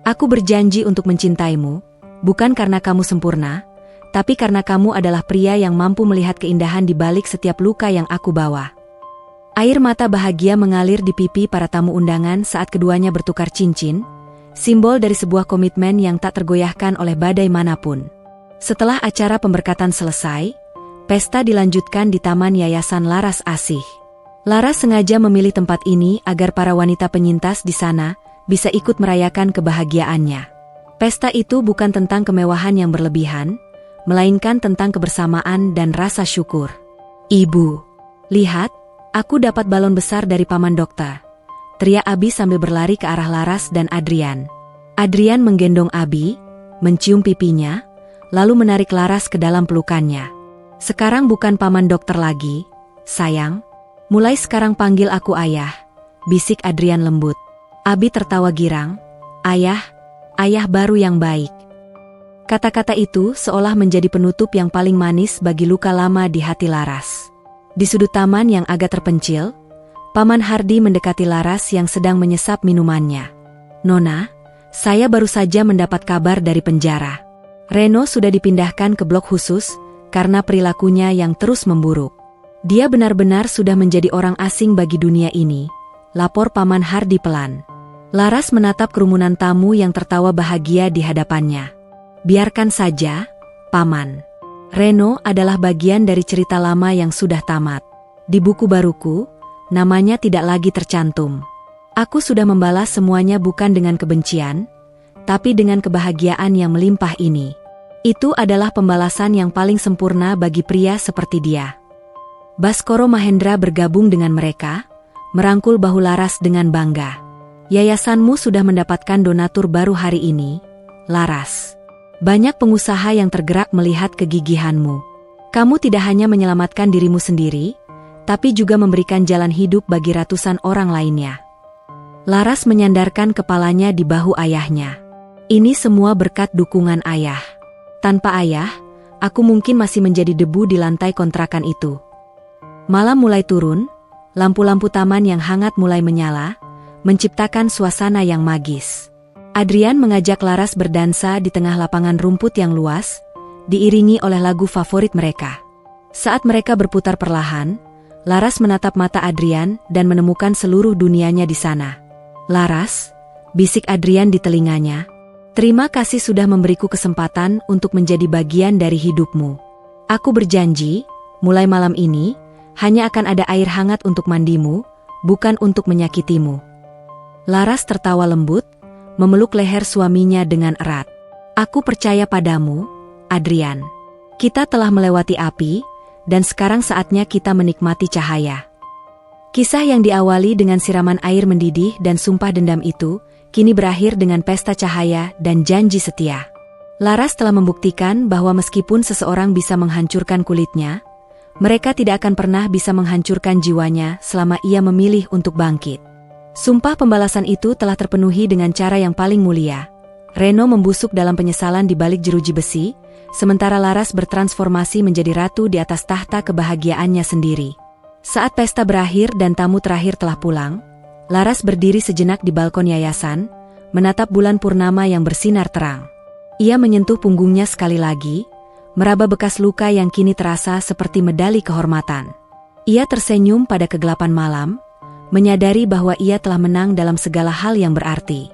Aku berjanji untuk mencintaimu, bukan karena kamu sempurna, tapi karena kamu adalah pria yang mampu melihat keindahan di balik setiap luka yang aku bawa. Air mata bahagia mengalir di pipi para tamu undangan saat keduanya bertukar cincin, simbol dari sebuah komitmen yang tak tergoyahkan oleh badai manapun. Setelah acara pemberkatan selesai, pesta dilanjutkan di Taman Yayasan Laras Asih. Laras sengaja memilih tempat ini agar para wanita penyintas di sana bisa ikut merayakan kebahagiaannya. Pesta itu bukan tentang kemewahan yang berlebihan, melainkan tentang kebersamaan dan rasa syukur. Ibu, lihat, aku dapat balon besar dari paman dokter, teriak Abi sambil berlari ke arah Laras dan Adrian. Adrian menggendong Abi, mencium pipinya, lalu menarik Laras ke dalam pelukannya. Sekarang bukan paman dokter lagi, sayang. Mulai sekarang panggil aku ayah, bisik Adrian lembut. Abi tertawa girang. Ayah baru yang baik. Kata-kata itu seolah menjadi penutup yang paling manis bagi luka lama di hati Laras. Di sudut taman yang agak terpencil, Paman Hardi mendekati Laras yang sedang menyesap minumannya. Nona, saya baru saja mendapat kabar dari penjara. Reno sudah dipindahkan ke blok khusus karena perilakunya yang terus memburuk. Dia benar-benar sudah menjadi orang asing bagi dunia ini, lapor Paman Hardi pelan. Laras menatap kerumunan tamu yang tertawa bahagia di hadapannya. Biarkan saja, Paman. Reno adalah bagian dari cerita lama yang sudah tamat. Di buku baruku, namanya tidak lagi tercantum. Aku sudah membalas semuanya bukan dengan kebencian, tapi dengan kebahagiaan yang melimpah ini. Itu adalah pembalasan yang paling sempurna bagi pria seperti dia. Baskoro Mahendra bergabung dengan mereka, merangkul bahu Laras dengan bangga. Yayasanmu sudah mendapatkan donatur baru hari ini, Laras. Banyak pengusaha yang tergerak melihat kegigihanmu. Kamu tidak hanya menyelamatkan dirimu sendiri, tapi juga memberikan jalan hidup bagi ratusan orang lainnya. Laras menyandarkan kepalanya di bahu ayahnya. Ini semua berkat dukungan ayah. Tanpa ayah, aku mungkin masih menjadi debu di lantai kontrakan itu. Malam mulai turun, lampu-lampu taman yang hangat mulai menyala, menciptakan suasana yang magis. Adrian mengajak Laras berdansa di tengah lapangan rumput yang luas, diiringi oleh lagu favorit mereka. Saat mereka berputar perlahan, Laras menatap mata Adrian dan menemukan seluruh dunianya di sana. Laras, bisik Adrian di telinganya, terima kasih sudah memberiku kesempatan untuk menjadi bagian dari hidupmu. Aku berjanji, mulai malam ini, hanya akan ada air hangat untuk mandimu, bukan untuk menyakitimu. Laras tertawa lembut, memeluk leher suaminya dengan erat. Aku percaya padamu, Adrian. Kita telah melewati api, dan sekarang saatnya kita menikmati cahaya. Kisah yang diawali dengan siraman air mendidih dan sumpah dendam itu, kini berakhir dengan pesta cahaya dan janji setia. Laras telah membuktikan bahwa meskipun seseorang bisa menghancurkan kulitnya, mereka tidak akan pernah bisa menghancurkan jiwanya selama ia memilih untuk bangkit. Sumpah pembalasan itu telah terpenuhi dengan cara yang paling mulia. Reno membusuk dalam penyesalan di balik jeruji besi, sementara Laras bertransformasi menjadi ratu di atas tahta kebahagiaannya sendiri. Saat pesta berakhir dan tamu terakhir telah pulang, Laras berdiri sejenak di balkon yayasan, menatap bulan purnama yang bersinar terang. Ia menyentuh punggungnya sekali lagi, meraba bekas luka yang kini terasa seperti medali kehormatan. Ia tersenyum pada kegelapan malam, menyadari bahwa ia telah menang dalam segala hal yang berarti.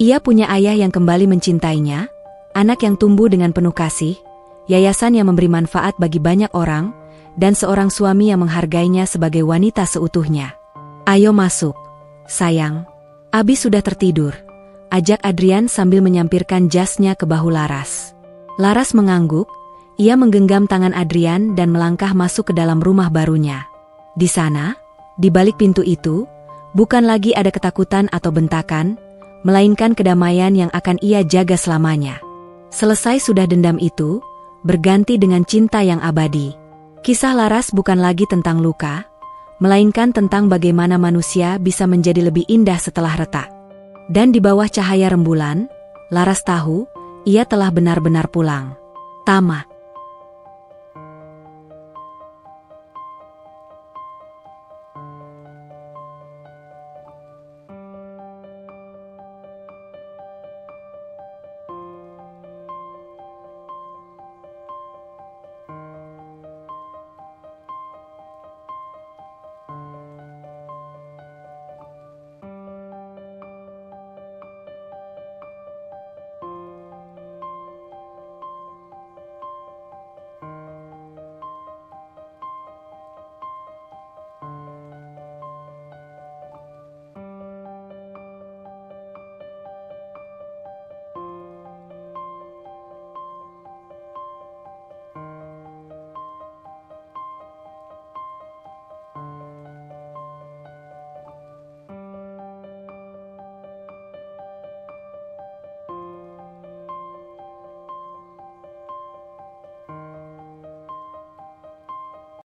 Ia punya ayah yang kembali mencintainya, anak yang tumbuh dengan penuh kasih, yayasan yang memberi manfaat bagi banyak orang, dan seorang suami yang menghargainya sebagai wanita seutuhnya. "Ayo masuk, sayang. Abi sudah tertidur," ajak Adrian sambil menyampirkan jasnya ke bahu Laras. Laras mengangguk, ia menggenggam tangan Adrian dan melangkah masuk ke dalam rumah barunya. Di sana, di balik pintu itu, bukan lagi ada ketakutan atau bentakan, melainkan kedamaian yang akan ia jaga selamanya. Selesai sudah dendam itu, berganti dengan cinta yang abadi. Kisah Laras bukan lagi tentang luka, melainkan tentang bagaimana manusia bisa menjadi lebih indah setelah retak. Dan di bawah cahaya rembulan, Laras tahu, ia telah benar-benar pulang. Tamat.